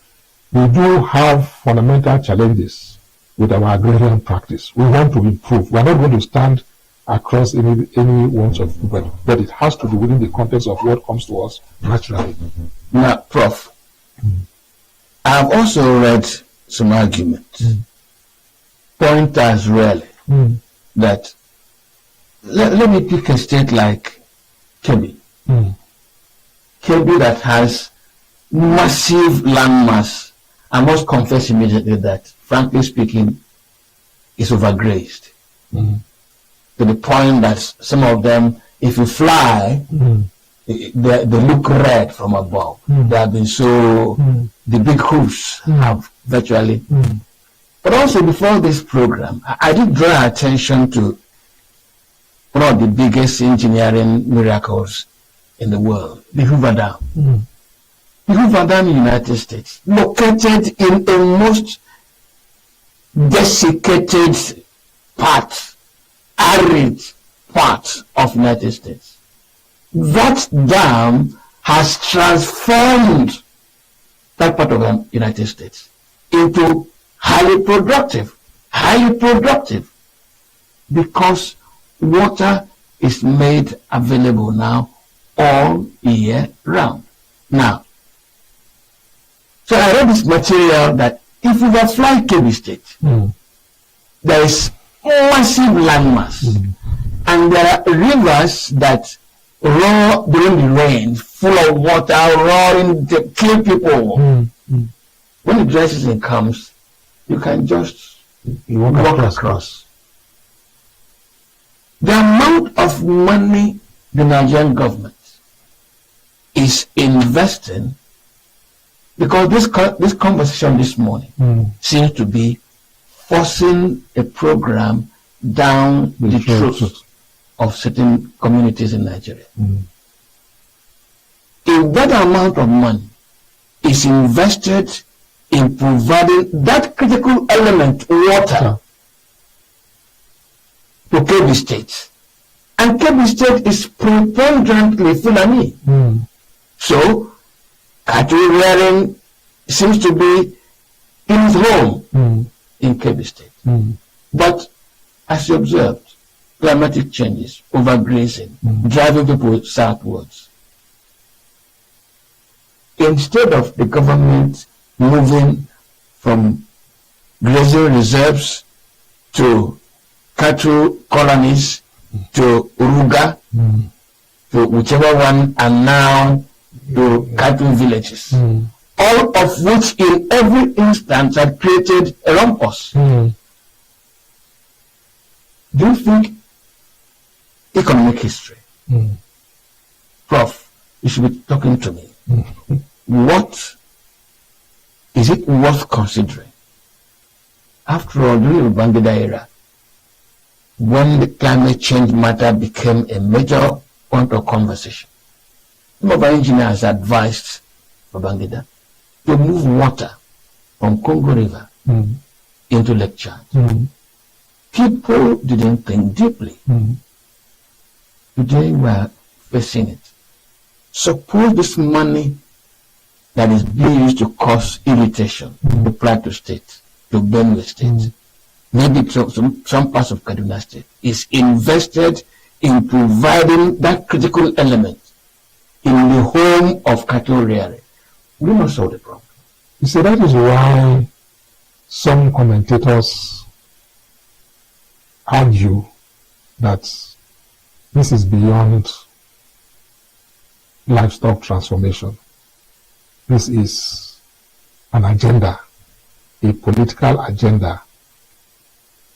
Speaker 18: we do have fundamental challenges with our agrarian practice. We want to improve. We are not going to stand across any ones of people, but it has to be within the context of what comes to us naturally.
Speaker 17: Now, Prof, I have also read some arguments, pointers really, that let me pick a state like Kebbi. Kebbi that has massive landmass. I must confess immediately that, frankly speaking, is overgrazed. To the point that some of them, if you fly, they look red from above. They have been the big hoofs have virtually. But also before this program, I did draw attention to one of the biggest engineering miracles in the world, the Hoover Dam. The Hoover Dam in the United States, located in a most desiccated part, arid part of the United States. That dam has transformed that part of the United States into highly productive, because water is made available now all year round. Now, so I read this material that if we were fly Kebbi State, there is massive landmass, and there are rivers that roar during the rain, full of water, roaring to kill people. When the dry season comes, you can just walk across. The amount of money the Nigerian government is investing, because this conversation this morning seems to be forcing a program down the throats of certain communities in Nigeria. If that amount of money is invested in providing that critical element, water, to Kebbi State, And Kebbi State is preponderantly Fulani. So, cattle rearing seems to be in his home in Kebbi State. But, as you observed, climatic changes, overgrazing, driving people southwards. Instead of the government moving from grazing reserves to cattle colonies to Uruga, to whichever one, and now to cattle villages, all of which in every instance had created a rumpus. Do you think economic history? Prof, you should be talking to me. What is it worth considering? After all, during the Babangida era, when the climate change matter became a major point of conversation, some of our engineers advised Babangida to move water from Congo River into Lake Chad. People didn't think deeply. Today we are facing it. Suppose this money that is being used to cause irritation to Plateau State, to Benue State, maybe some parts of Kaduna State, is invested in providing that critical element in the home of cattle rearing. We must solve the problem.
Speaker 18: You see, that is why some commentators argue that this is beyond livestock transformation. This is an agenda, a political agenda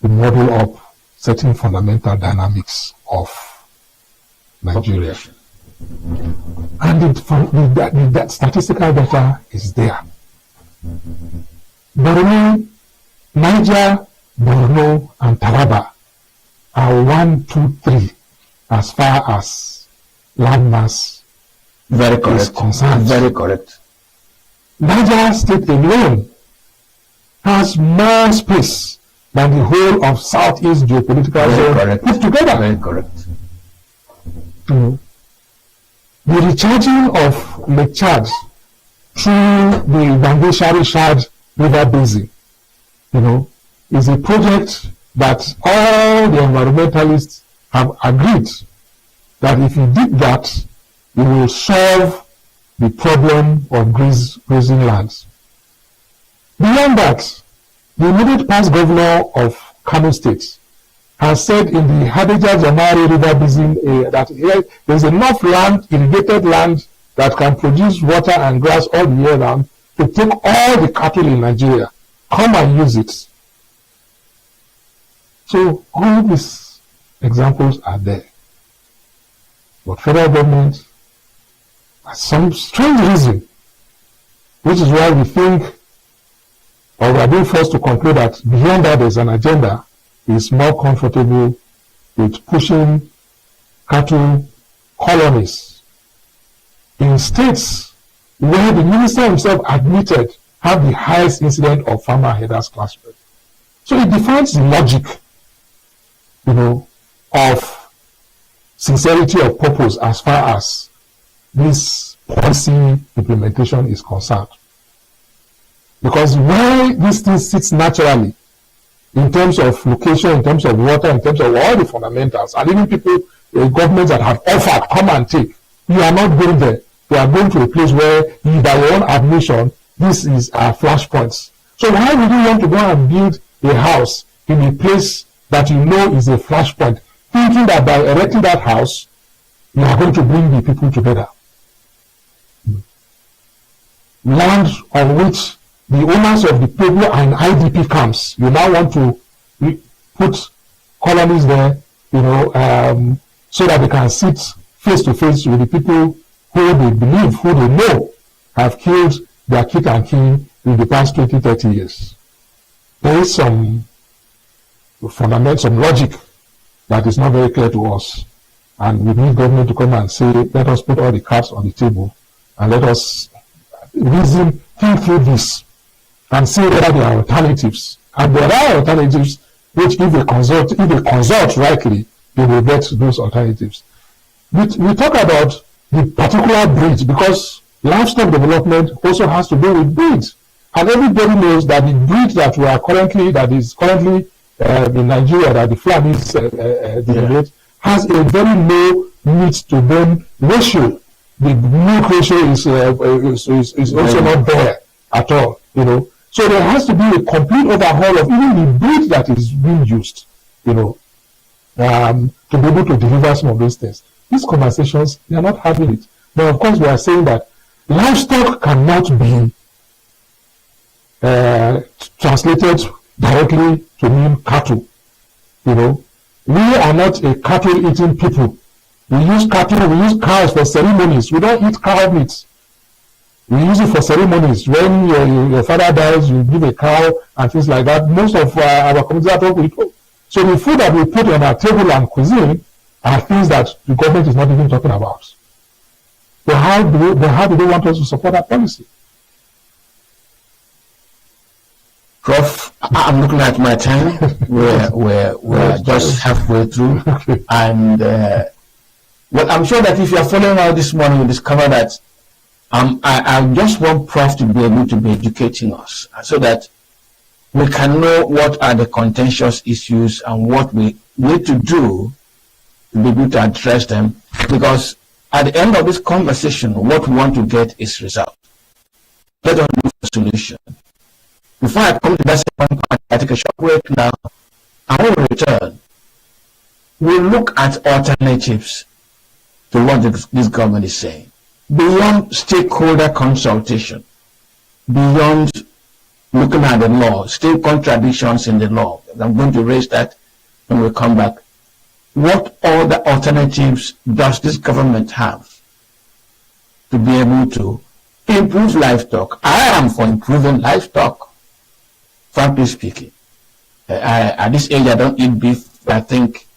Speaker 18: to model up certain fundamental dynamics of Nigeria. And the statistical data is there. Borno, Niger, Borno, and Taraba are 1, 2, 3 as far as landmass is concerned.
Speaker 17: Very correct.
Speaker 18: Niger State alone has more space than the whole of Southeast geopolitical zone put together.
Speaker 17: Very correct.
Speaker 18: The recharging of Lake Chad through the Bangui-Shari-Shad River Basin, is a project that all the environmentalists have agreed that if you did that, you will solve the problem of grazing lands. Beyond that, the immediate past governor of Kano State has said in the Hadija-Jamari River Basin that there is enough land, irrigated land, that can produce water and grass all the year round to take all the cattle in Nigeria. Come and use it. So all these examples are there. But federal government, for some strange reason, which is why we think, or we are being forced to conclude that beyond that there's an agenda, is more comfortable with pushing cattle colonies in states where the minister himself admitted have the highest incidence of farmer headers clustering. So it defines the logic, of sincerity of purpose as far as this policy implementation is concerned. Because where this thing sits naturally, in terms of location, in terms of water, in terms of all the fundamentals, and even people, governments that have offered, come and take, you are not going there. You are going to a place where, by your own admission, this is flashpoints. So why would you want to go and build a house in a place that you know is a flashpoint, thinking that by erecting that house, you are going to bring the people together? Land on which the owners of the people are in IDP camps, you now want to put colonies there, so that they can sit face to face with the people who they believe, who they know have killed their kith and kin in the past 20, 30 years. There is some fundamental, some logic that is not very clear to us. And we need government to come and say, let us put all the cards on the table and let us reason, think through this and see whether there are alternatives. And there are alternatives which, if they consult rightly, you will get those alternatives. We talk about the particular breed because livestock development also has to do with breeds. And everybody knows that the breed that is currently in Nigeria, that the Fulanis developed, has a very low meat to bone ratio. The milk ratio is also not there at all, you know. So there has to be a complete overhaul of even the breed that is being used, you know, to be able to deliver some of those things. These conversations, they are not having it. Now, of course, we are saying that livestock cannot be translated directly to mean cattle. You know, we are not a cattle-eating people. We use cattle, we use cows for ceremonies. We don't eat cow meat. We use it for ceremonies. When your father dies, you give a cow and things like that. Most of our communities are talking. So the food that we put on our table and cuisine are things that the government is not even talking about. So how do they want us to support that policy?
Speaker 17: Prof, I'm looking at my time. We're just halfway through.
Speaker 18: Okay.
Speaker 17: And well, I'm sure that if you're following out this morning, you'll discover that I just want Prof to be able to be educating us so that we can know what are the contentious issues and what we need to do to be able to address them. Because at the end of this conversation, what we want to get is result. Let us look for a solution. Before I come to that second part, I take a short break now. I will return. We'll look at alternatives to what this government is saying. Beyond stakeholder consultation, beyond looking at the law, still contradictions in the law. I'm going to raise that when we come back. What other alternatives does this government have to be able to improve livestock? I am for improving livestock, frankly speaking. At this age, I don't eat beef. I think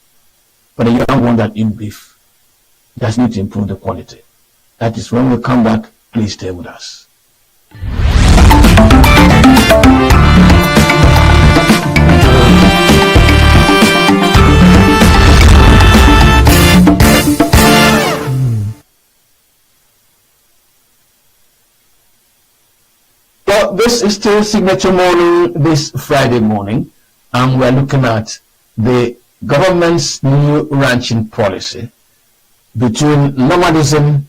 Speaker 17: for the young one that eat beef, just need to improve the quality. That is when we come back. Please stay with us. Well, this is still Signature Morning this Friday morning, and we're looking at the government's new ranching policy between nomadism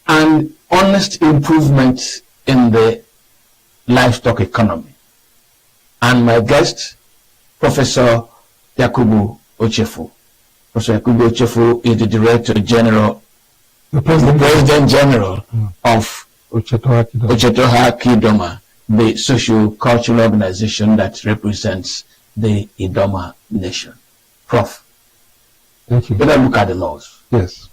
Speaker 17: and honest improvement in the livestock economy. And my guest, Professor Yakubu Ochefu. Professor Yakubu Ochefu is the Director General, the President General of Ochetoha Kidoma, the socio-cultural organization that represents the Idoma nation. Prof,
Speaker 18: thank you.
Speaker 17: Let us look at the laws.
Speaker 18: Yes.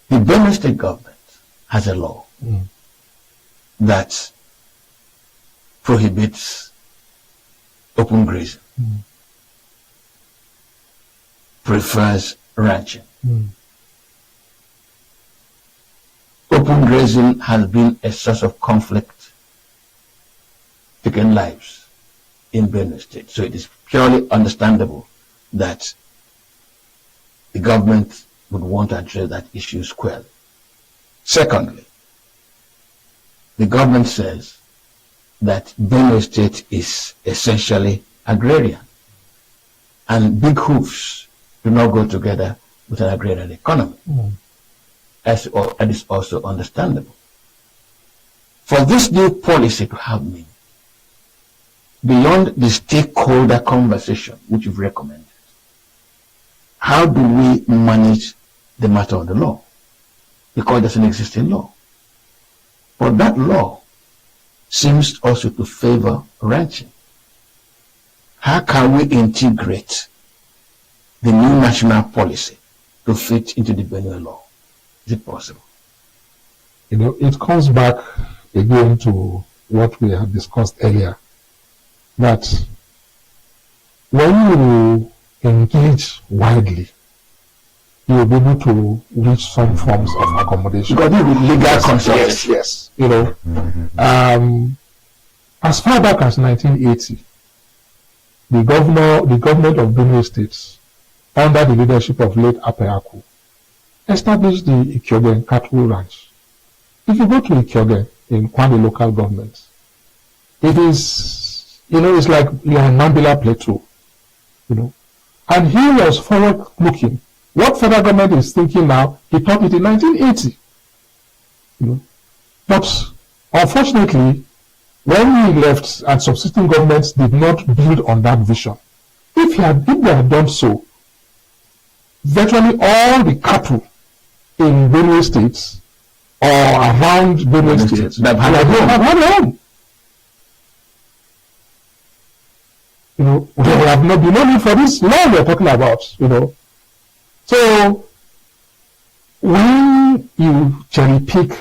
Speaker 17: The Benue State government has a law that prohibits open grazing, prefers ranching. Open grazing has been a source of conflict, taking lives in Benue State. So it is purely understandable that the government would want to address that issue squarely. Secondly, the government says that Benue State is essentially agrarian, and big hoofs do not go together with an agrarian economy. That is also understandable. For this new policy to have meaning, beyond the stakeholder conversation which you've recommended, how do we manage the matter of the law? Because there's an existing law. But that law seems also to favor ranching. How can we integrate the new national policy to fit into the Benue law? Is it possible?
Speaker 18: You know, it comes back again to what we have discussed earlier, that when you engage widely, you will be able to reach some forms of accommodation.
Speaker 17: Because you will legal consent.
Speaker 18: Yes. You know, as far back as 1980, the government of Benue State, under the leadership of late Apeaku, established the Ikyogen cattle ranch. If you go to Ikyogen in Kwani local government, it is, it's like you're in Mambila Plateau, And he was forward looking. What federal government is thinking now, he thought it in 1980. But unfortunately, when he left and subsisting governments did not build on that vision, if they had done so, virtually all the cattle in Benue states or around Benue states have had home. There have not been no need for this law we're talking about, So when you cherry pick,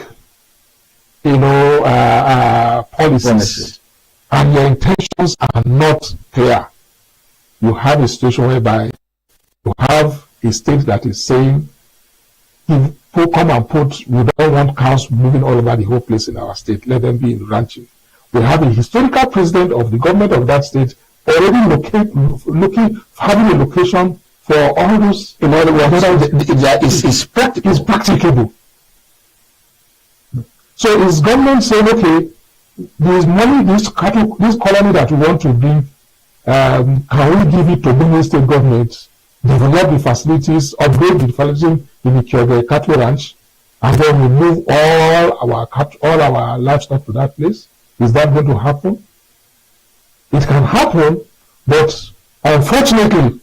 Speaker 18: policies and your intentions are not clear, you have a situation whereby you have a state that is saying, we don't want cows moving all over the whole place in our state, let them be in ranching. We have a historical president of the government of that state already having a location for all those. In other words, it's practicable. So is government saying, okay, there is money, this colony that we want to bring, can we give it to Benue State government, develop the facilities, upgrade the facilities in the cattle ranch, and then we move all our livestock to that place? Is that going to happen? It can happen, but unfortunately,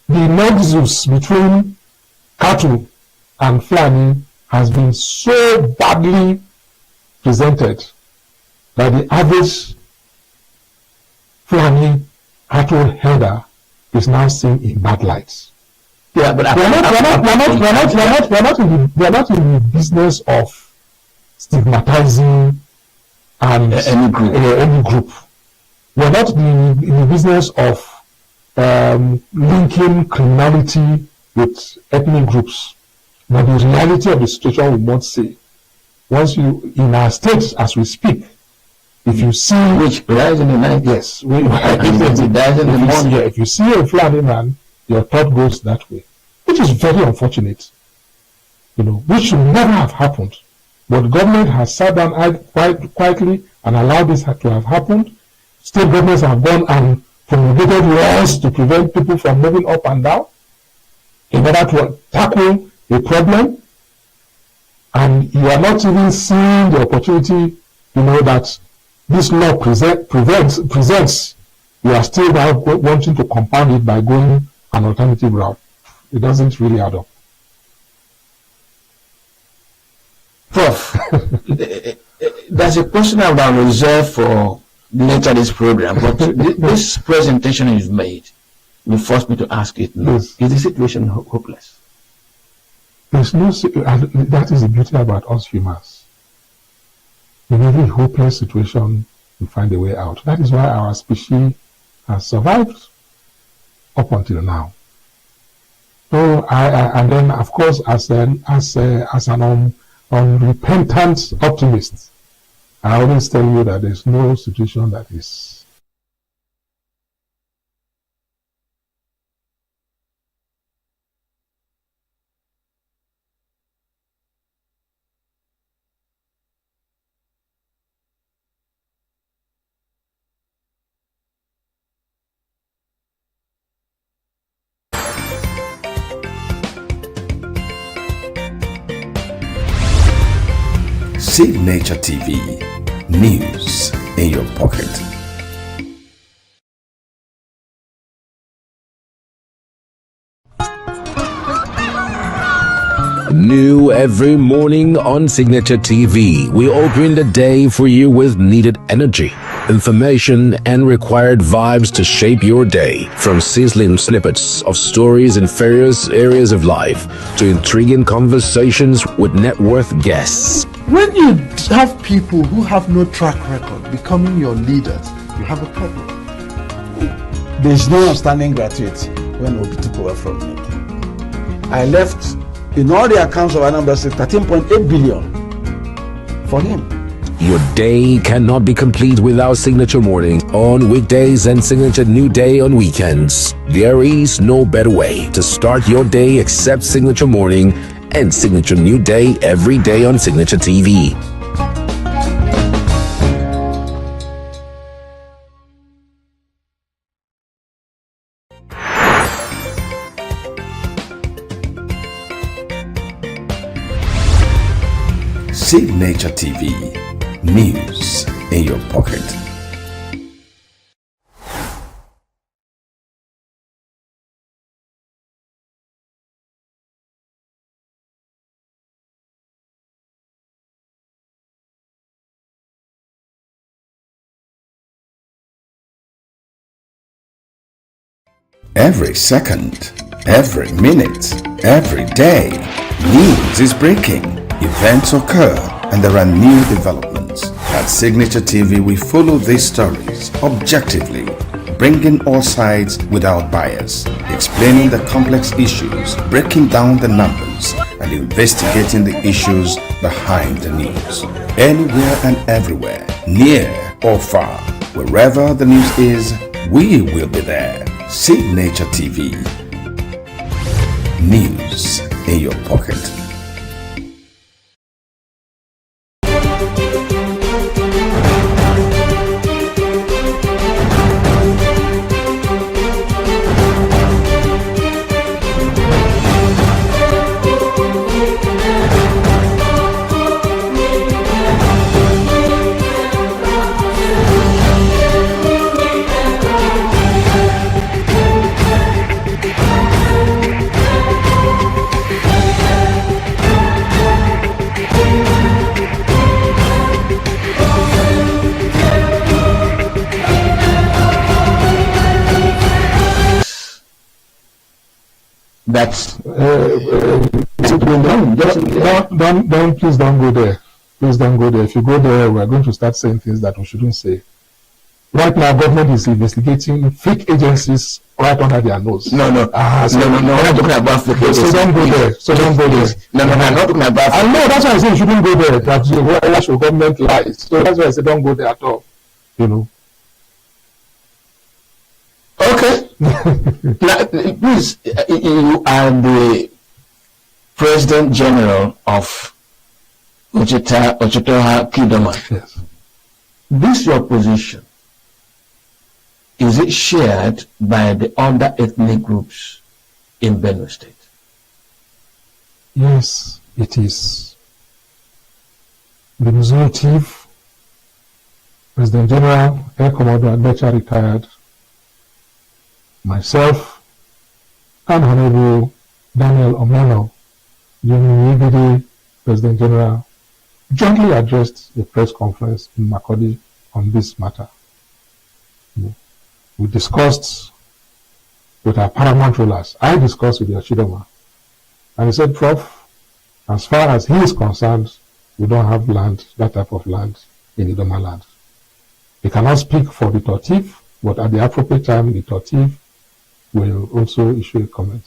Speaker 18: the nexus between cattle and Fulani has been so badly presented that the average Fulani cattle herder is now seen in bad lights. Yeah, but we're not in the business of stigmatizing and any group. We're not in the business of linking criminality with ethnic groups. But the reality of the situation we must say, in our states as we speak, if you see which dies in the night, yes, if you see a Fulani man, your thought goes that way, which is very unfortunate. Which should never have happened. But government has sat down quite quietly and allowed this to have happened. State governments have gone and promulgated laws to prevent people from moving up and down in order to tackle a problem. And you are not even seeing the opportunity, that this law presents. You are still now wanting to compound it by going an alternative route. It doesn't really add up.
Speaker 17: Prof, there's a question about reserve for later this program, but this presentation you've made will force me to ask it now. Yes. Is the situation hopeless?
Speaker 18: There's no, that is the beauty about us humans. In every hopeless situation, we find a way out. That is why our species has survived up until now. So, and then of course, as an unrepentant optimist, I always tell you that there's no situation that is
Speaker 10: Signaturetv, news in your pocket.
Speaker 5: New every morning on Signaturetv, we open the day for you with needed energy, information, and required vibes to shape your day. From sizzling snippets of stories in various areas of life to intriguing conversations with net worth guests.
Speaker 19: When you have people who have no track record becoming your leaders, you have a problem.
Speaker 20: There is no outstanding gratuity when Obi took over from me. I left in all the accounts of Anambra State 13.8 billion for him.
Speaker 5: Your day cannot be complete without Signature Morning on weekdays and Signature New Day on weekends. There is no better way to start your day except Signature Morning and Signature New Day every day on Signature TV.
Speaker 10: Signature TV. News in your pocket. Every second, every minute, every day, news is breaking, events occur, and there are new developments. At Signature TV, we follow these stories objectively, bringing all sides without bias, explaining the complex issues, breaking down the numbers, and investigating the issues behind the news. Anywhere and everywhere, near or far, wherever the news is, we will be there. Signature TV. News in your pocket.
Speaker 17: That's
Speaker 18: please don't go there. Please don't go there. If you go there, we are going to start saying things that we shouldn't say. Right now, government is investigating fake agencies right under their nose.
Speaker 17: No.
Speaker 18: No.
Speaker 17: We're not talking about fake agencies.
Speaker 18: So don't go there.
Speaker 17: No, I'm not talking about.
Speaker 18: I know, that's why I say you shouldn't go there. That's why should government lies. So that's why I say don't go there at all. You know.
Speaker 17: Okay. Now, please, you are the President General of Ochetoha Kidoma.
Speaker 18: Yes.
Speaker 17: This your position. Is it shared by the other ethnic groups in Benue State?
Speaker 18: Yes, it is. The Signaturetv, President General, Air Commodore Adecha retired, myself, and Honorable Daniel Omeno, Junior President General, jointly addressed a press conference in Makurdi on this matter. We discussed with our paramount rulers. I discussed with the Ochidoma, and he said, Prof, as far as he is concerned, we don't have land, that type of land in Idoma land. He cannot speak for the Tortiv, but at the appropriate time, the Tortiv will also issue a comment.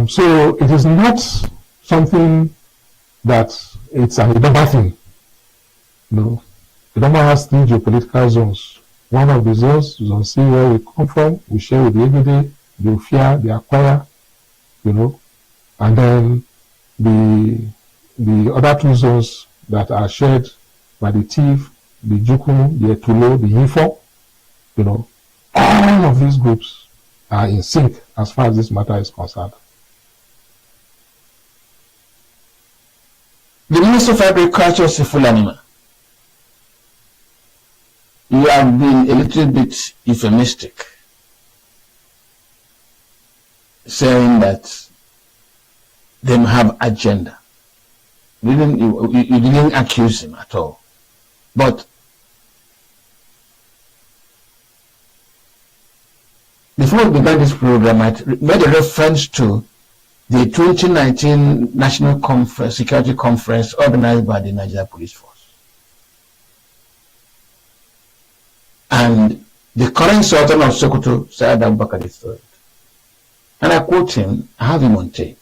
Speaker 18: So it is not something that it's an Idoma thing. No. Idoma has 3 geopolitical zones. One of the zones, Zone C, where we come from, we share with the Egede, the Ofia, the Akwaya, you know, and then the other 2 zones that are shared by the Tiv, the Jukum, the Etulo, the Ifo, you know, all of these groups are in sync as far as this matter is concerned.
Speaker 17: The Minister of Agriculture, Sifulanima, you have been a little bit euphemistic, saying that they have agenda. You didn't accuse him at all. But before we began this program, I made a reference to the 2019 National Security Conference organized by the Nigeria Police Force. And the current Sultan of Sokoto, Saad Abubakar III. And I quote him, I have him on tape,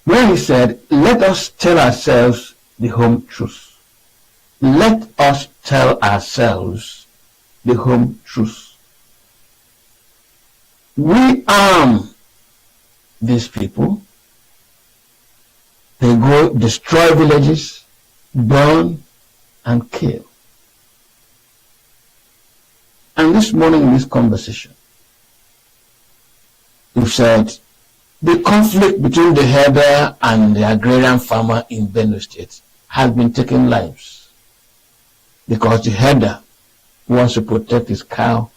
Speaker 17: where he said, let us tell ourselves the home truth. Let us tell ourselves the home truth. We arm these people. They go destroy villages, burn, and kill. And this morning in this conversation, we've said the conflict between the herder and the agrarian farmer in Benue State has been taking lives because the herder wants to protect his cow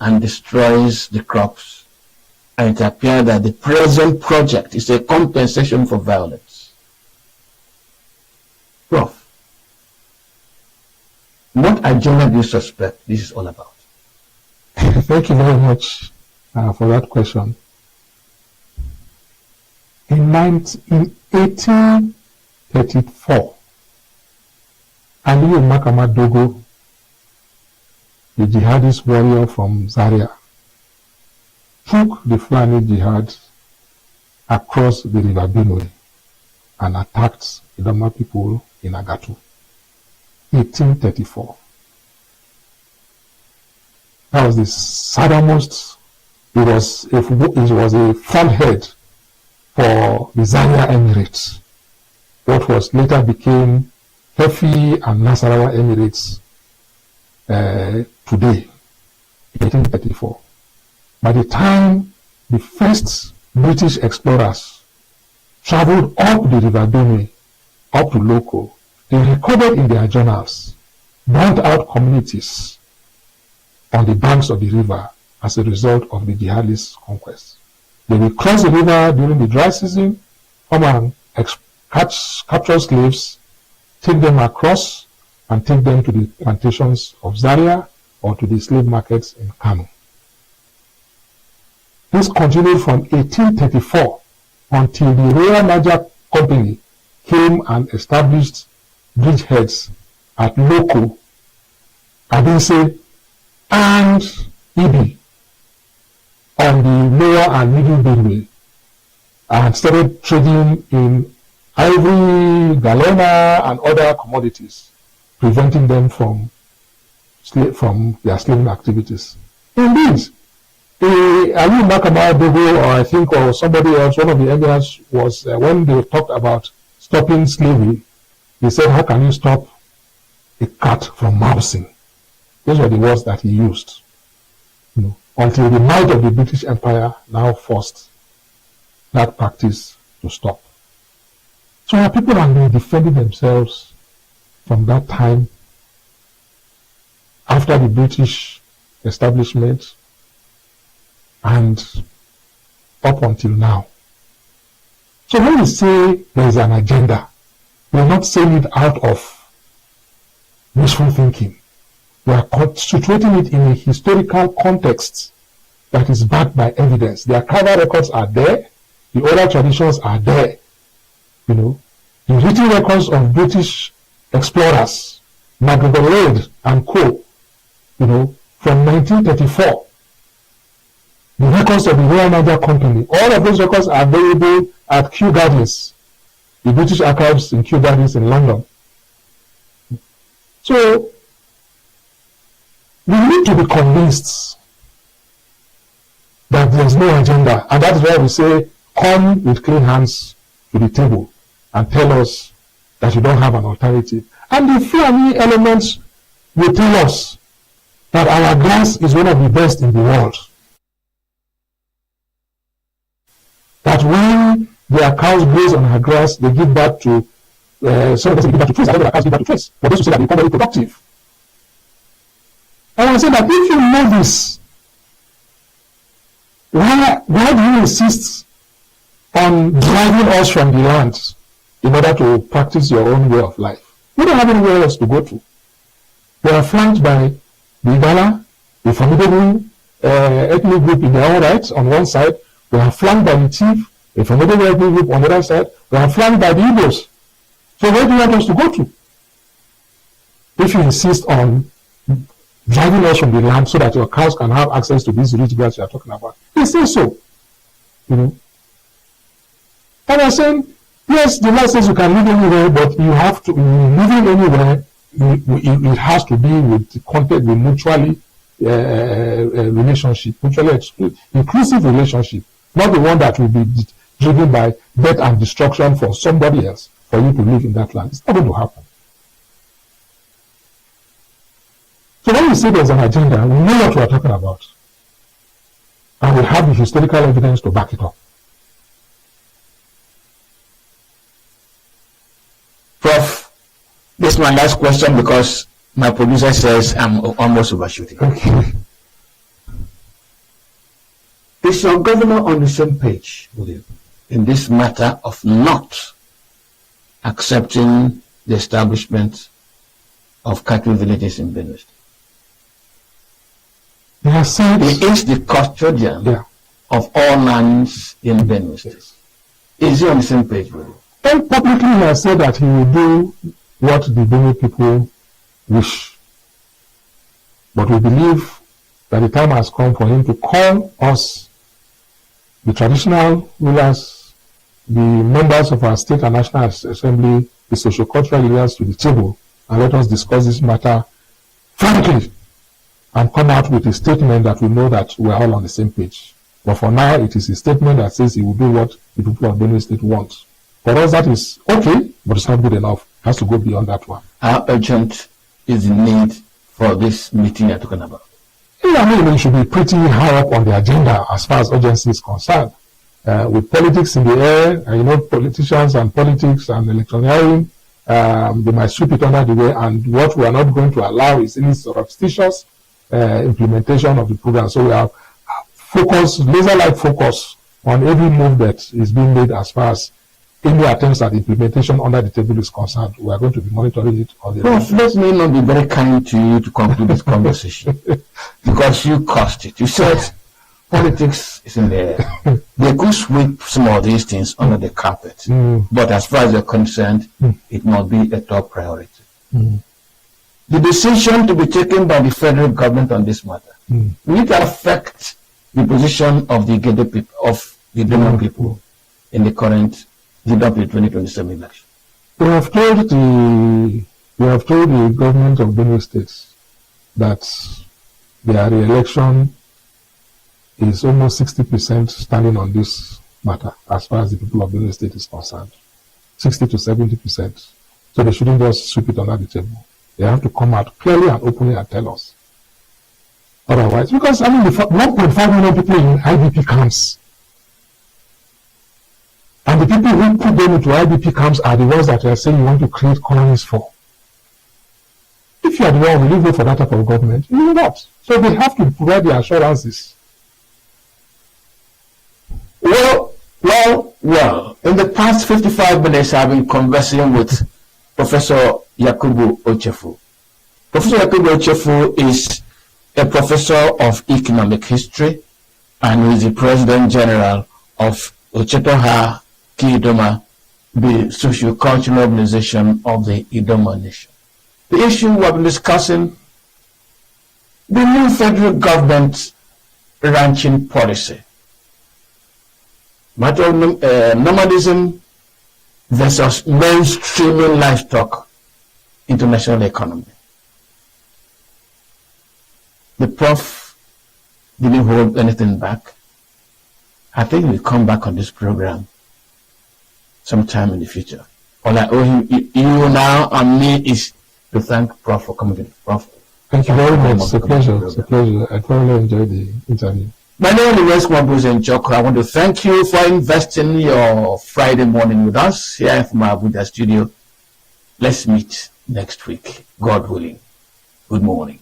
Speaker 17: and destroys the crops. And it appears that the present project is a compensation for violence. Prof, what agenda do you suspect this is all about?
Speaker 18: Thank you very much for that question. In 1834, Aliyu Makama Dogo, the jihadist warrior from Zaria, took the Fulani jihad across the river Benue and attacked the Idoma people in Agatu. 1834. That was the southernmost. It was a fronthead for the Zaria Emirates, what was later became Kefi and Nasarawa Emirates today, 1834. By the time the first British explorers traveled up the river Benue, up to Loco, they recorded in their journals burnt out communities on the banks of the river as a result of the jihadist conquest. They will cross the river during the dry season, come and capture slaves, take them across, and take them to the plantations of Zaria or to the slave markets in Kano. This continued from 1834 until the Royal Niger Company came and established bridgeheads at Loco, Adinse, and Ibi on the lower and middle Benue, and started trading in ivory, galena, and other commodities, preventing them from their slaving activities. Indeed, Ali Makama Dogo, or I think, or somebody else, one of the emirs, was when they talked about stopping slavery, they said, how can you stop a cat from mousing? Those were the words that he used. Until the might of the British Empire now forced that practice to stop. So our people have been defending themselves from that time, after the British establishment, and up until now. So when we say there is an agenda, we're not saying it out of wishful thinking. We are situating it in a historical context that is backed by evidence. The archival records are there, the oral traditions are there. The written records of British explorers, MacGregor Reid and co., from 1934. The records of the Royal Niger Company, all of those records are available at Kew Gardens, the British archives in Kew Gardens in London. So, we need to be convinced that there is no agenda, and that is why we say, come with clean hands to the table and tell us that you don't have an alternative. And the Fulani elements will tell us that our grass is one of the best in the world. That when their cows graze on our grass, they give back to, some of them give back to trees, and other cows give back to trees. For those who say that they become very productive. And I say that if you know this, why do you insist on driving us from the land in order to practice your own way of life? We don't have anywhere else to go to. We are flanked by the Igala, the formidable ethnic group in their own rights on one side. We are flanked by the Chief, a formidable ethnic group on the other side. We are flanked by the Igbos. So where do you want us to go to? If you insist on driving us from the land so that your cows can have access to these rich grass you are talking about, they say so. And I'm saying, Yes, the law says you can live anywhere, but you have to, living anywhere, it has to be with the content, with mutually relationship, mutually inclusive relationship, not the one that will be driven by death and destruction for somebody else, for you to live in that land. It's not going to happen. So when we say there's an agenda, we know what we are talking about. And we have the historical evidence to back it up.
Speaker 17: Prof, this is my last question because my producer says I'm almost overshooting.
Speaker 18: Okay.
Speaker 17: Is your governor on the same page with you in this matter of not accepting the establishment of cattle villages in Benue State? He is the custodian of all lands in Benue State. Is he on the same page with you?
Speaker 18: And publicly he has said that he will do what the Benue people wish. But we believe that the time has come for him to call us, the traditional rulers, the members of our state and national assembly, the socio-cultural leaders to the table, and let us discuss this matter frankly and come out with a statement that we know that we are all on the same page. But for now, it is a statement that says he will do what the people of Benue State want. For us, that is okay, but it's not good enough. It has to go beyond that one.
Speaker 17: How urgent is the need for this meeting you're talking about?
Speaker 18: Yeah, I mean, it should be pretty high up on the agenda as far as urgency is concerned. With politics in the air, politicians and politics and electioneering, they might sweep it under the way, and what we are not going to allow is any surreptitious implementation of the program. So we have laser-like focus on every move that is being made as far as any attempts at implementation under the table is concerned. We are going to be monitoring it on the
Speaker 17: Prof, let me not be very kind to you to conclude this conversation because you caused it. You said politics is in the air. They could sweep some of these things under the carpet, but as far as you're concerned, it must be a top priority. The decision to be taken by the federal government on this matter will it affect the position of the Gede people, of the Doma people in the current Zimbabwe 2027 election?
Speaker 18: We have told the government of Benue State that their re-election is almost 60% standing on this matter as far as the people of Benue State is concerned. 60 to 70%. So they shouldn't just sweep it under the table. They have to come out clearly and openly and tell us. Otherwise, because the 1.5 million people in IDP camps, and the people who put them into IDP camps are the ones that you are saying you want to create colonies for. If you are the one who will vote for that type of government, you will not. So they have to provide the assurances.
Speaker 17: Well. In the past 55 minutes, I've been conversing with Professor Yakubu Ochefu. Professor Yakubu Ochefu is a professor of economic history and is the President General of Ochetoha Ki-Idoma, the socio-cultural organization of the Idoma Nation. The issue we have been discussing, the new federal government ranching policy, matter of nomadism versus mainstreaming livestock into national economy. The Prof didn't hold anything back. I think we'll come back on this program sometime in the future. All I owe you now and me is to thank Prof for coming to the Prof.
Speaker 18: Thank you very much. It's a pleasure. It's a pleasure. I thoroughly enjoyed the interview.
Speaker 17: My name is Mwabuse Njoko. I want to thank you for investing your Friday morning with us here from our Abuja studio. Let's meet next week, God willing. Good morning.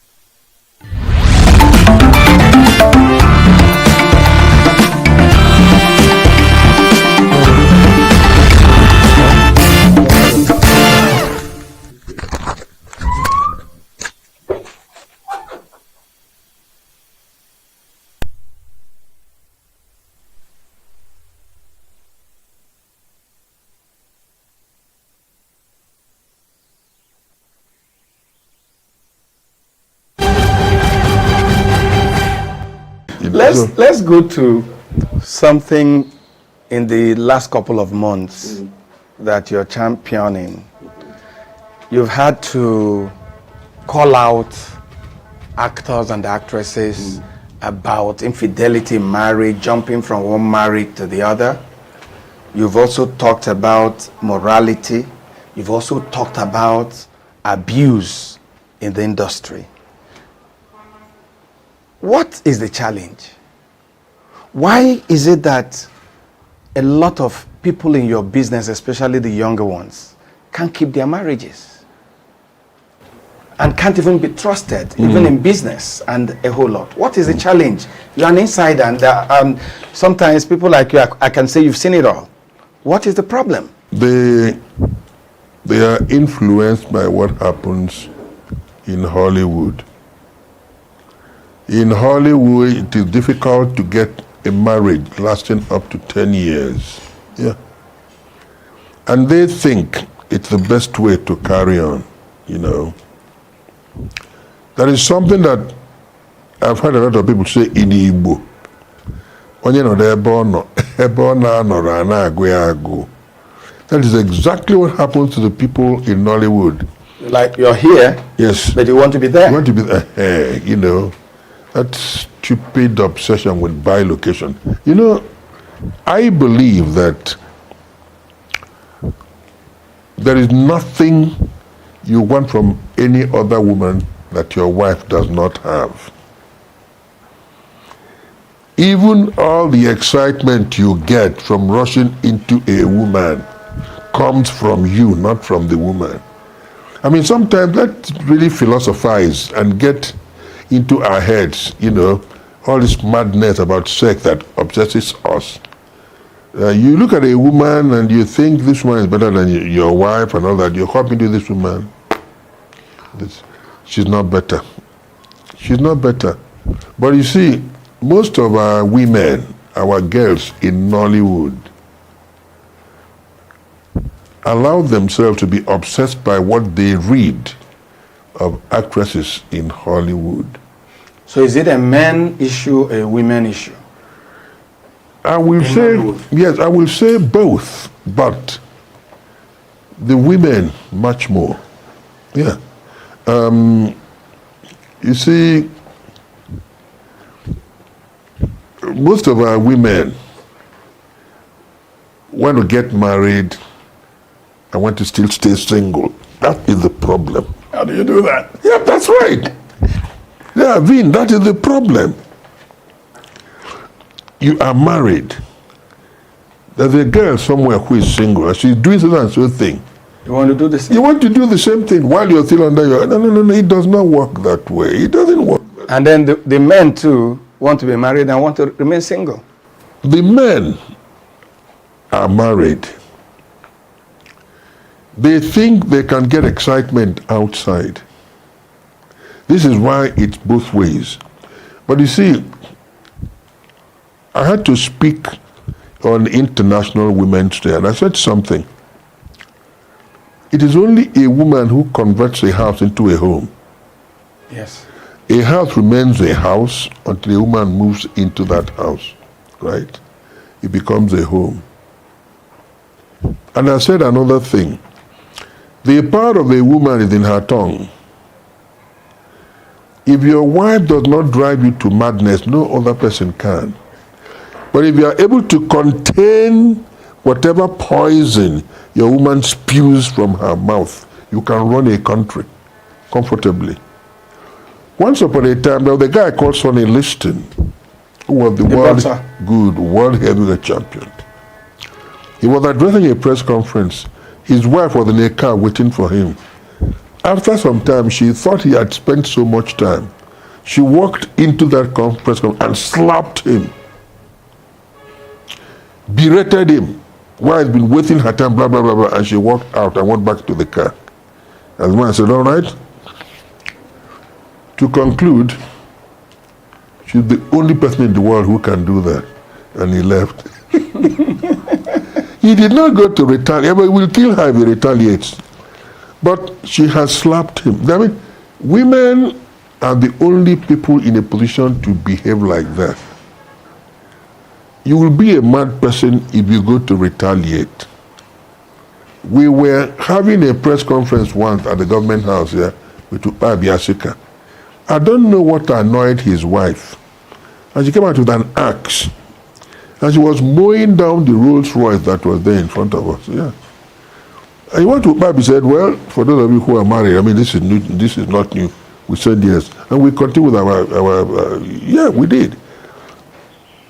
Speaker 8: Let's go to something in the last couple of months
Speaker 21: that you're championing, you've had to call out actors and actresses about infidelity in marriage, jumping from one marriage to the other. You've also talked about morality. You've also talked about abuse in the industry. What is the challenge? Why is it that a lot of people in your business, especially the younger ones, can't keep their marriages and can't even be trusted, even in business and a whole lot? What is the challenge? You're an insider, and sometimes people like you, I can say you've seen it all. What is the problem?
Speaker 22: They are influenced by what happens in Hollywood. In Hollywood, it is difficult to get a marriage lasting up to 10 years. Yeah. And they think it's the best way to carry on, you know. That is something that I've heard a lot of people say in Igbo. That is exactly what happens to the people in Nollywood.
Speaker 21: Like you're here,
Speaker 22: yes,
Speaker 21: but you want to be there.
Speaker 22: You want to be there, you know. That stupid obsession with bilocation. You know, I believe that there is nothing you want from any other woman that your wife does not have. Even all the excitement you get from rushing into a woman comes from you, not from the woman. I mean, sometimes let's really philosophize and get into our heads, you know, all this madness about sex that obsesses us. You look at a woman and you think this woman is better than your wife and all that. You hop into this woman. She's not better. She's not better. But you see, most of our women, our girls in Nollywood, allow themselves to be obsessed by what they read of actresses in Hollywood.
Speaker 21: So is it a man issue, a women issue?
Speaker 22: I will say, yes, I will say both, but the women much more. Yeah. You see, most of our women want to get married and want to still stay single. That is the problem.
Speaker 21: How do you do that?
Speaker 22: Yeah, that's right. Yeah, Vin, that is the problem. You are married. There's a girl somewhere who is single and she's doing so and so thing.
Speaker 21: You want to do the same?
Speaker 22: You want to do the same thing while you're still under your... No, it does not work that way. It doesn't work.
Speaker 21: And then the men too want to be married and want to remain single.
Speaker 22: The men are married. They think they can get excitement outside. This is why it's both ways. But you see, I had to speak on International Women's Day, and I said something. It is only a woman who converts a house into a home.
Speaker 21: Yes.
Speaker 22: A house remains a house until a woman moves into that house, right? It becomes a home. And I said another thing. The power of a woman is in her tongue. If your wife does not drive you to madness, no other person can. But if you are able to contain whatever poison your woman spews from her mouth, you can run a country comfortably. Once upon a time, there was a guy called Sonny Liston, who was the world heavyweight champion. He was addressing a press conference. His wife was in a car waiting for him. After some time, she thought he had spent so much time. She walked into that press conference and slapped him, berated him, while he'd been waiting her time, blah, blah, blah, blah, and she walked out and went back to the car. And the man said, all right. To conclude, she's the only person in the world who can do that. And he left. He did not go to retaliate, but he will kill her if he retaliates. But she has slapped him. I mean, women are the only people in a position to behave like that. You will be a mad person if you go to retaliate. We were having a press conference once at the government house here with Upabi Asika. I don't know what annoyed his wife. And she came out with an axe. And she was mowing down the Rolls Royce that was there in front of us. Yeah. And he went to Upabi and said, well, for those of you who are married, I mean, this is new, this is not new. We said yes. And we continued with our yeah, we did.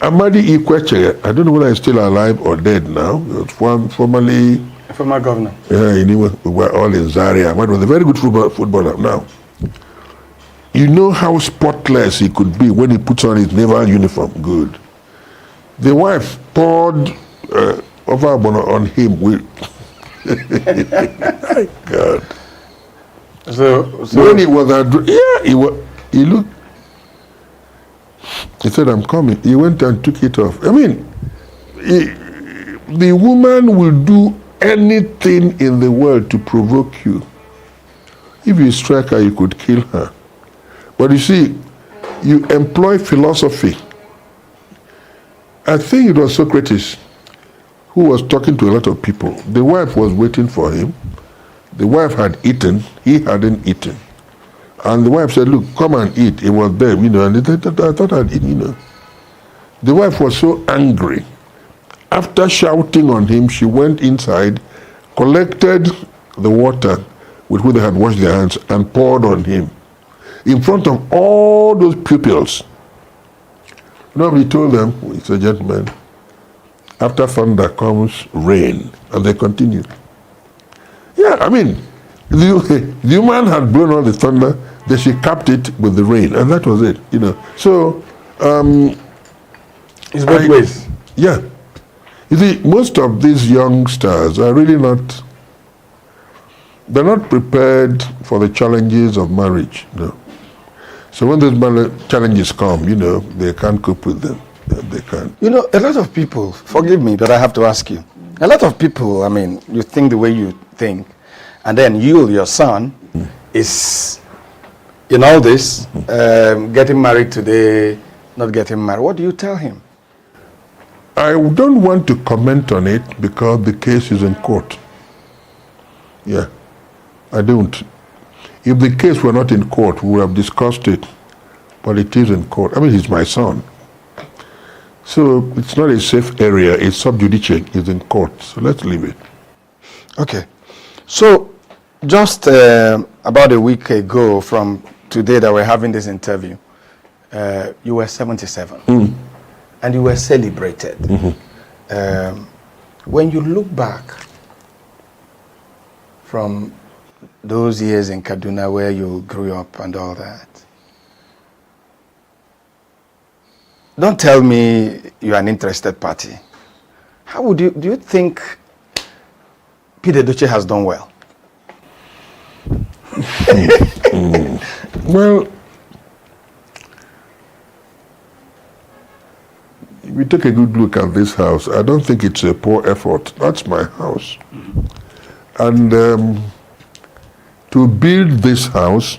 Speaker 22: Amadi Ikweche, I don't know whether he's still alive or dead now. He was formerly...
Speaker 21: Former governor.
Speaker 22: Yeah, we were all in Zaria. Amadi was a very good footballer now. You know how spotless he could be when he puts on his naval uniform. Good. The wife poured over on him with... God.
Speaker 21: So
Speaker 22: when he was he looked. He said, I'm coming. He went and took it off. I mean, the woman will do anything in the world to provoke you. If you strike her, you could kill her. But you see, you employ philosophy. I think it was Socrates who was talking to a lot of people. The wife was waiting for him. The wife had eaten, he hadn't eaten. And the wife said, look, come and eat. It was there, you know, and I thought I'd eat, you know. The wife was so angry. After shouting on him, she went inside, collected the water with which they had washed their hands and poured on him in front of all those pupils. Nobody told them, it's a gentleman. After thunder comes rain, and they continued. Yeah, I mean, the woman had blown all the thunder, then she capped it with the rain, and that was it, you know. So,
Speaker 21: it's both ways.
Speaker 22: Yeah. You see, most of these youngsters are really not, they're not prepared for the challenges of marriage, you know. So when those challenges come, you know, they can't cope with them. They can't.
Speaker 21: You know, a lot of people, forgive me, but I have to ask you. A lot of people, I mean, you think the way you think, and then you, your son, is in all this, getting married today, not getting married. What do you tell him?
Speaker 22: I don't want to comment on it because the case is in court. Yeah, I don't. If the case were not in court, we would have discussed it. But it is in court. I mean, he's my son. So it's not a safe area. It's sub judice. It's in court. So let's leave it.
Speaker 21: Okay. So just about a week ago from today that we're having this interview, you were 77. And you were celebrated. When you look back from those years in Kaduna where you grew up and all that, don't tell me you're an interested party. How would do you think Peter Duce has done well?
Speaker 22: Well, if we take a good look at this house, I don't think it's a poor effort. That's my house. And to build this house,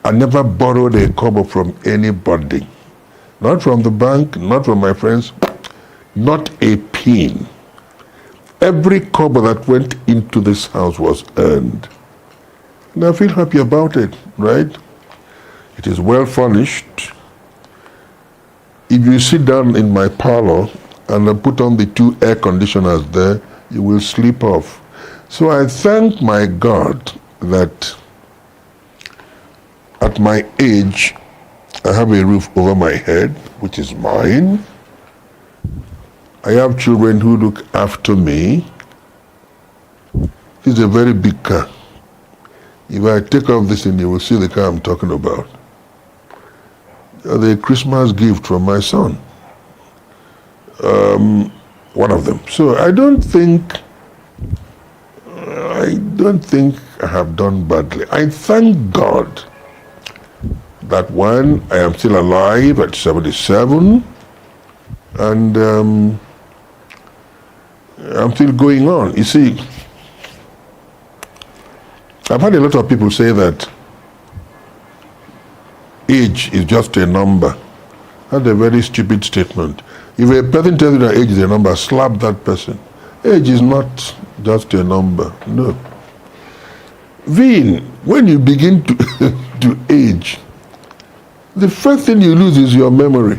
Speaker 22: I never borrowed a kobo from anybody. Not from the bank, not from my friends, not a pin. Every kobo that went into this house was earned. And I feel happy about it, right? It is well furnished. If you sit down in my parlor and I put on the 2 air conditioners there, you will sleep off. So I thank my God that at my age, I have a roof over my head, which is mine. I have children who look after me. It's a very big car. If I take off this and you will see the car I'm talking about. The Christmas gift from my son. One of them. So I don't think I have done badly. I thank God that one, I am still alive at 77, and I'm still going on. You see, I've had a lot of people say that age is just a number. That's a very stupid statement. If a person tells you that age is a number, slap that person. Age is not just a number, no. Vin, when you begin to, to age, the first thing you lose is your memory.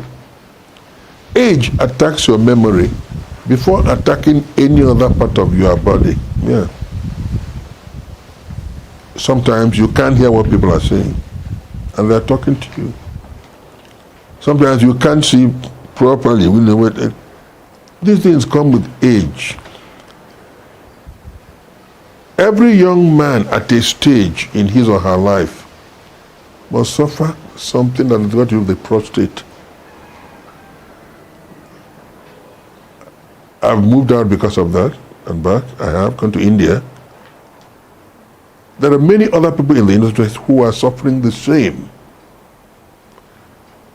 Speaker 22: Age attacks your memory before attacking any other part of your body. Yeah. Sometimes you can't hear what people are saying, and they're talking to you. Sometimes you can't see properly. These things come with age. Every young man at a stage in his or her life must suffer something that is got to do with the prostate. I've moved out because of that and back. I have gone to India. There are many other people in the industry who are suffering the same.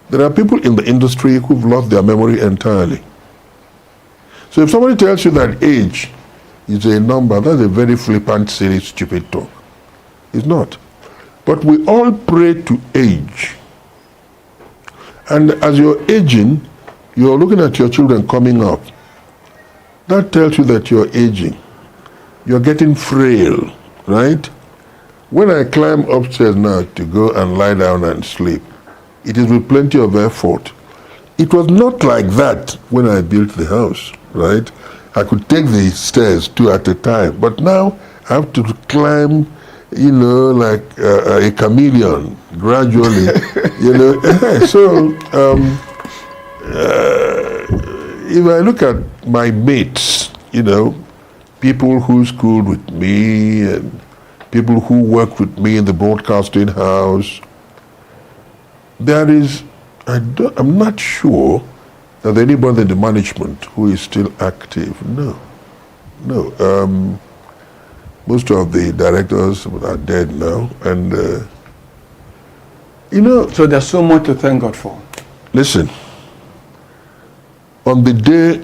Speaker 22: There are people in the industry who've lost their memory entirely. So if somebody tells you that age is a number, that's a very flippant, silly, stupid talk. It's not. But we all pray to age. And as you're aging, you're looking at your children coming up. That tells you that you're aging. You're getting frail, right? When I climb upstairs now to go and lie down and sleep, it is with plenty of effort. It was not like that when I built the house, right? I could take the stairs 2 at a time, but now I have to climb, like a chameleon, gradually, So, if I look at my mates, people who schooled with me and people who work with me in the broadcasting house, I'm not sure that anybody in the management who is still active. No. Most of the directors are dead now, and
Speaker 21: So there's so much to thank God for.
Speaker 22: Listen, on the day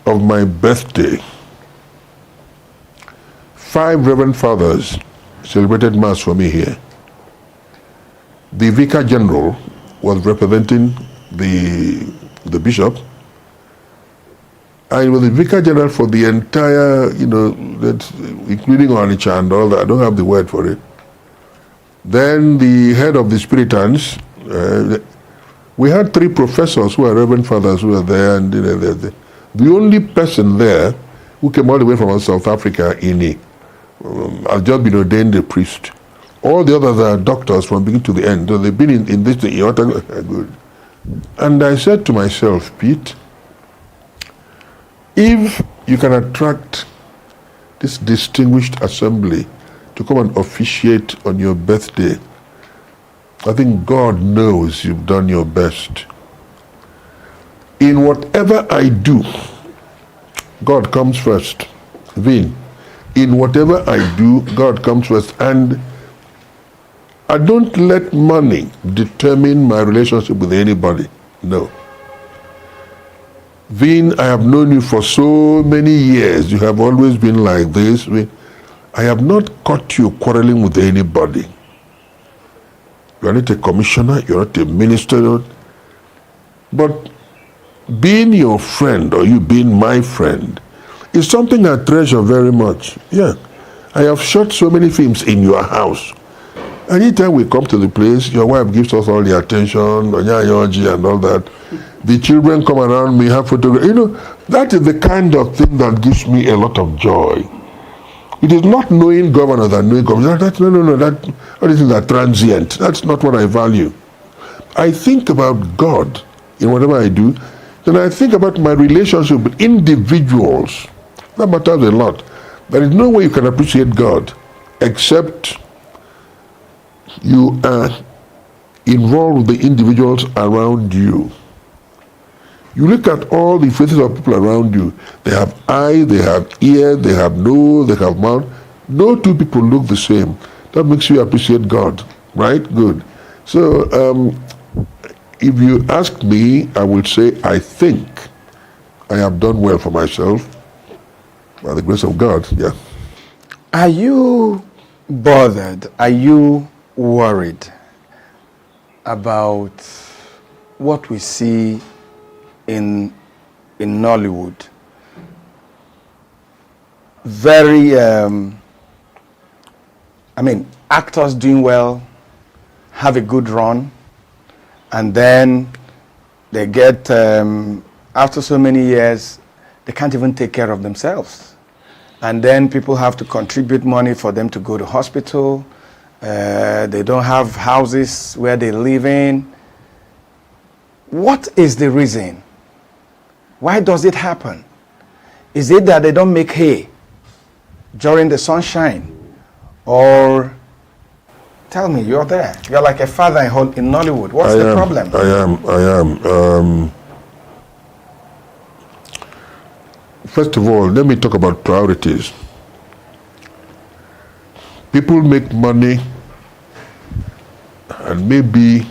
Speaker 22: of my birthday, 5 Reverend Fathers celebrated Mass for me here. The Vicar General was representing the bishop, and he was the Vicar General for the entire, including Onitsha and all that. I don't have the word for it. Then the head of the Spiritans, we had 3 professors who were Reverend Fathers who were there, and the only person there who came all the way from South Africa, has just been ordained a priest. All the others are doctors from beginning to the end. So they've been in this thing. Good. And I said to myself, Pete, if you can attract this distinguished assembly to come and officiate on your birthday, I think God knows you've done your best. In whatever I do, God comes first. Vin, in whatever I do, God comes first. And I don't let money determine my relationship with anybody. No. Vin, I have known you for so many years. You have always been like this. I have not caught you quarreling with anybody. You are not a commissioner, you are not a minister. But being your friend, or you being my friend, is something I treasure very much. Yeah. I have shot so many films in your house. Anytime we come to the place, your wife gives us all the attention, and all that. The children come around me, have photographs. That is the kind of thing that gives me a lot of joy. It is not knowing governors and knowing governors. All these things are transient. That's not what I value. I think about God in whatever I do, then I think about my relationship with individuals. That matters a lot. There is no way you can appreciate God except you are involved with the individuals around you. You look at all the faces of people around you. They have eyes, they have ears, they have nose, they have mouth. No 2 people look the same. That makes you appreciate God, right? Good. So, if you ask me, I would say I think I have done well for myself by the grace of God. Yeah.
Speaker 21: Are you bothered? Are you worried about what we see in Nollywood? very, actors doing well, have a good run, and then they get, after so many years, they can't even take care of themselves. And then people have to contribute money for them to go to hospital. They don't have houses where they live in. What is the reason? Why does it happen? Is it that they don't make hay during the sunshine? Or, tell me, you're there. You're like a father in Nollywood. What's the problem?
Speaker 22: I am. First of all, let me talk about priorities. People make money and maybe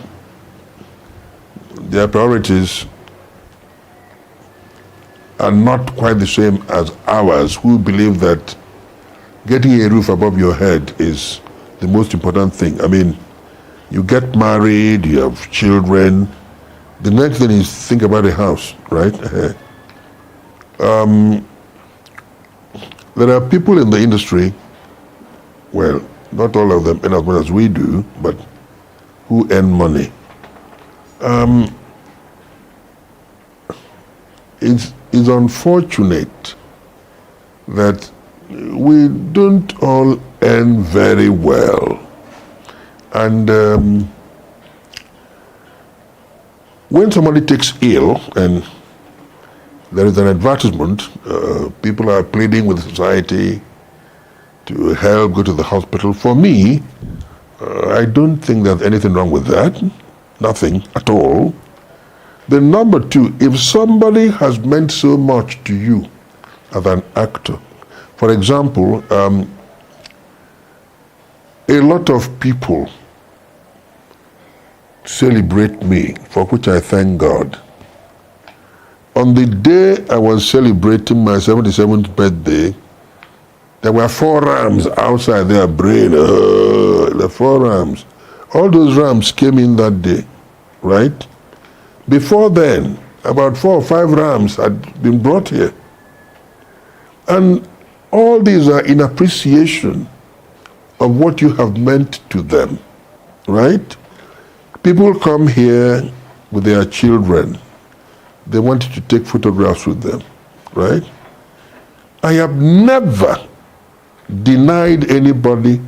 Speaker 22: their priorities are not quite the same as ours, who believe that getting a roof above your head is the most important thing. I mean, you get married, you have children. The next thing is think about a house, right? There are people in the industry, well, not all of them earn as much as we do, but who earn money. It's unfortunate that we don't all earn very well. And when somebody takes ill and there is an advertisement, people are pleading with society to help go to the hospital. For me, I don't think there's anything wrong with that. Nothing at all. Then number two, if somebody has meant so much to you as an actor, for example, a lot of people celebrate me, for which I thank God. On the day I was celebrating my 77th birthday, there were 4 rams outside there braying, the 4 rams. All those rams came in that day, right? Before then, about 4 or 5 rams had been brought here. And all these are in appreciation of what you have meant to them, right? People come here with their children. They wanted to take photographs with them, right? I have never denied anybody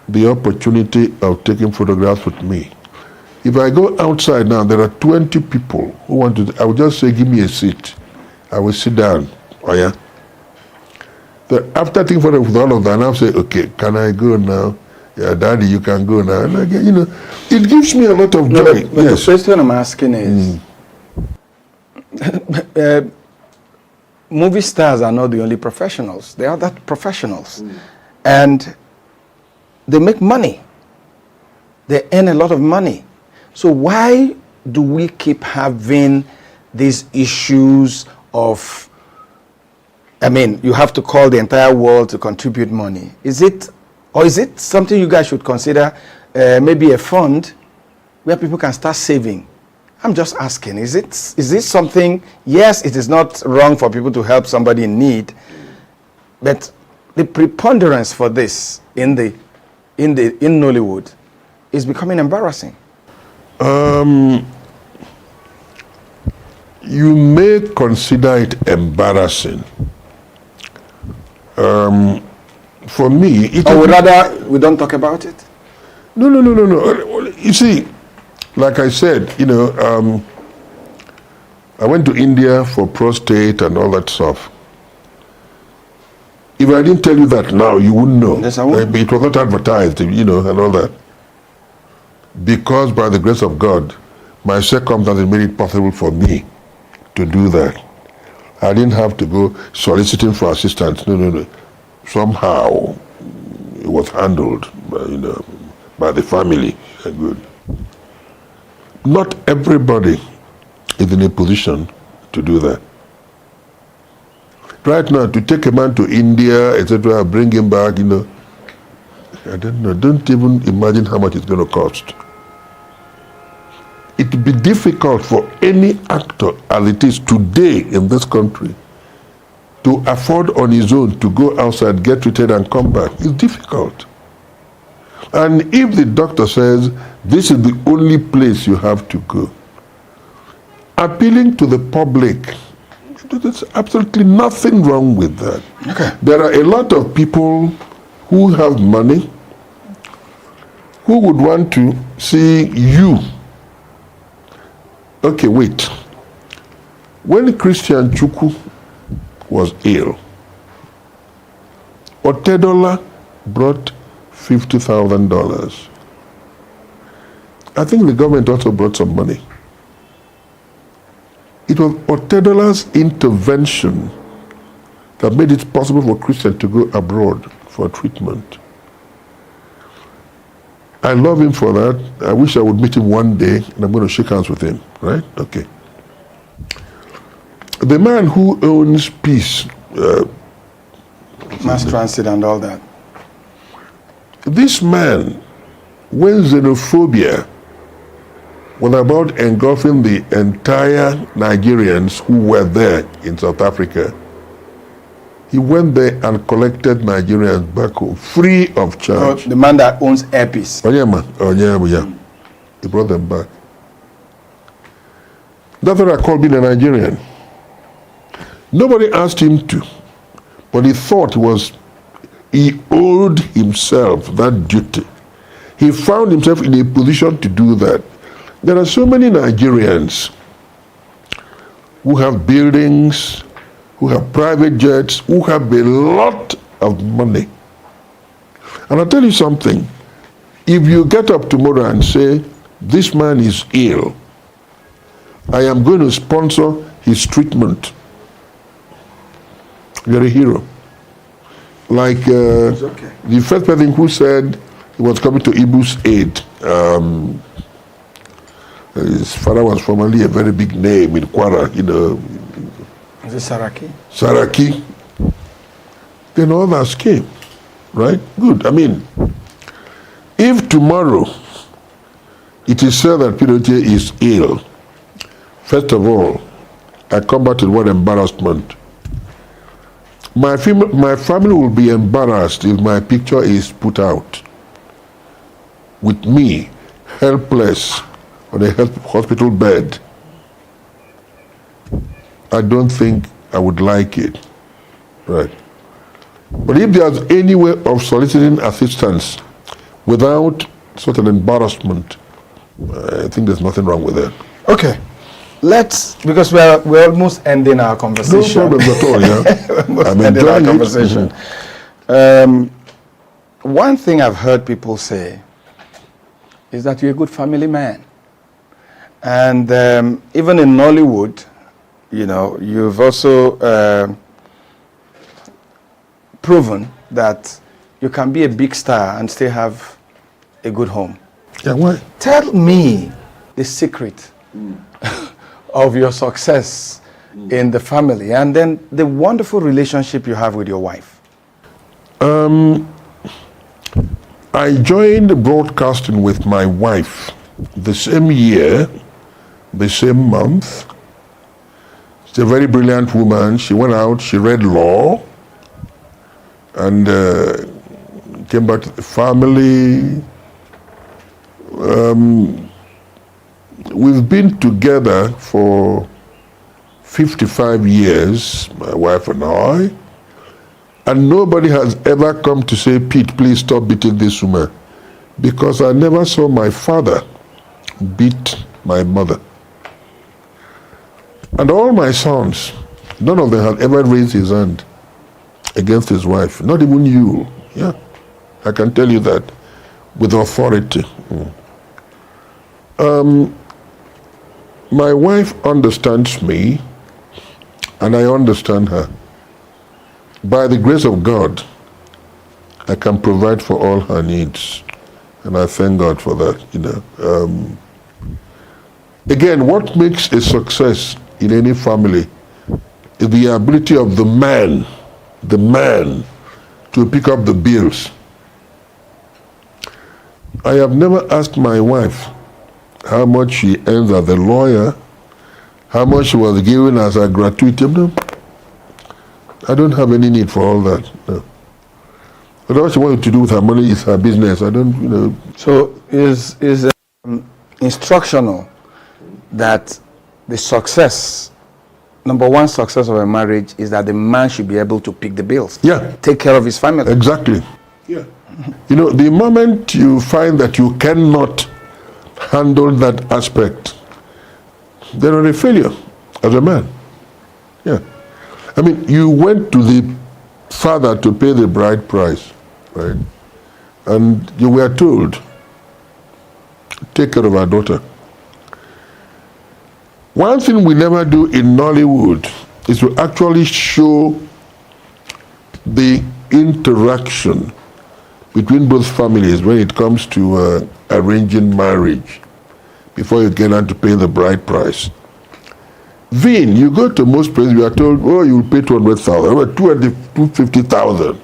Speaker 22: the opportunity of taking photographs with me. If I go outside now, there are 20 people who want to, I will just say, give me a seat. I will sit down. Oh yeah? After taking photographs with all of them, I'll say, okay, can I go now? Yeah, Daddy, you can go now. And again, it gives me a lot of joy.
Speaker 21: But yes. The question I'm asking is, movie stars are not the only professionals. They are that professionals. And they make money. They earn a lot of money. So why do we keep having these issues of, you have to call the entire world to contribute money? Is it something you guys should consider, maybe a fund where people can start saving? I'm just asking, is this something? Yes, it is not wrong for people to help somebody in need, but the preponderance for this in Nollywood is becoming embarrassing.
Speaker 22: You may consider it embarrassing. For me,
Speaker 21: or would rather we don't talk about it?
Speaker 22: No. You see, like I said, I went to India for prostate and all that stuff. If I didn't tell you that now, you wouldn't know.
Speaker 21: Yes, I would.
Speaker 22: It was not advertised, and all that. Because by the grace of God, my circumstances made it possible for me to do that. I didn't have to go soliciting for assistance. No. Somehow, it was handled, by the family. Good. Not everybody is in a position to do that. Right now, to take a man to India, etc., bring him back, I don't know. Don't even imagine how much it's going to cost. It would be difficult for any actor, as it is today in this country, to afford on his own to go outside, get treated and come back. It's difficult. And if the doctor says this is the only place you have to go, appealing to the public, there's absolutely nothing wrong with that.
Speaker 21: Okay.
Speaker 22: There are a lot of people who have money who would want to see you. Okay, wait. When Christian Chukwu was ill, Otedola brought $50,000. I think the government also brought some money. It was Otedola's intervention that made it possible for Christian to go abroad for treatment. I love him for that. I wish I would meet him one day, and I'm going to shake hands with him, right? Okay. The man who owns Peace,
Speaker 21: mass transit and all that.
Speaker 22: This man, when xenophobia was about engulfing the entire Nigerians who were there in South Africa, he went there and collected Nigerians back home, free of charge.
Speaker 21: Oh, the man that owns Airpeace.
Speaker 22: Yeah. He brought them back. That's what I call being a Nigerian. Nobody asked him to, but he thought he owed himself that duty. He found himself in a position to do that. There are so many Nigerians who have buildings, who have private jets, who have a lot of money. And I'll tell you something, if you get up tomorrow and say, this man is ill, I am going to sponsor his treatment, you're a hero. Like the first person who said he was coming to Ibu's aid, his father was formerly a very big name in Kwara, you know.
Speaker 21: Is it Saraki?
Speaker 22: Saraki. Then others came, right? Good. I mean, if tomorrow it is said that Pirotie is ill, first of all, I come back to the word embarrassment. My family will be embarrassed if my picture is put out with me, helpless, on a hospital bed. I don't think I would like it, right? But if there's any way of soliciting assistance without sort of embarrassment, I think there's nothing wrong with that.
Speaker 21: Okay. Because we're almost ending our conversation.
Speaker 22: No problem at all, yeah. I'm enjoying our conversation.
Speaker 21: One thing I've heard people say is that you're a good family man. And even in Nollywood, you know, you've also proven that you can be a big star and still have a good home.
Speaker 22: Yeah, why?
Speaker 21: Tell me the secret of your success in the family, and then the wonderful relationship you have with your wife.
Speaker 22: I joined broadcasting with my wife the same year, the same month. She's a very brilliant woman. She went out, she read law, and came back to the family. We've been together for 55 years, my wife and I, and nobody has ever come to say, Pete, please stop beating this woman, because I never saw my father beat my mother. And all my sons, none of them had ever raised his hand against his wife, not even you. Yeah, I can tell you that with authority. My wife understands me, and I understand her. By the grace of God, I can provide for all her needs, and I thank God for that. You know, again, what makes a success in any family is the ability of the man to pick up the bills. I have never asked my wife how much she earns as a lawyer, how much she was given as a gratuity. No. I don't have any need for all that. No. But what she wants to do with her money is her business. I don't, you know.
Speaker 21: So is instructional that the success, number one success of a marriage is that the man should be able to pick the bills.
Speaker 22: Yeah.
Speaker 21: Take care of his family.
Speaker 22: Exactly. Yeah. You know, the moment you find that you cannot handle that aspect, then you're a failure as a man. Yeah. I mean, you went to the father to pay the bride price, right? And you were told, take care of our daughter. One thing we never do in Nollywood is to actually show the interaction between both families when it comes to arranging marriage before you get on to pay the bride price. Vin, you go to most places, you are told, oh, you'll pay 200,000, or 250,000.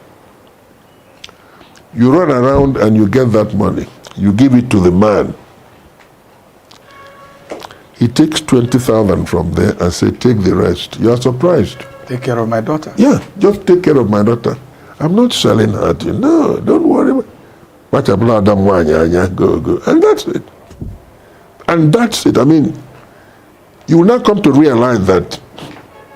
Speaker 22: You run around and you get that money. You give it to the man. He takes 20,000 from there and say, take the rest. You are surprised.
Speaker 21: Take care of my daughter.
Speaker 22: Yeah, just take care of my daughter. I'm not selling her to you. No, don't worry. Go. And that's it. And that's it. I mean, you will now come to realize that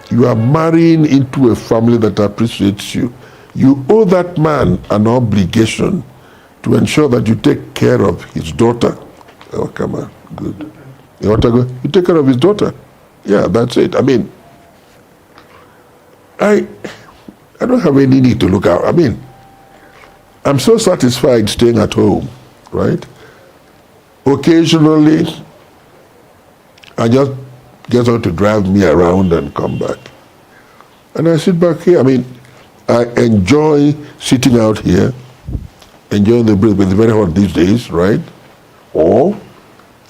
Speaker 22: you are marrying into a family that appreciates you. You owe that man an obligation to ensure that you take care of his daughter. Oh, come on, good. You want to go? You take care of his daughter. Yeah, that's it. I mean, I don't have any need to look out. I mean, I'm so satisfied staying at home, right? Occasionally, I just get her to drive me around and come back. And I sit back here. I mean, I enjoy sitting out here, enjoying the breeze, but it's very hot these days, right? Or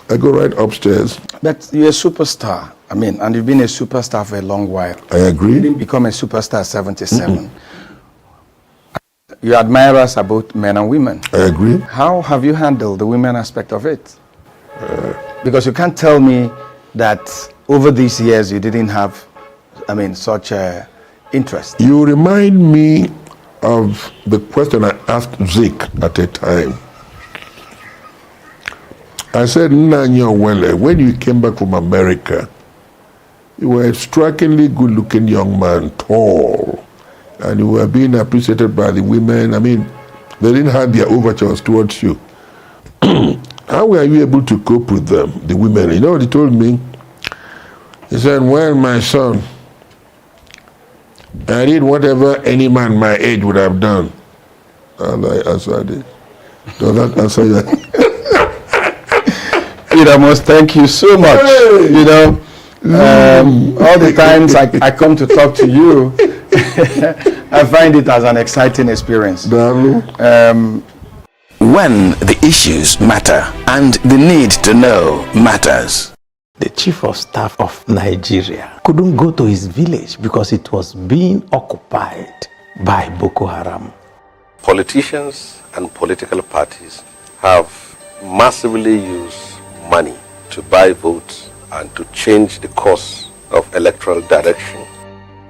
Speaker 22: I go right upstairs.
Speaker 21: But you're a superstar. I mean, and you've been a superstar for a long while.
Speaker 22: I agree.
Speaker 21: You didn't become a superstar at 77. You admire us about men and women.
Speaker 22: I agree.
Speaker 21: How have you handled the women aspect of it? Because you can't tell me that over these years you didn't have, I mean, such a interest.
Speaker 22: You remind me of the question I asked Zeke at a time. I said, Nanya Wele, when you came back from America, you were a strikingly good-looking young man, tall, and you were being appreciated by the women. I mean, they didn't have their overtures towards you. How were you able to cope with them, the women? You know what he told me? He said, well, my son, I did whatever any man my age would have done. And I answered it. Does that answer that?
Speaker 21: Peter, most thank you so much. Hey. You know, all the times I come to talk to you, I find it as an exciting experience.
Speaker 4: When the issues matter and the need to know matters.
Speaker 6: The chief of staff of Nigeria couldn't go to his village because it was being occupied by Boko Haram.
Speaker 23: Politicians and political parties have massively used money to buy votes and to change the course of electoral direction.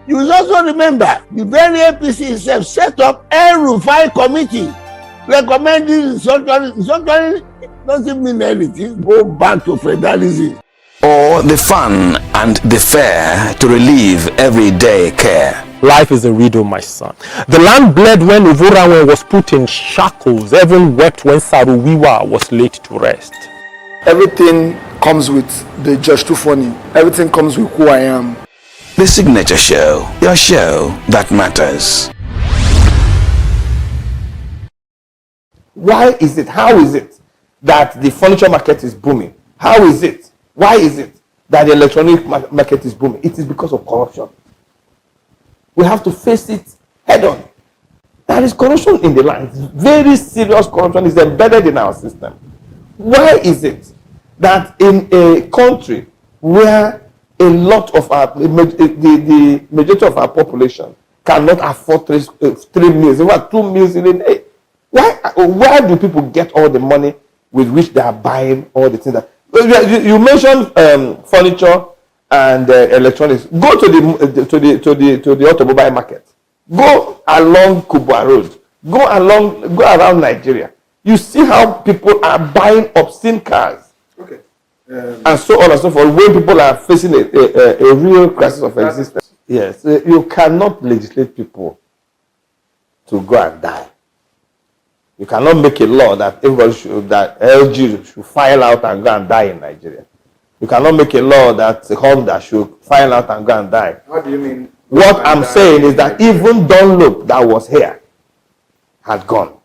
Speaker 24: You will also remember the very APC itself set up a Rufai committee recommending restructuring doesn't mean anything. Go back to federalism.
Speaker 4: Or the fun and the fair to relieve everyday care.
Speaker 25: Life is a riddle, my son. The land bled when Uvurawe was put in shackles. Heaven wept when Saruwiwa was laid to rest.
Speaker 26: Everything comes with the just too funny. Everything comes with who I am.
Speaker 4: The Signature Show, your show that matters.
Speaker 8: Why is it, how is it that the furniture market is booming? How is it? Why is it that the electronic market is booming? It is because of corruption. We have to face it head on. There is corruption in the land. Very serious corruption is embedded in our system. Why is it that in a country where a lot of our, the majority of our population cannot afford 3 meals, in fact 2 meals in a day, why do people get all the money with which they are buying all the things that you mentioned furniture and electronics? Go to the automobile market. Go along Kubwa Road. Go around Nigeria. You see how people are buying obscene cars.
Speaker 21: Okay.
Speaker 8: And so on and so forth, when people are facing a real crisis of existence. Yes, you cannot legislate people to go and die. You cannot make a law that everybody should, that LG should file out and go and die in Nigeria. You cannot make a law that Honda should file out and go and die.
Speaker 21: How do you mean?
Speaker 8: What I'm saying is that even Dunlop that was here has gone.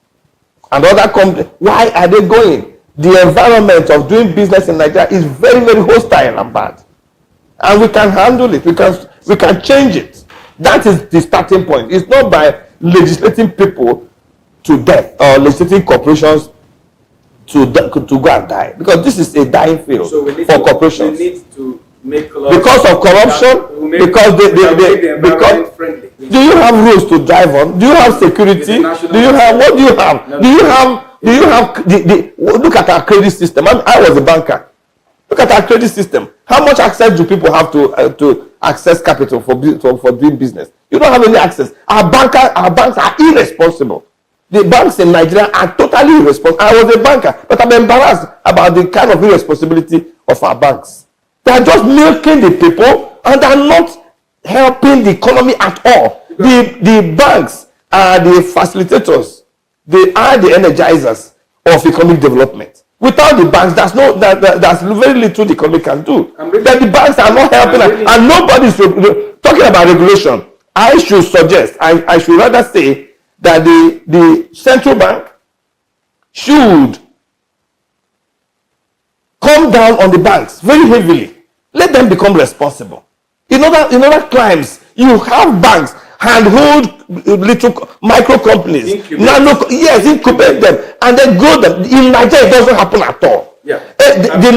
Speaker 8: And other companies, why are they going? The environment of doing business in Nigeria is very, very hostile and bad. And we can handle it. We can change it. That is the starting point. It's not by legislating people to death or legislating corporations to go and die. Because this is a dying field for corporations.
Speaker 21: We need to make laws
Speaker 8: because of corruption, because do you have rules to drive on? Do you have security? Do you have, what do you have? No, do you have look at our credit system. I was a banker. Look at our credit system. How much access do people have to access capital for doing business? You don't have any access. Our banks are irresponsible. The banks in Nigeria are totally irresponsible. I was a banker, but I'm embarrassed about the kind of irresponsibility of our banks. They are just milking the people and they are not helping the economy at all. The banks are the facilitators. They are the energizers of economic development. Without the banks, there's very little the economy can do. But the banks are not helping, and nobody's talking about regulation. I should suggest, I should rather say that the central bank should come down on the banks very heavily. Let them become responsible. In other crimes, you have banks handhold little micro companies, incubate them, and then grow them. In Nigeria, it doesn't happen at all.
Speaker 21: Yeah.
Speaker 8: The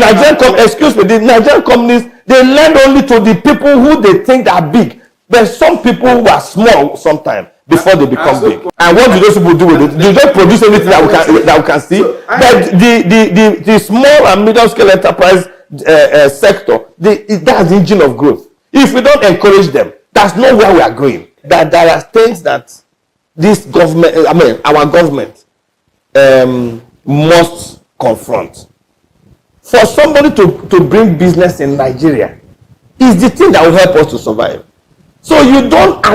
Speaker 8: Nigerian companies, they lend only to the people who they think are big. There's some people who are small sometimes before they become big. And what do those people do with it? They don't produce anything that we can see. But the small and medium scale enterprise sector, that's the engine of growth. If we don't encourage them, that's not where we are going. That there are things that this government, our government, must confront. For somebody to bring business in Nigeria is the thing that will help us to survive. So you don't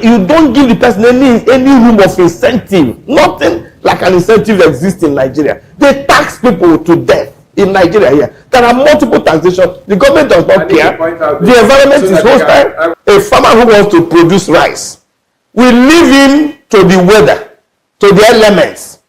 Speaker 8: you don't give the person any room of incentive. Nothing like an incentive exists in Nigeria. They tax people to death in Nigeria here. There are multiple taxations. The government does not care. The environment is hostile. A farmer who wants to produce rice will leave him to the weather, to the elements.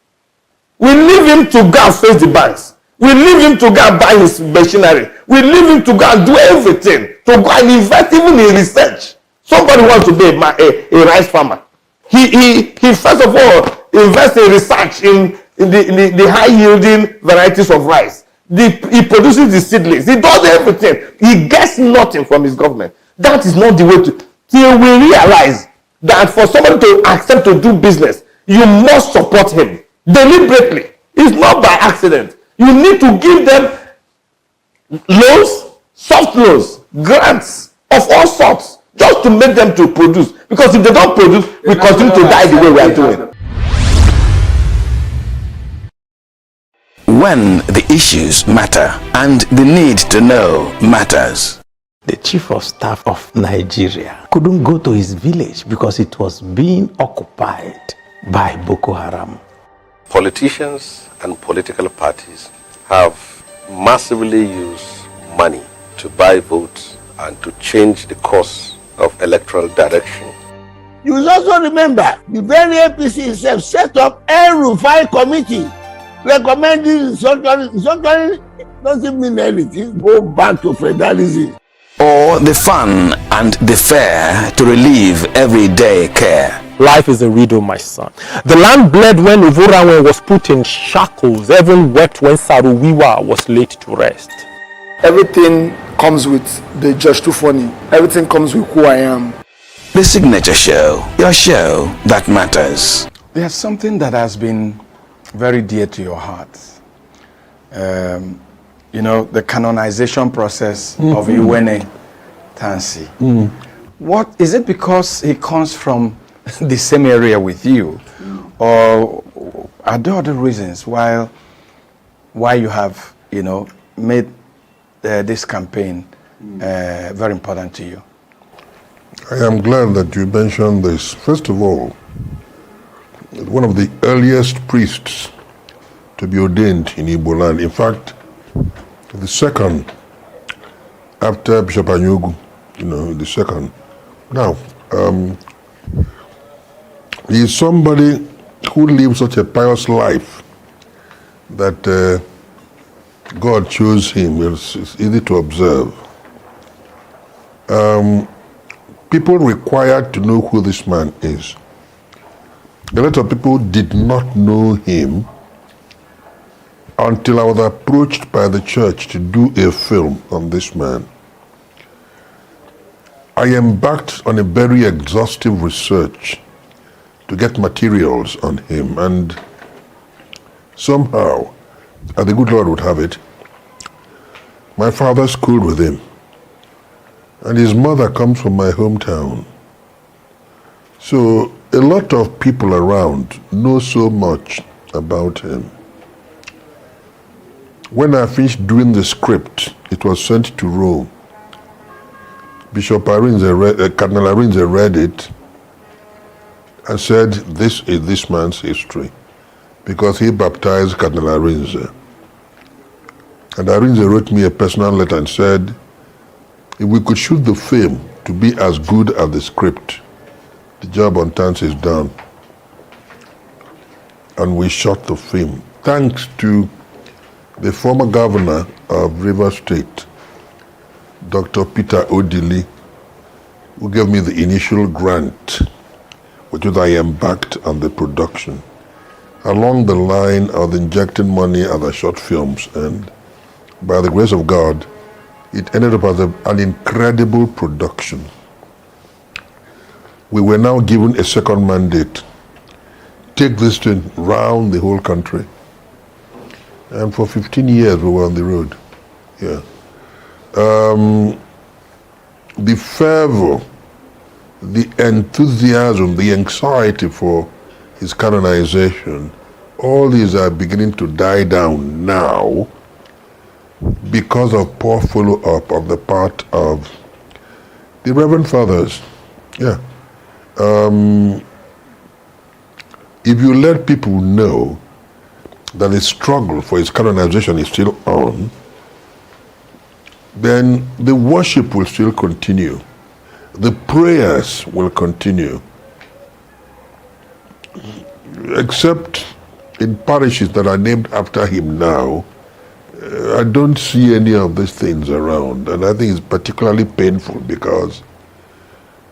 Speaker 8: We leave him to go and face the banks. We leave him to go and buy his machinery. We leave him to go and do everything, to go and invest even in research. Somebody wants to be a rice farmer. He first of all invests in research in the high yielding varieties of rice. He produces the seedlings. He does everything. He gets nothing from his government. That is not the way to. Till we realize that for somebody to accept to do business, you must support him deliberately. It's not by accident. You need to give them loans, soft loans, grants of all sorts, just to make them to produce. Because if they don't produce, we continue to die the way we are doing.
Speaker 4: When the issues matter and the need to know matters.
Speaker 6: The chief of staff of Nigeria couldn't go to his village because it was being occupied by Boko Haram.
Speaker 23: Politicians and political parties have massively used money to buy votes and to change the course of electoral direction.
Speaker 24: You will also remember the very APC itself set up ENUGU committee recommending restructuring doesn't mean anything. Go back to federalism.
Speaker 4: Or the fun and the fair to relieve everyday care.
Speaker 25: Life is a riddle, my son. The land bled when Uvurawen was put in shackles. Heaven wept when Saruwiwa was laid to rest.
Speaker 26: Everything comes with the just too funny. Everything comes with who I am.
Speaker 4: The Signature Show, your show that matters.
Speaker 21: There's something that has been very dear to your heart. You know, the canonization process of Iwene Tansi. What is it, because he comes from the same area with you, or are there other reasons why you have, made this campaign very important to you?
Speaker 22: I am glad that you mentioned this. First of all, one of the earliest priests to be ordained in Igbo land, in fact, the second after Bishop ENUGU, the second. Now, he is somebody who lived such a pious life that God chose him. It's easy to observe. People required to know who this man is. A lot of people did not know him until I was approached by the church to do a film on this man. I embarked on a very exhaustive research to get materials on him, and somehow, as the good Lord would have it, my father schooled with him, and his mother comes from my hometown. So a lot of people around know so much about him. When I finished doing the script, it was sent to Rome. Bishop Cardinal Arinze read it and said, this is this man's history, because he baptized Cardinal Arinze. And Arinze wrote me a personal letter and said, if we could shoot the film to be as good as the script, the job on Tansi is done. And we shot the film, thanks to the former governor of Rivers State, Dr. Peter Odili, who gave me the initial grant, which was I embarked on the production. Along the line, I was injecting money as I shot films, and by the grace of God, it ended up as an incredible production. We were now given a second mandate. Take this thing round the whole country. And for 15 years we were on the road. Yeah. The fervor, the enthusiasm, the anxiety for his canonization, all these are beginning to die down now because of poor follow-up on the part of the Reverend Fathers. Yeah. If you let people know that the struggle for his canonization is still on, then the worship will still continue. The prayers will continue. Except in parishes that are named after him now, I don't see any of these things around. And I think it's particularly painful because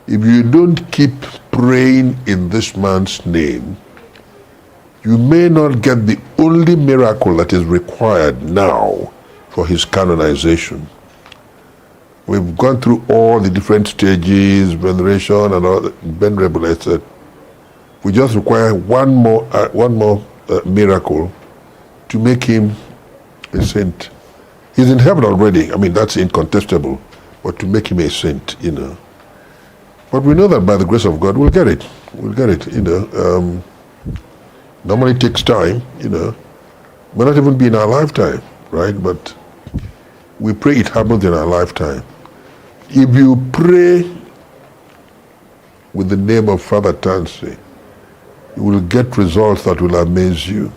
Speaker 22: if you don't keep praying in this man's name, you may not get the only miracle that is required now for his canonization. We've gone through all the different stages, veneration and all, venerable, etc. We just require one more miracle to make him a saint. He's in heaven already. I mean, that's incontestable. But to make him a saint, But we know that by the grace of God, we'll get it. We'll get it, Normally it takes time, May not even be in our lifetime, right? But we pray it happens in our lifetime. If you pray with the name of Father Tansi, you will get results that will amaze you.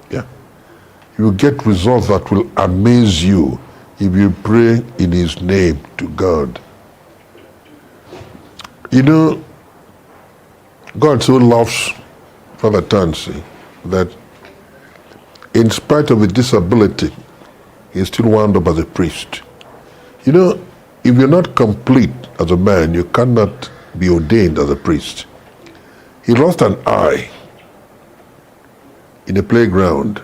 Speaker 22: Yeah. You will get results that will amaze you if you pray in his name to God. God so loves Father Tansi that in spite of his disability, he still wound up as a priest. If you're not complete as a man, you cannot be ordained as a priest. He lost an eye in a playground,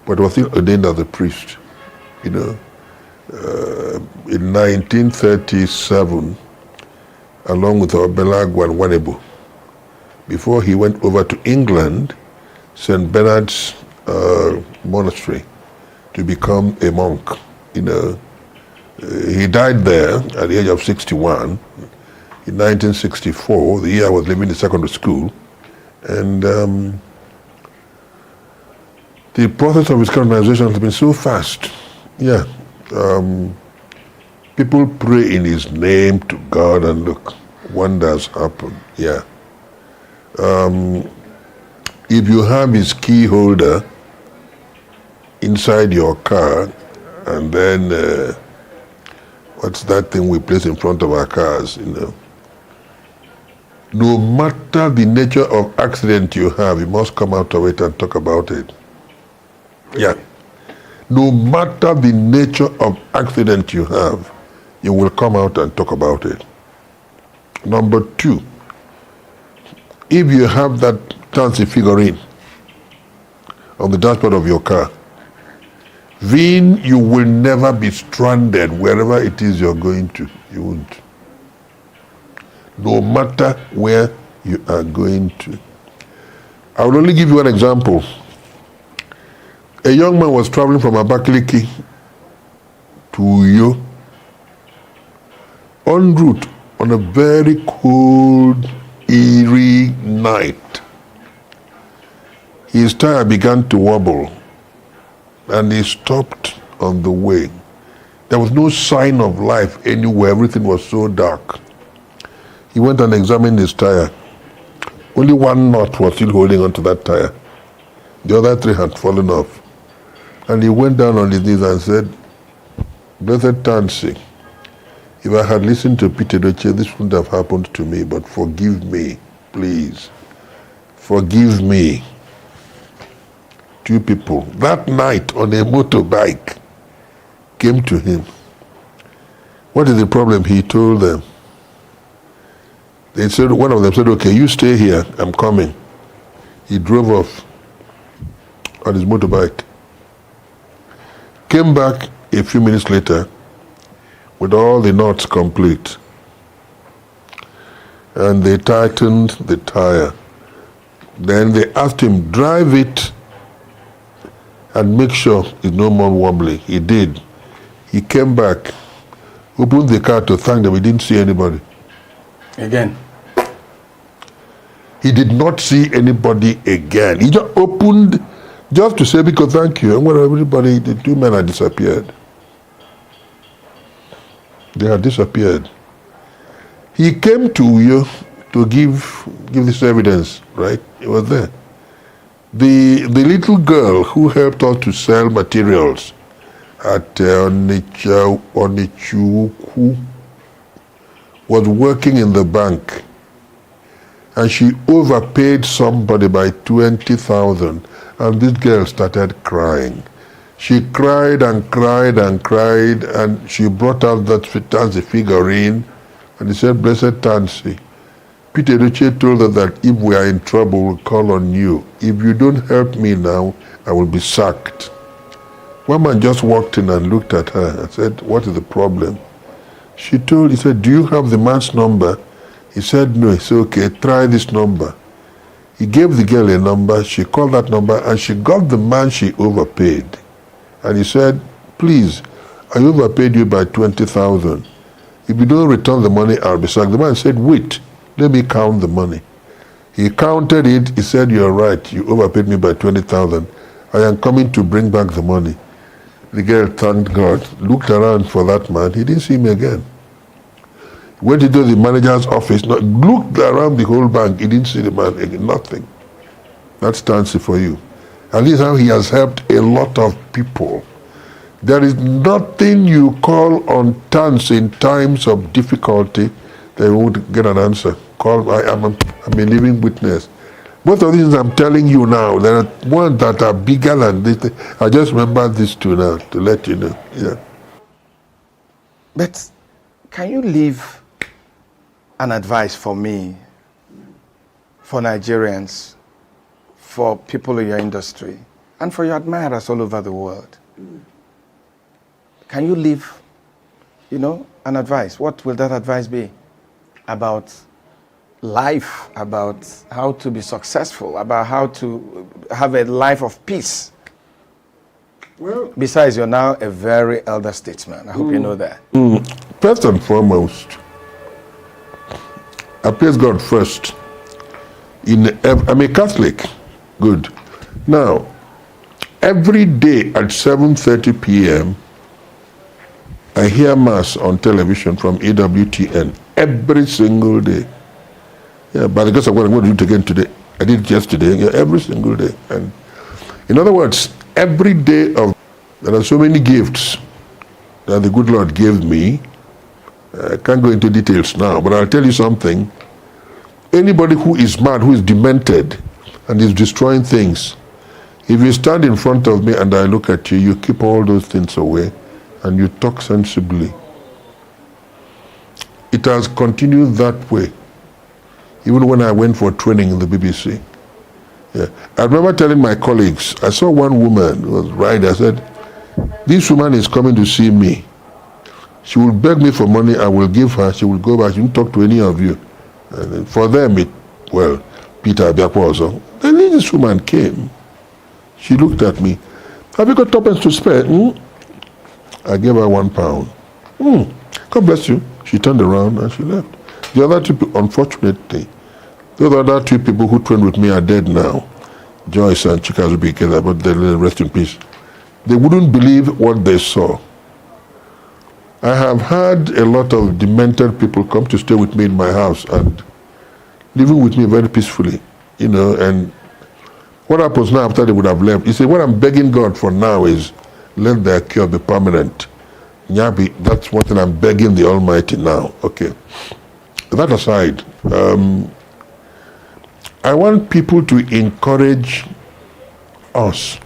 Speaker 22: but was still ordained as a priest. In 1937, along with Obelagwa and Wanebo, before he went over to England, St. Bernard's monastery, to become a monk. He died there at the age of 61. in 1964, the year I was leaving the secondary school. And the process of its canonization has been so fast. Yeah. People pray in his name to God and look, wonders happen. Yeah. If you have his key holder inside your car, and then what's that thing we place in front of our cars, you know? No matter the nature of accident you have, you must come out of it and talk about it. Yeah. No matter the nature of accident you have, you will come out and talk about it. Number two, if you have that fancy figurine on the dashboard of your car, then you will never be stranded wherever it is you're going to. You won't. No matter where you are going to. I will only give you an example. A young man was traveling from Abakaliki to Uyo en route on a very cold, eerie night. His tire began to wobble and he stopped on the way. There was no sign of life anywhere. Everything was so dark. He went and examined his tire. Only one knot was still holding onto that tire. The other three had fallen off. And he went down on his knees and said, "Blessed Tansi, if I had listened to Peter Doche, this wouldn't have happened to me, but forgive me, please. Forgive me." Two people that night on a motorbike came to him. What is the problem? He told them. They said, one of them said, "Okay, you stay here, I'm coming." He drove off on his motorbike. Came back a few minutes later with all the knots complete. And they tightened the tire. Then they asked him, drive it and make sure it's no more wobbly. He did. He came back, opened the car to thank them. He didn't see anybody.
Speaker 21: Again.
Speaker 22: He did not see anybody again. He just opened just to say, because thank you. And when everybody, the two men had disappeared. They had disappeared. He came to Uyo to give this evidence, right? It was there. The little girl who helped us to sell materials at Onichuku was working in the bank, and she overpaid somebody by 20,000, and this girl started crying. She cried and cried and cried, and she brought out that Tansi figurine, and he said, "Blessed Tansi, Peter Doche told us that if we are in trouble, we'll call on you. If you don't help me now, I will be sacked." One man just walked in and looked at her and said, "What is the problem?" He said, "Do you have the man's number?" He said, "No." He said, "Okay, try this number." He gave the girl a number. She called that number and she got the man she overpaid. And he said, "Please, I overpaid you by 20,000. If you don't return the money, I'll be sacked." The man said, "Wait, let me count the money." He counted it. He said, "You're right. You overpaid me by 20,000. I am coming to bring back the money." The girl thanked God, looked around for that man. He didn't see him again. Went into the manager's office, looked around the whole bank. He didn't see the man again. Nothing. That's Tansi for you. And this is how he has helped a lot of people. There is nothing you call on Tansi in times of difficulty that you won't get an answer. I'm a living witness. Most of the things I'm telling you now, there are ones that are bigger than this. I just remember these two now to let you know. Yeah.
Speaker 21: But can you leave an advice for me, for Nigerians, for people in your industry, and for your admirers all over the world? Can you leave, an advice? What will that advice be? About life, about how to be successful, about how to have a life of peace. Well, besides, you're now a very elder statesman. I hope you know that.
Speaker 22: First and foremost, I place God first. I'm a Catholic. Good. Now, every day at 7:30 p.m., I hear Mass on television from EWTN. Every single day. Yeah, by the grace of God, I'm going to do it again today. I did it yesterday. Yeah, every single day. And in other words, every day there are so many gifts that the good Lord gave me. I can't go into details now, but I'll tell you something. Anybody who is mad, who is demented, and is destroying things, if you stand in front of me and I look at you, you keep all those things away and you talk sensibly. It has continued that way, even when I went for training in the BBC. Yeah. I remember telling my colleagues, I saw one woman who was right. I said, this woman is coming to see me. She will beg me for money, I will give her, she will go back, she won't talk to any of you. And for them, Peter Abiakwa also. Then this woman came. She looked at me. Have you got tuppence to spare? I gave her £1. God bless you. She turned around and she left. The other two people, unfortunately, those other two people who trained with me are dead now. Joyce and Chika Zubikeza, but they rest in peace. They wouldn't believe what they saw. I have had a lot of demented people come to stay with me in my house and living with me very peacefully, and what happens now after they would have left? You see, what I'm begging God for now is let their cure be permanent. Nyabi, that's what I'm begging the Almighty now. Okay. That aside, I want people to encourage us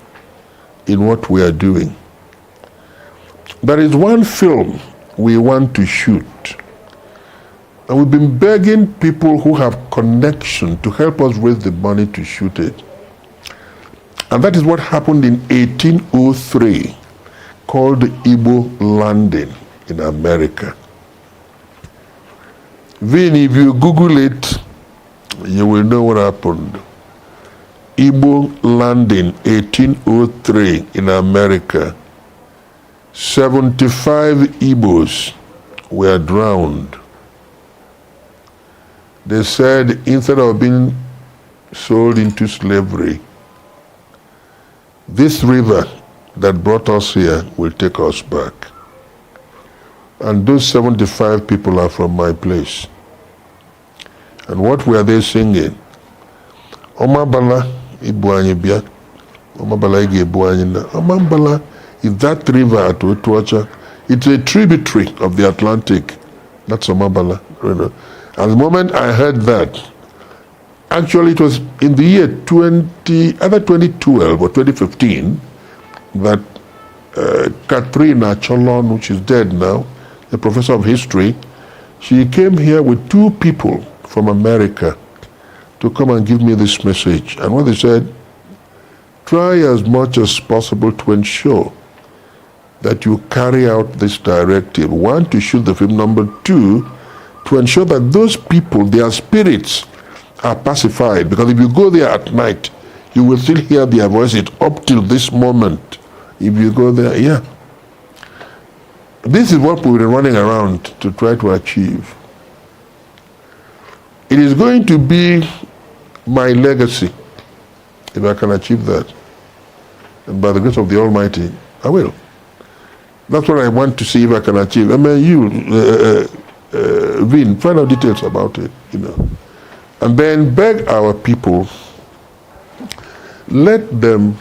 Speaker 22: in what we are doing. There is one film we want to shoot, and we've been begging people who have connection to help us raise the money to shoot it. And that is what happened in 1803, called the Igbo Landing in America. Then if you Google it, you will know what happened. Igbo Landing, 1803 in America. 75 Igbos were drowned. They said instead of being sold into slavery, this river that brought us here will take us back. And those 75 people are from my place. And what were they singing? Omabala Ibuanyibia. Omabala Igebuanyina. Omabala is that river at Otuacha. It's a tributary of the Atlantic. That's Omabala. At the moment I heard that, actually it was in the year 2012 or 2015 that Katrina Cholon, which is dead now, a professor of history, she came here with two people from America to come and give me this message. And what they said, try as much as possible to ensure that you carry out this directive. One, to shoot the film. Number two, to ensure that those people, their spirits, are pacified. Because if you go there at night, you will still hear their voices up till this moment. If you go there, yeah. This is what we've been running around to try to achieve. It is going to be my legacy if I can achieve that. And by the grace of the Almighty, I will. That's what I want to see if I can achieve. I mean, you, Vin, find out details about it, And then beg our people, let them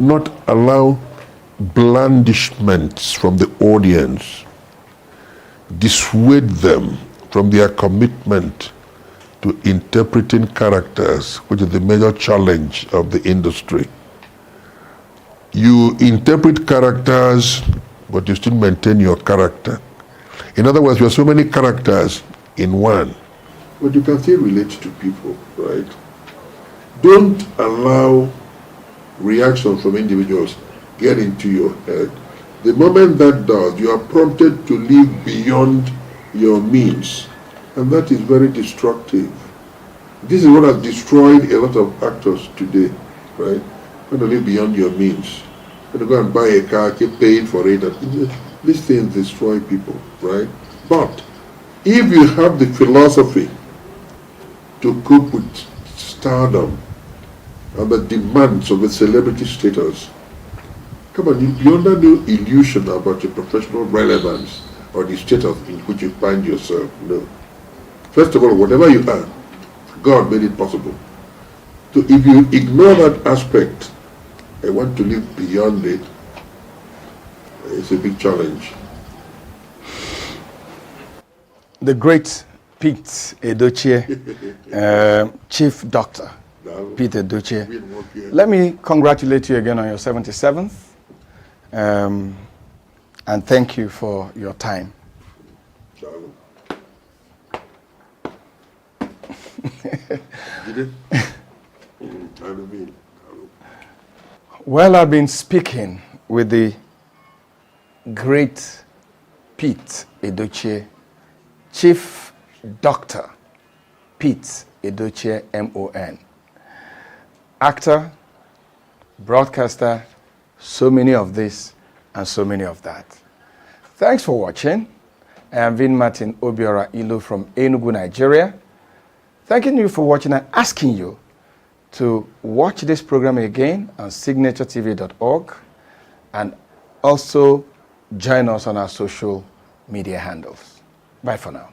Speaker 22: not allow blandishments from the audience dissuade them from their commitment to interpreting characters, which is the major challenge of the industry. You interpret characters, but you still maintain your character. In other words, there are so many characters in one. But you can still relate to people, right? Don't allow reactions from individuals get into your head. The moment that does, you are prompted to live beyond your means. And that is very destructive. This is what has destroyed a lot of actors today, right? When you live beyond your means. When you go and buy a car, keep paying for it. These things destroy people, right? But If you have the philosophy to cope with stardom and the demands of a celebrity status, come on, you're under no illusion about your professional relevance or the status in which you find yourself. No. First of all, whatever you are, God made it possible. So if you ignore that aspect and want to live beyond it, it's a big challenge.
Speaker 21: The great Pete Edochie, Chief Doctor Pete Edochie. Let me congratulate you again on your 77th, and thank you for your time. Well, I've been speaking with the great Pete Edochie, Chief Doctor Pete Edochie, MON. Actor, broadcaster, so many of this and so many of that. Thanks for watching. I am Vin Martin Obiora Ilu from ENUGU, Nigeria. Thanking you for watching and asking you to watch this program again on signaturetv.org and also join us on our social media handles. Bye for now.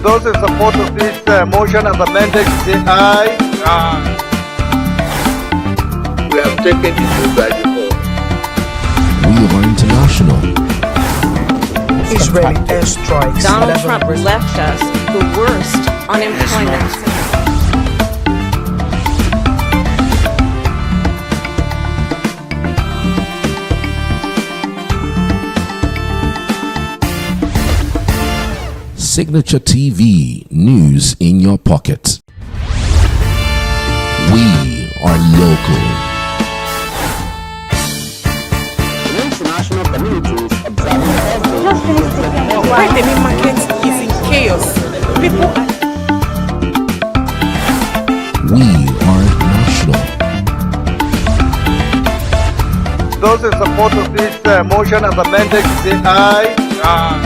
Speaker 2: Those in support of this motion as amended, say aye. Aye. We have taken this by before.
Speaker 5: We are international.
Speaker 7: Israeli airstrikes.
Speaker 9: Donald Trump left us the worst unemployment.
Speaker 5: Signature TV, news in your pocket. We are local.
Speaker 7: The international community is observing why the main market is in chaos.
Speaker 5: We are national.
Speaker 2: Those in support of this motion as amended, say aye. Aye.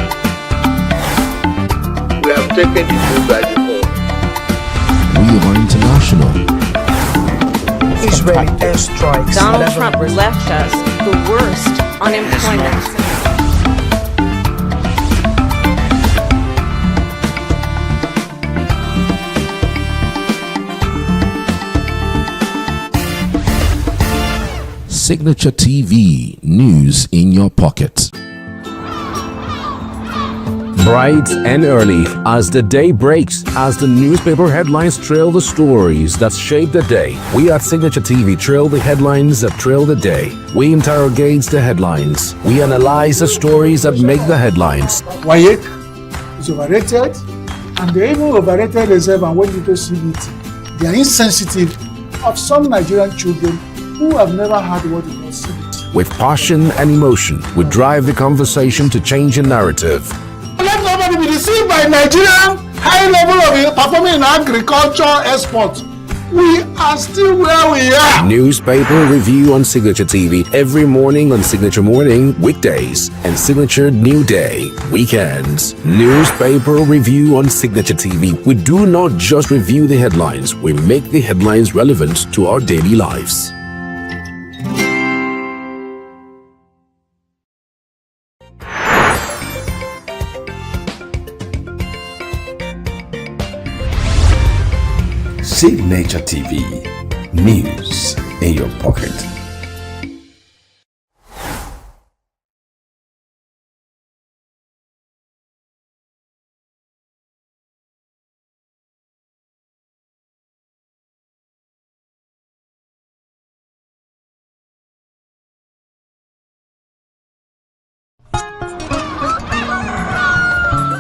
Speaker 24: We have taken the move by default.
Speaker 5: We are international.
Speaker 7: Israeli airstrikes. Donald Trump left us the worst unemployment.
Speaker 5: Signature TV, news in your pocket. Bright and early as the day breaks, as the newspaper headlines trail the stories that shape the day. We at Signature TV trail the headlines that trail the day. We interrogate the headlines. We analyze the stories that make the headlines.
Speaker 11: Wayek is overrated, and they even overrated themselves, and when people see it, they are insensitive of some Nigerian children who have never had what they call CBT.
Speaker 5: With passion and emotion, we drive the conversation to change the narrative.
Speaker 11: Let nobody be deceived by Nigerian high level of performing in agriculture export. We are still where we are.
Speaker 5: Newspaper review on Signature TV every morning on Signature Morning, weekdays, and Signature New Day, weekends. Newspaper review on Signature TV. We do not just review the headlines, we make the headlines relevant to our daily lives.
Speaker 10: Signature TV, news in your pocket.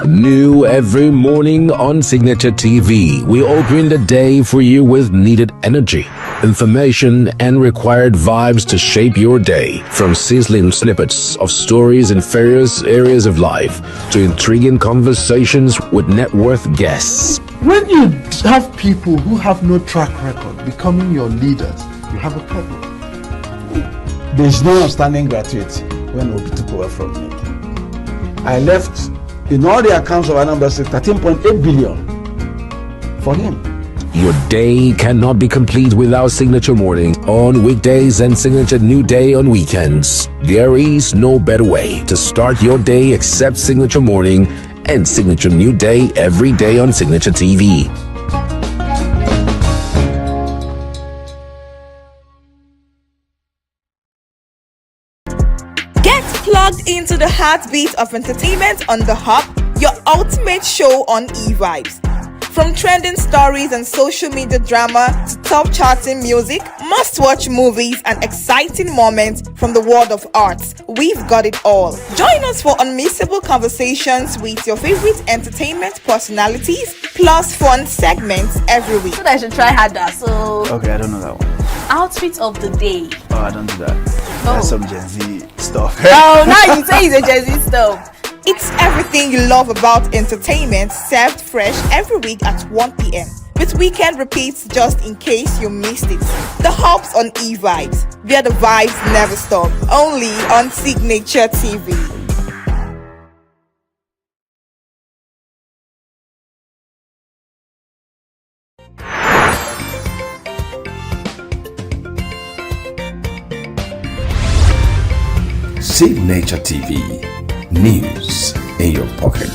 Speaker 5: New every morning on Signature TV, we open the day for you with needed energy, information, and required vibes to shape your day. From sizzling snippets of stories in various areas of life to intriguing conversations with net worth guests.
Speaker 19: When you have people who have no track record becoming your leaders, you have a problem.
Speaker 20: There's no outstanding gratuity when Obi took over from me. I left in all the accounts of Anambra State 13.8 billion for him.
Speaker 5: Your day cannot be complete without Signature Morning on weekdays and Signature New Day on weekends. There is no better way to start your day except Signature Morning and Signature New Day every day on Signature TV.
Speaker 12: Plugged into the heartbeat of entertainment on The Hub, your ultimate show on E-Vibes. From trending stories and social media drama to top charting music, must-watch movies and exciting moments from the world of arts, we've got it all. Join us for unmissable conversations with your favorite entertainment personalities, plus fun segments every week.
Speaker 9: So I should try harder, so...
Speaker 13: Okay, I don't know that one.
Speaker 9: Outfit of the day.
Speaker 13: Oh, I don't do that. That's some Gen Z stuff.
Speaker 9: Oh, now you say it's a Gen Z stuff.
Speaker 12: It's everything you love about entertainment, served fresh every week at 1 p.m. with weekend repeats just in case you missed it. The Hub's on E-Vibes, where the vibes never stop. Only on Signature TV.
Speaker 10: Signature TV, news in your pocket.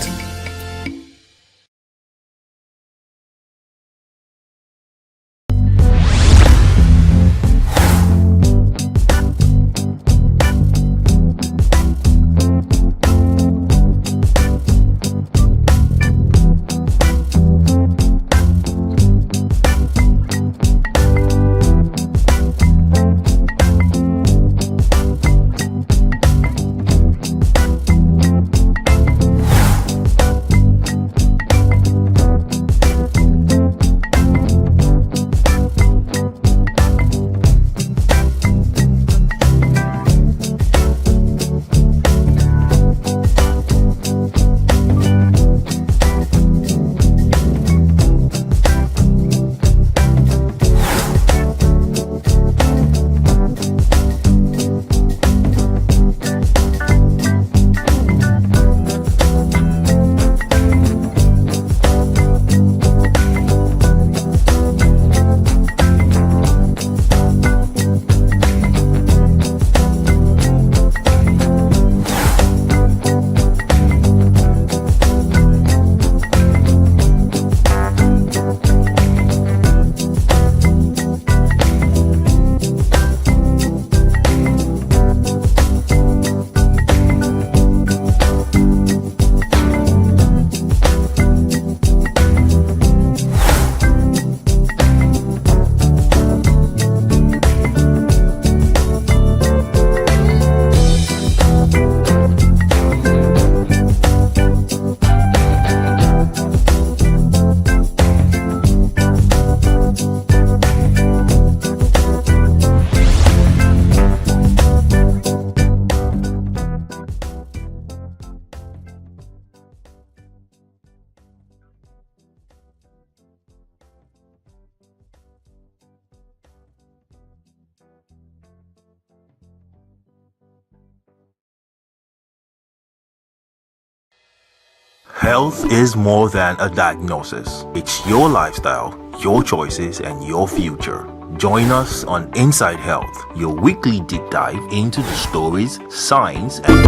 Speaker 1: Health is more than a diagnosis. It's your lifestyle, your choices, and your future. Join us on Inside Health, your weekly deep dive into the stories, science, and...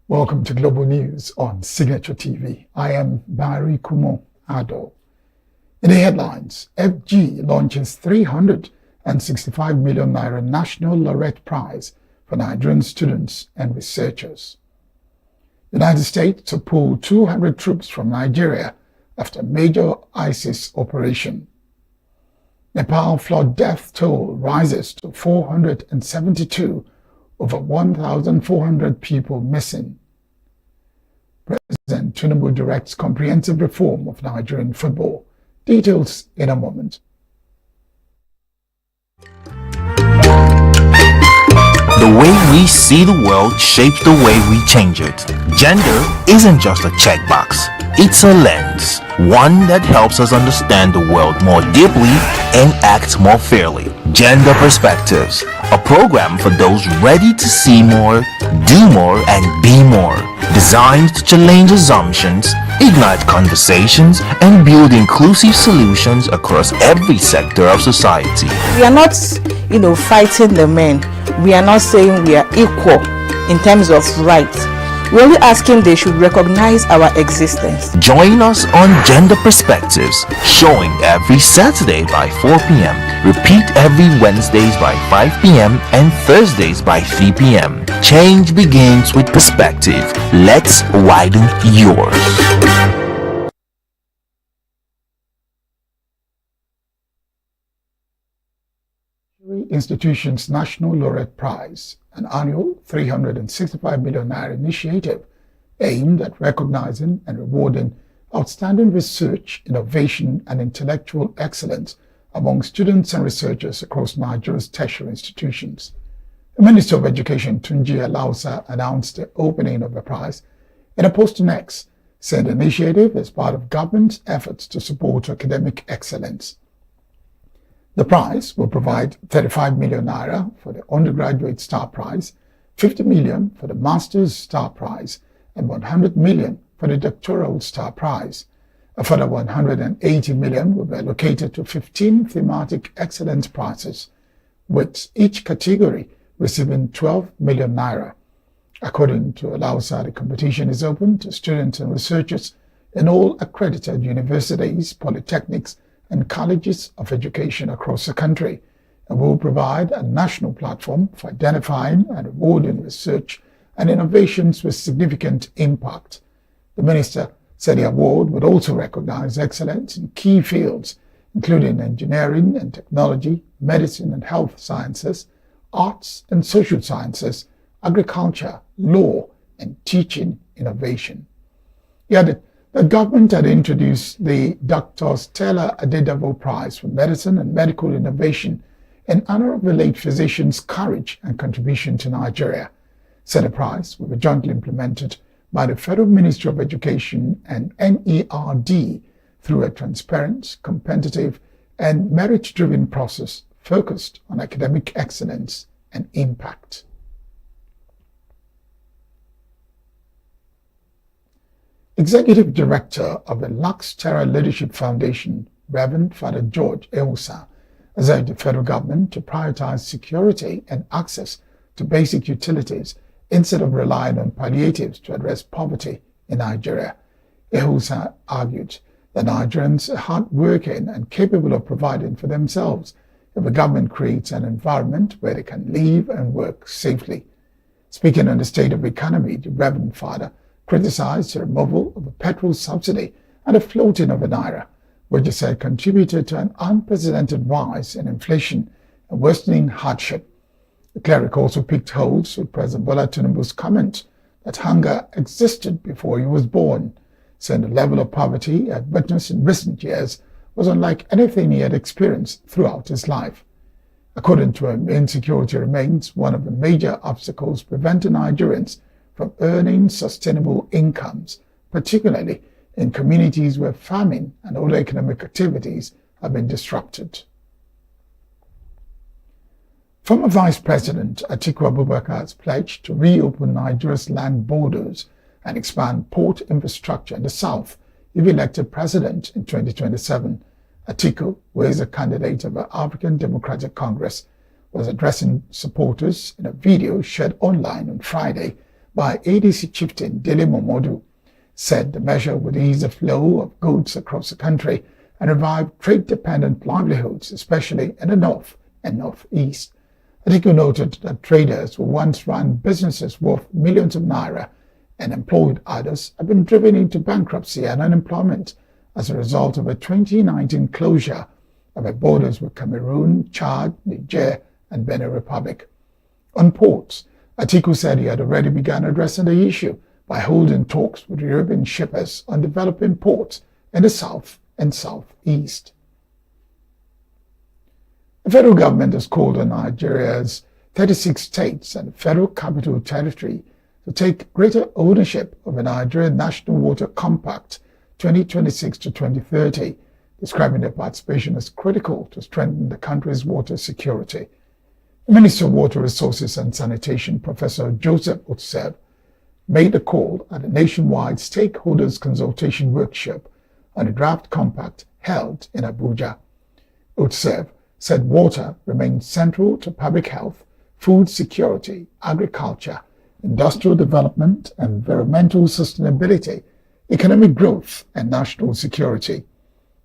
Speaker 11: Welcome to Global News on Signature TV. I am Barry Kumo Ado. In the headlines, FG launches 365 million naira National Laureate Prize for Nigerian students and researchers. United States to pull 200 troops from Nigeria after major ISIS operation. Nepal flood death toll rises to 472, over 1,400 people missing. President Tinubu directs comprehensive reform of Nigerian football. Details in a moment.
Speaker 1: The way we see the world shapes the way we change it. Gender isn't just a checkbox. It's a lens, one that helps us understand the world more deeply and act more fairly. Gender Perspectives, a program for those ready to see more, do more, and be more. Designed to challenge assumptions, ignite conversations, and build inclusive solutions across every sector of society.
Speaker 3: We are not, fighting the men. We are not saying we are equal in terms of rights. We're only asking they should recognize our existence.
Speaker 1: Join us on Gender Perspectives, showing every Saturday by 4 p.m. Repeat every Wednesdays by 5 p.m. and Thursdays by 3 p.m. Change begins with perspective. Let's widen yours.
Speaker 11: Institution's National Laureate Prize, an annual 365 million naira initiative aimed at recognizing and rewarding outstanding research, innovation, and intellectual excellence among students and researchers across Nigeria's tertiary institutions. The Minister of Education, Tunji Alausa, announced the opening of the prize in a post on X, saying the initiative is part of government's efforts to support academic excellence. The prize will provide 35 million naira for the undergraduate star prize, 50 million for the master's star prize, and 100 million for the doctoral star prize. A further 180 million will be allocated to 15 thematic excellence prizes, with each category receiving 12 million naira. According to Alausa, the competition is open to students and researchers in all accredited universities, polytechnics, and colleges of education across the country, and will provide a national platform for identifying and rewarding research and innovations with significant impact. The minister said the award would also recognize excellence in key fields, including engineering and technology, medicine and health sciences, arts and social sciences, agriculture, law, and teaching innovation. He added, the government had introduced the Dr. Stella Adedavo Prize for Medicine and Medical Innovation in honor of the late physician's courage and contribution to Nigeria. Said the prize will be jointly implemented by the Federal Ministry of Education and NERD through a transparent, competitive, and merit-driven process focused on academic excellence and impact. Executive Director of the Lux Terra Leadership Foundation, Reverend Father George Ewusa, has urged the federal government to prioritize security and access to basic utilities instead of relying on palliatives to address poverty in Nigeria. Ehusa argued that Nigerians are hardworking and capable of providing for themselves if the government creates an environment where they can live and work safely. Speaking on the state of the economy, the Reverend Father criticized the removal of the petrol subsidy and the floating of the naira, which he said contributed to an unprecedented rise in inflation and worsening hardship. The cleric also picked holes with President Bola Tinubu's comment that hunger existed before he was born, saying the level of poverty he had witnessed in recent years was unlike anything he had experienced throughout his life. According to him, insecurity remains one of the major obstacles preventing Nigerians from earning sustainable incomes, particularly in communities where famine and other economic activities have been disrupted. Former Vice President Atiku Abubakar has pledged to reopen Nigeria's land borders and expand port infrastructure in the south if elected president in 2027. Atiku, who is a candidate of the African Democratic Congress, was addressing supporters in a video shared online on Friday by ADC chieftain Dele Momodu, said the measure would ease the flow of goods across the country and revive trade-dependent livelihoods, especially in the north and northeast. Atiku noted that traders who once ran businesses worth millions of naira and employed others have been driven into bankruptcy and unemployment as a result of a 2019 closure of the borders with Cameroon, Chad, Niger, and Benin Republic. On ports, Atiku said he had already begun addressing the issue by holding talks with European shippers on developing ports in the south and southeast. The federal government has called on Nigeria's 36 states and the Federal Capital Territory to take greater ownership of the Nigerian National Water Compact 2026 to 2030, describing their participation as critical to strengthen the country's water security. The Minister of Water Resources and Sanitation, Professor Joseph Otsev, made the call at a nationwide stakeholders consultation workshop on the draft compact held in Abuja. Otsev said water remains central to public health, food security, agriculture, industrial development, environmental sustainability, economic growth, and national security.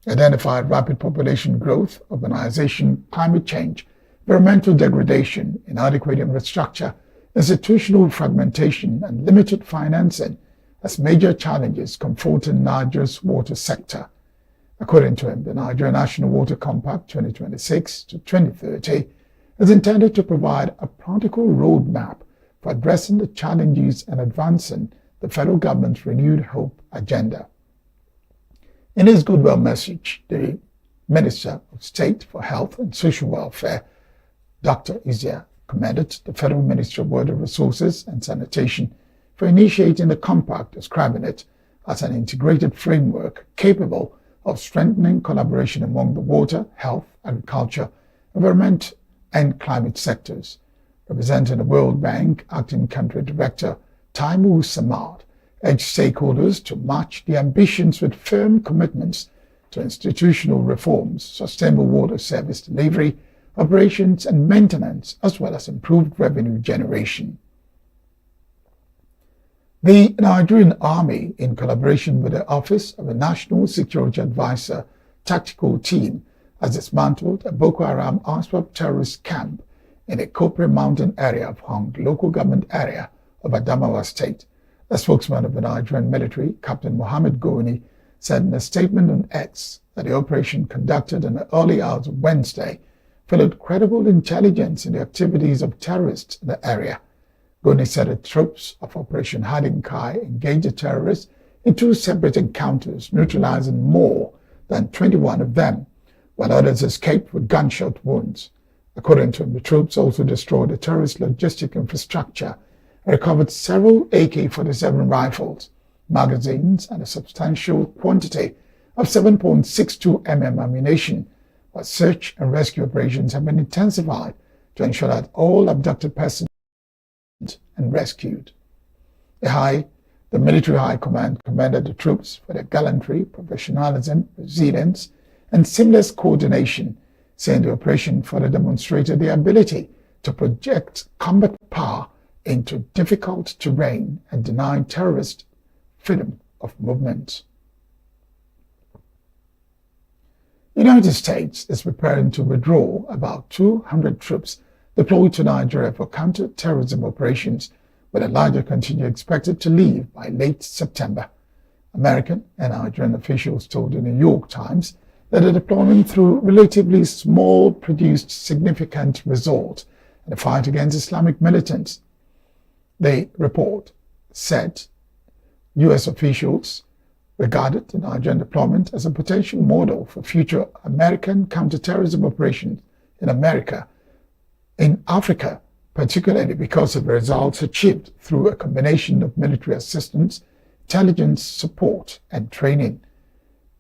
Speaker 11: Identified rapid population growth, urbanization, climate change, environmental degradation, inadequate infrastructure, institutional fragmentation, and limited financing as major challenges confronting Nigeria's water sector. According to him, the Nigeria National Water Compact 2026 to 2030 is intended to provide a practical roadmap for addressing the challenges and advancing the federal government's renewed hope agenda. In his goodwill message, the Minister of State for Health and Social Welfare, Dr. Izia, commended the Federal Ministry of Water Resources and Sanitation for initiating the compact, describing it as an integrated framework capable of strengthening collaboration among the water, health, agriculture, environment, and climate sectors. Representing the World Bank, Acting Country Director Taimu Samad urged stakeholders to match the ambitions with firm commitments to institutional reforms, sustainable water service delivery, operations and maintenance, as well as improved revenue generation. The Nigerian Army, in collaboration with the Office of the National Security Advisor Tactical Team, has dismantled a Boko Haram ISWAP terrorist camp in a Kopre mountain area of Hong local government area of Adamawa State. A spokesman of the Nigerian military, Captain Mohammed Goni, said in a statement on X that the operation conducted in the early hours of Wednesday followed credible intelligence in the activities of terrorists in the area. Goni said the troops of Operation Hiding Kai engaged the terrorists in 2 separate encounters, neutralizing more than 21 of them, while others escaped with gunshot wounds. According to him, the troops also destroyed the terrorist logistic infrastructure and recovered several AK-47 rifles, magazines, and a substantial quantity of 7.62 mm ammunition, while search and rescue operations have been intensified to ensure that all abducted persons and rescued. The military high command commended the troops for their gallantry, professionalism, resilience, and seamless coordination, saying the operation further demonstrated their ability to project combat power into difficult terrain and deny terrorists freedom of movement. The United States is preparing to withdraw about 200 troops deployed to Nigeria for counter-terrorism operations, with a larger contingent expected to leave by late September. American and Nigerian officials told the New York Times that the deployment through relatively small produced significant results in the fight against Islamic militants. The report said U.S. officials regarded the Nigerian deployment as a potential model for future American counterterrorism operations in Africa, particularly because of the results achieved through a combination of military assistance, intelligence support, and training.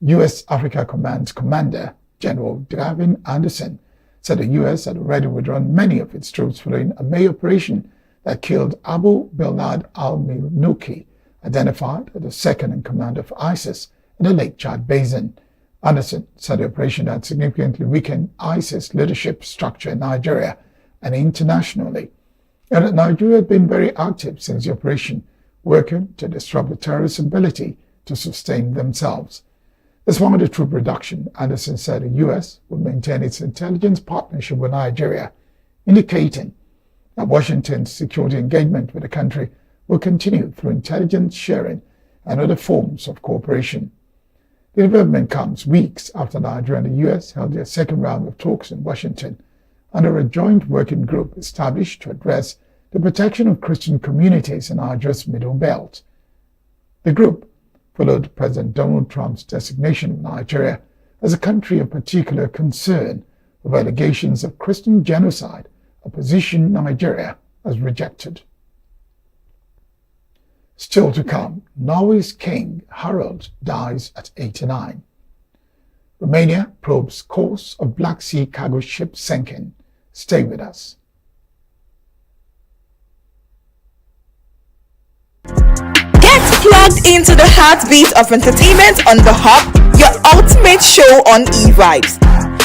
Speaker 11: U.S. Africa Command Commander General Gavin Anderson said the U.S. had already withdrawn many of its troops following a May operation that killed Abu Belad al-Milnuki, identified as the second in command of ISIS in the Lake Chad Basin. Anderson said the operation had significantly weakened ISIS leadership structure in Nigeria and internationally, and that Nigeria had been very active since the operation, working to disrupt the terrorists' ability to sustain themselves. As part of the troop reduction, Anderson said the U.S. would maintain its intelligence partnership with Nigeria, indicating that Washington's security engagement with the country will continue through intelligence sharing and other forms of cooperation. The development comes weeks after Nigeria and the U.S. held their second round of talks in Washington under a joint working group established to address the protection of Christian communities in Nigeria's Middle Belt. The group followed President Donald Trump's designation of Nigeria as a country of particular concern over allegations of Christian genocide, a position Nigeria has rejected. Still to come, Norway's King Harald dies at 89. Romania probes course of Black Sea cargo ship sinking. Stay with us.
Speaker 12: Get plugged into the heartbeat of entertainment on The Hub, your ultimate show on E-Vibes.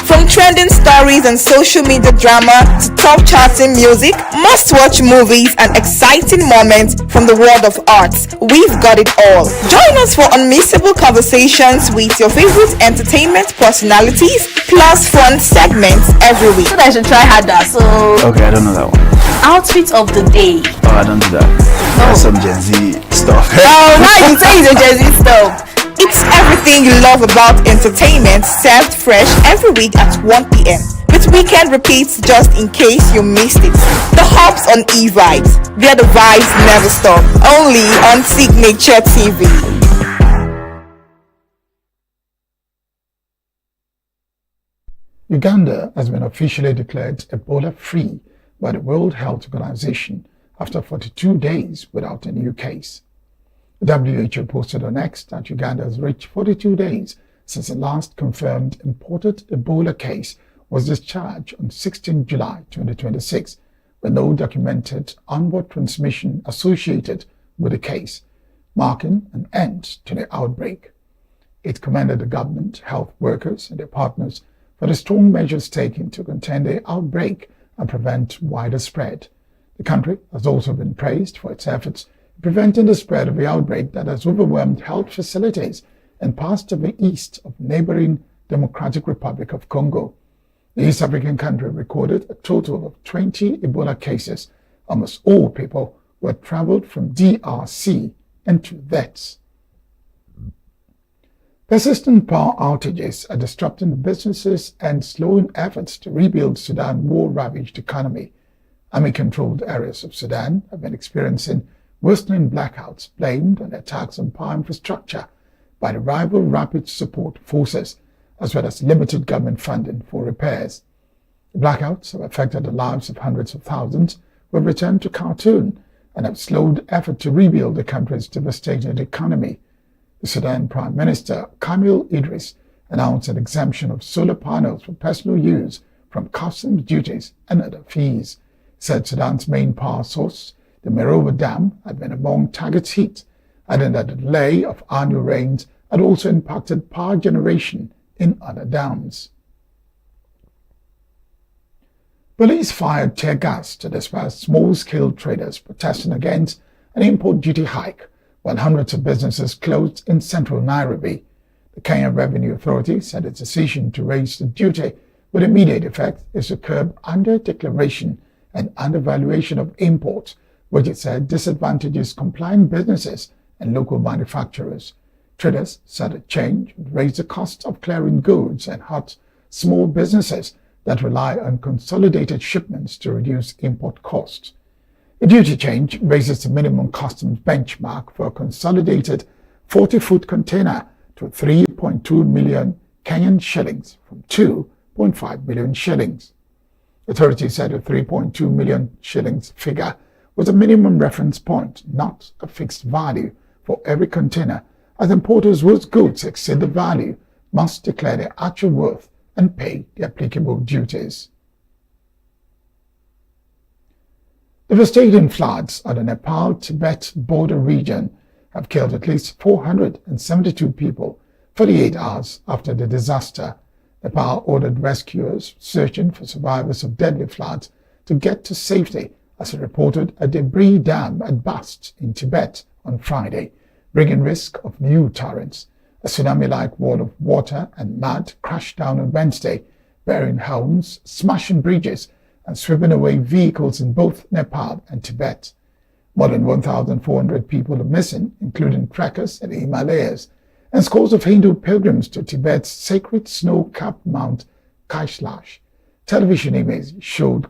Speaker 12: From trending stories and social media drama to top charting music, must-watch movies and exciting moments from the world of arts, we've got it all. Join us for unmissable conversations with your favorite entertainment personalities, plus fun segments every week.
Speaker 9: So I should try harder. So
Speaker 13: Okay, I don't know that one.
Speaker 9: outfit of the day.
Speaker 13: Oh, I don't do that. That's some Gen Z stuff.
Speaker 12: Oh, now you say it's a Gen Z stuff. It's everything you love about entertainment, served fresh every week at 1 p.m. with weekend repeats just in case you missed it. The Hub's on E-Vibes, where the vibes never stop. Only on Signaturetv.
Speaker 11: Uganda has been officially declared Ebola-free by the World Health Organization after 42 days without a new case. The WHO posted on X that Uganda has reached 42 days since the last confirmed imported Ebola case was discharged on 16 July 2026, with no documented onboard transmission associated with the case, marking an end to the outbreak. It commended the government, health workers, and their partners for the strong measures taken to contain the outbreak and prevent wider spread. The country has also been praised for its efforts in preventing the spread of the outbreak that has overwhelmed health facilities in parts of the east of neighboring Democratic Republic of Congo. The East African country recorded a total of 20 Ebola cases, almost all people who had traveled from DRC into deaths. Persistent power outages are disrupting businesses and slowing efforts to rebuild Sudan's war-ravaged economy. Army-controlled areas of Sudan have been experiencing worsening blackouts blamed on attacks on power infrastructure by the rival Rapid Support Forces, as well as limited government funding for repairs. The blackouts have affected the lives of hundreds of thousands who have returned to Khartoum and have slowed effort to rebuild the country's devastated economy. The Sudan Prime Minister Kamil Idris announced an exemption of solar panels for personal use from customs duties and other fees. He said Sudan's main power source, the Merowe Dam, had been among targets hit, adding that the delay of annual rains had also impacted power generation in other dams. Police fired tear gas to disperse small-scale traders protesting against an import duty hike, while hundreds of businesses closed in central Nairobi. The Kenyan Revenue Authority said its decision to raise the duty with immediate effect is to curb under-declaration and undervaluation of imports, which it said disadvantages compliant businesses and local manufacturers. Traders said the change would raise the cost of clearing goods and hurt small businesses that rely on consolidated shipments to reduce import costs. The duty change raises the minimum customs benchmark for a consolidated 40-foot container to 3.2 million Kenyan shillings from 2.5 million shillings. Authorities said the 3.2 million shillings figure was a minimum reference point, not a fixed value for every container, as importers whose goods exceed the value must declare their actual worth and pay the applicable duties. Devastating floods on the Nepal-Tibet border region have killed at least 472 people 48 hours after the disaster. Nepal ordered rescuers searching for survivors of deadly floods to get to safety as it reported a debris dam had burst in Tibet on Friday, bringing risk of new torrents. A tsunami-like wall of water and mud crashed down on Wednesday, burying homes, smashing bridges, and sweeping away vehicles in both Nepal and Tibet. More than 1,400 people are missing, including trekkers in the Himalayas, and scores of Hindu pilgrims to Tibet's sacred snow-capped Mount Kailash. Television images showed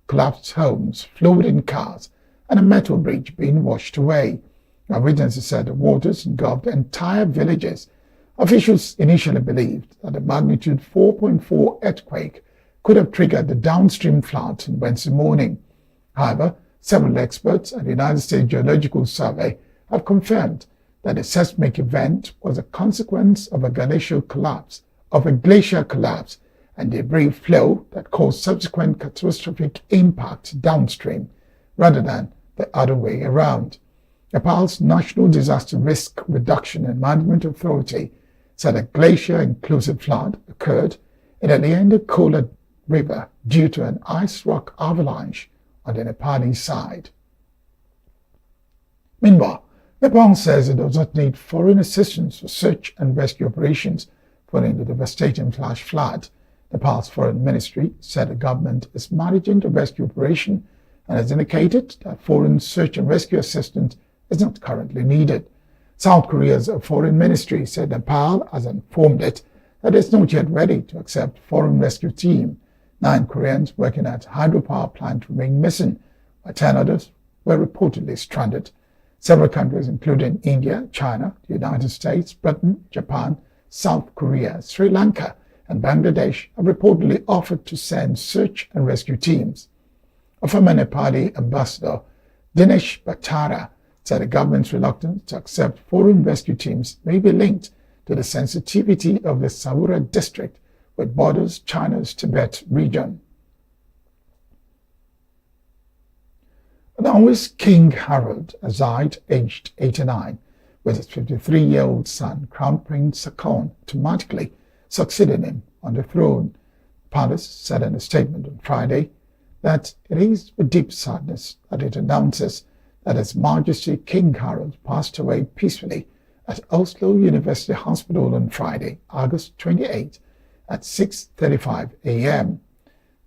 Speaker 11: collapsed homes, floating cars, and a metal bridge being washed away. Witnesses said the waters engulfed entire villages. Officials initially believed that the magnitude 4.4 earthquake could have triggered the downstream floods on Wednesday morning. However, several experts at the United States Geological Survey have confirmed that the seismic event was a consequence of a glacial collapse, and debris flow that caused subsequent catastrophic impact downstream, rather than the other way around. Nepal's National Disaster Risk Reduction and Management Authority said a glacier-inclusive flood occurred in the Leander-Kola River due to an ice rock avalanche on the Nepali side. Meanwhile, Nepal says it does not need foreign assistance for search and rescue operations following the devastating flash flood. Nepal's foreign ministry said the government is managing the rescue operation and has indicated that foreign search and rescue assistance is not currently needed. South Korea's foreign ministry said Nepal has informed it that it is not yet ready to accept foreign rescue team. 9 Koreans working at hydropower plant remain missing, while 10 others were reportedly stranded. Several countries, including India, China, the United States, Britain, Japan, South Korea, Sri Lanka, and Bangladesh, have reportedly offered to send search and rescue teams. A former Nepali ambassador, Dinesh Bhattara, said the government's reluctance to accept foreign rescue teams may be linked to the sensitivity of the Saura district, which borders China's Tibet region. Norway's King Harald has died aged 89, with his 53-year-old son, Crown Prince Haakon, automatically succeeding him on the throne. The palace said in a statement on Friday that it is with deep sadness that it announces that His Majesty King Harald passed away peacefully at Oslo University Hospital on Friday, August 28, at 6:35 a.m.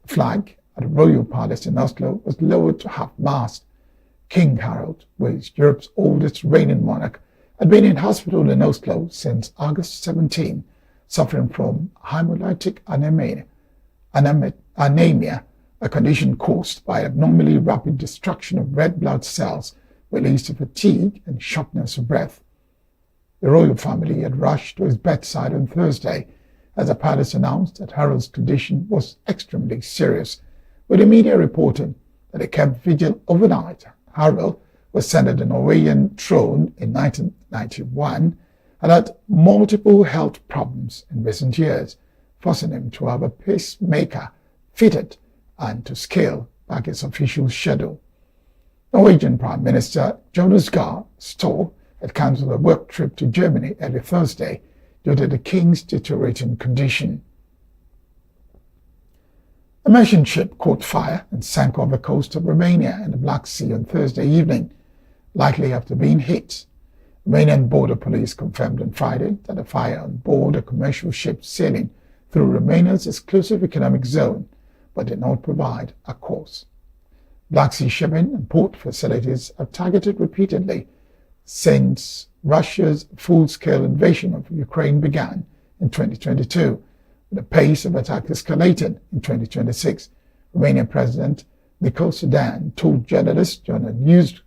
Speaker 11: The flag at the Royal Palace in Oslo was lowered to half-mast. King Harald, who is Europe's oldest reigning monarch, had been in hospital in Oslo since August 17, suffering from hemolytic anemia, a condition caused by abnormally rapid destruction of red blood cells, which leads to fatigue and shortness of breath. The royal family had rushed to his bedside on Thursday as the palace announced that Harald's condition was extremely serious, with the media reporting that he kept vigil overnight. Harald was sent to the Norwegian throne in 1991 and had multiple health problems in recent years, forcing him to have a pacemaker fitted and to scale back his official schedule. Norwegian Prime Minister Jonas Gahr Store had cancelled a work trip to Germany early Thursday due to the king's deteriorating condition. A merchant ship caught fire and sank off the coast of Romania in the Black Sea on Thursday evening, likely after being hit. Romanian border police confirmed on Friday that a fire on board a commercial ship sailing through Romania's exclusive economic zone, but did not provide a cause. Black Sea shipping and port facilities are targeted repeatedly since Russia's full-scale invasion of Ukraine began in 2022, with the pace of attack escalated in 2026. Romanian President Nicole Sudan told journalists during a news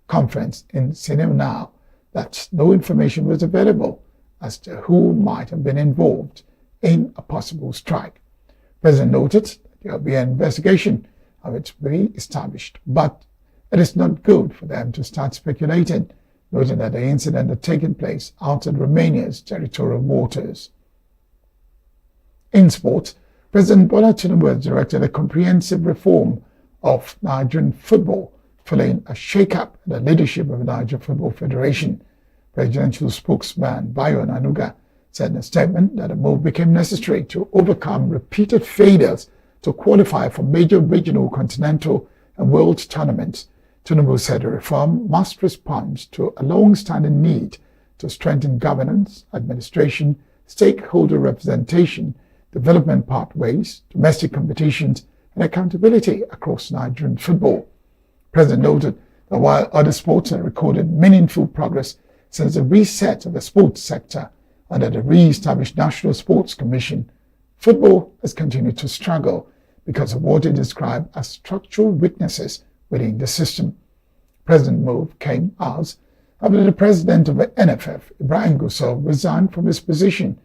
Speaker 11: conference in Signaturetv that no information was available as to who might have been involved in a possible strike. The President noted that there will be an investigation of it to be established, but it is not good for them to start speculating, noting that the incident had taken place outside Romania's territorial waters. In sport, President Bola Tinubu has directed a comprehensive reform of Nigerian football following a shake-up in the leadership of the Nigeria Football Federation. Presidential spokesman Bayo ENUGU said in a statement that the move became necessary to overcome repeated failures to qualify for major regional, continental, and world tournaments. Tinubu said the reform must respond to a long-standing need to strengthen governance, administration, stakeholder representation, development pathways, domestic competitions, and accountability across Nigerian football. The President noted that while other sports have recorded meaningful progress since the reset of the sports sector under the re-established National Sports Commission, football has continued to struggle because of what he described as structural weaknesses within the system. The President's move came as after the president of the NFF, Ibrahim Gusau, resigned from his position,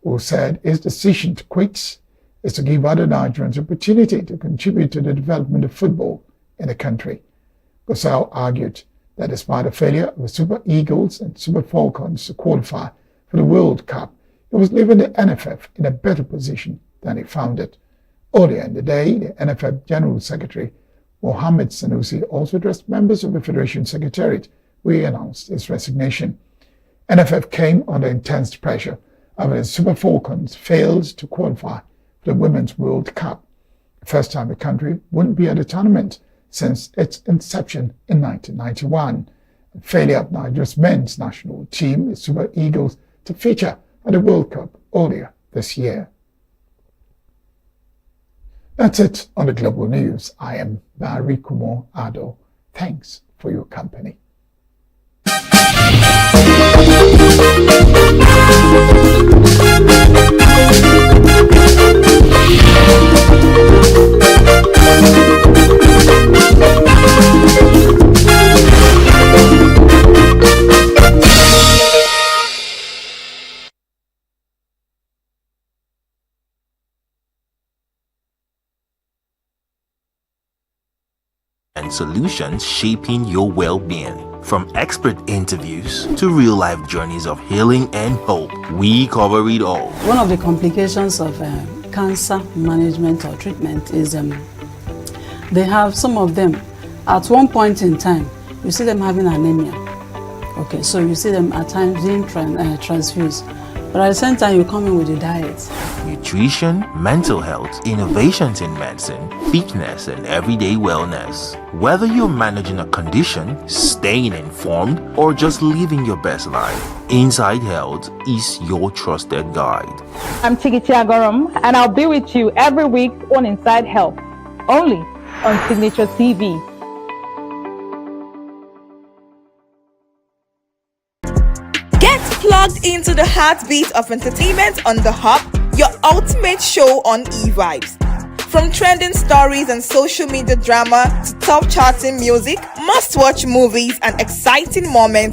Speaker 11: who said his decision to quit is to give other Nigerians opportunity to contribute to the development of football in the country. Gusau argued that despite the failure of the Super Eagles and Super Falcons to qualify for the World Cup, he was leaving the NFF in a better position than he found it. Earlier in the day, the NFF General Secretary, Mohammed Sanusi, also addressed members of the Federation Secretariat, where he announced his resignation. NFF came under intense pressure after the Super Falcons failed to qualify for the Women's World Cup, the first time the country wouldn't be at the tournament since its inception in 1991. The failure of Nigeria's men's national team, the Super Eagles, to feature at the World Cup earlier this year. That's it on the Global News. I am Barry Kumo Ado. Thanks for your company.
Speaker 1: And solutions shaping your well-being. From expert interviews to real-life journeys of healing and hope, we cover it all.
Speaker 8: One of the complications of cancer management or treatment is they have some of them at one point in time, you see them having anemia. Okay, so you see them at times being transfused. But at the same time, you come in with the diet.
Speaker 1: Nutrition, mental health, innovations in medicine, fitness, and everyday wellness. Whether you're managing a condition, staying informed, or just living your best life, Inside Health is your trusted guide.
Speaker 14: I'm Tigiti Agorum, and I'll be with you every week on Inside Health, only on Signaturetv.
Speaker 12: Plugged into the heartbeat of entertainment on the Hub, your ultimate show on e-vibes. From trending stories and social media drama to top charting music, must-watch movies and exciting moments.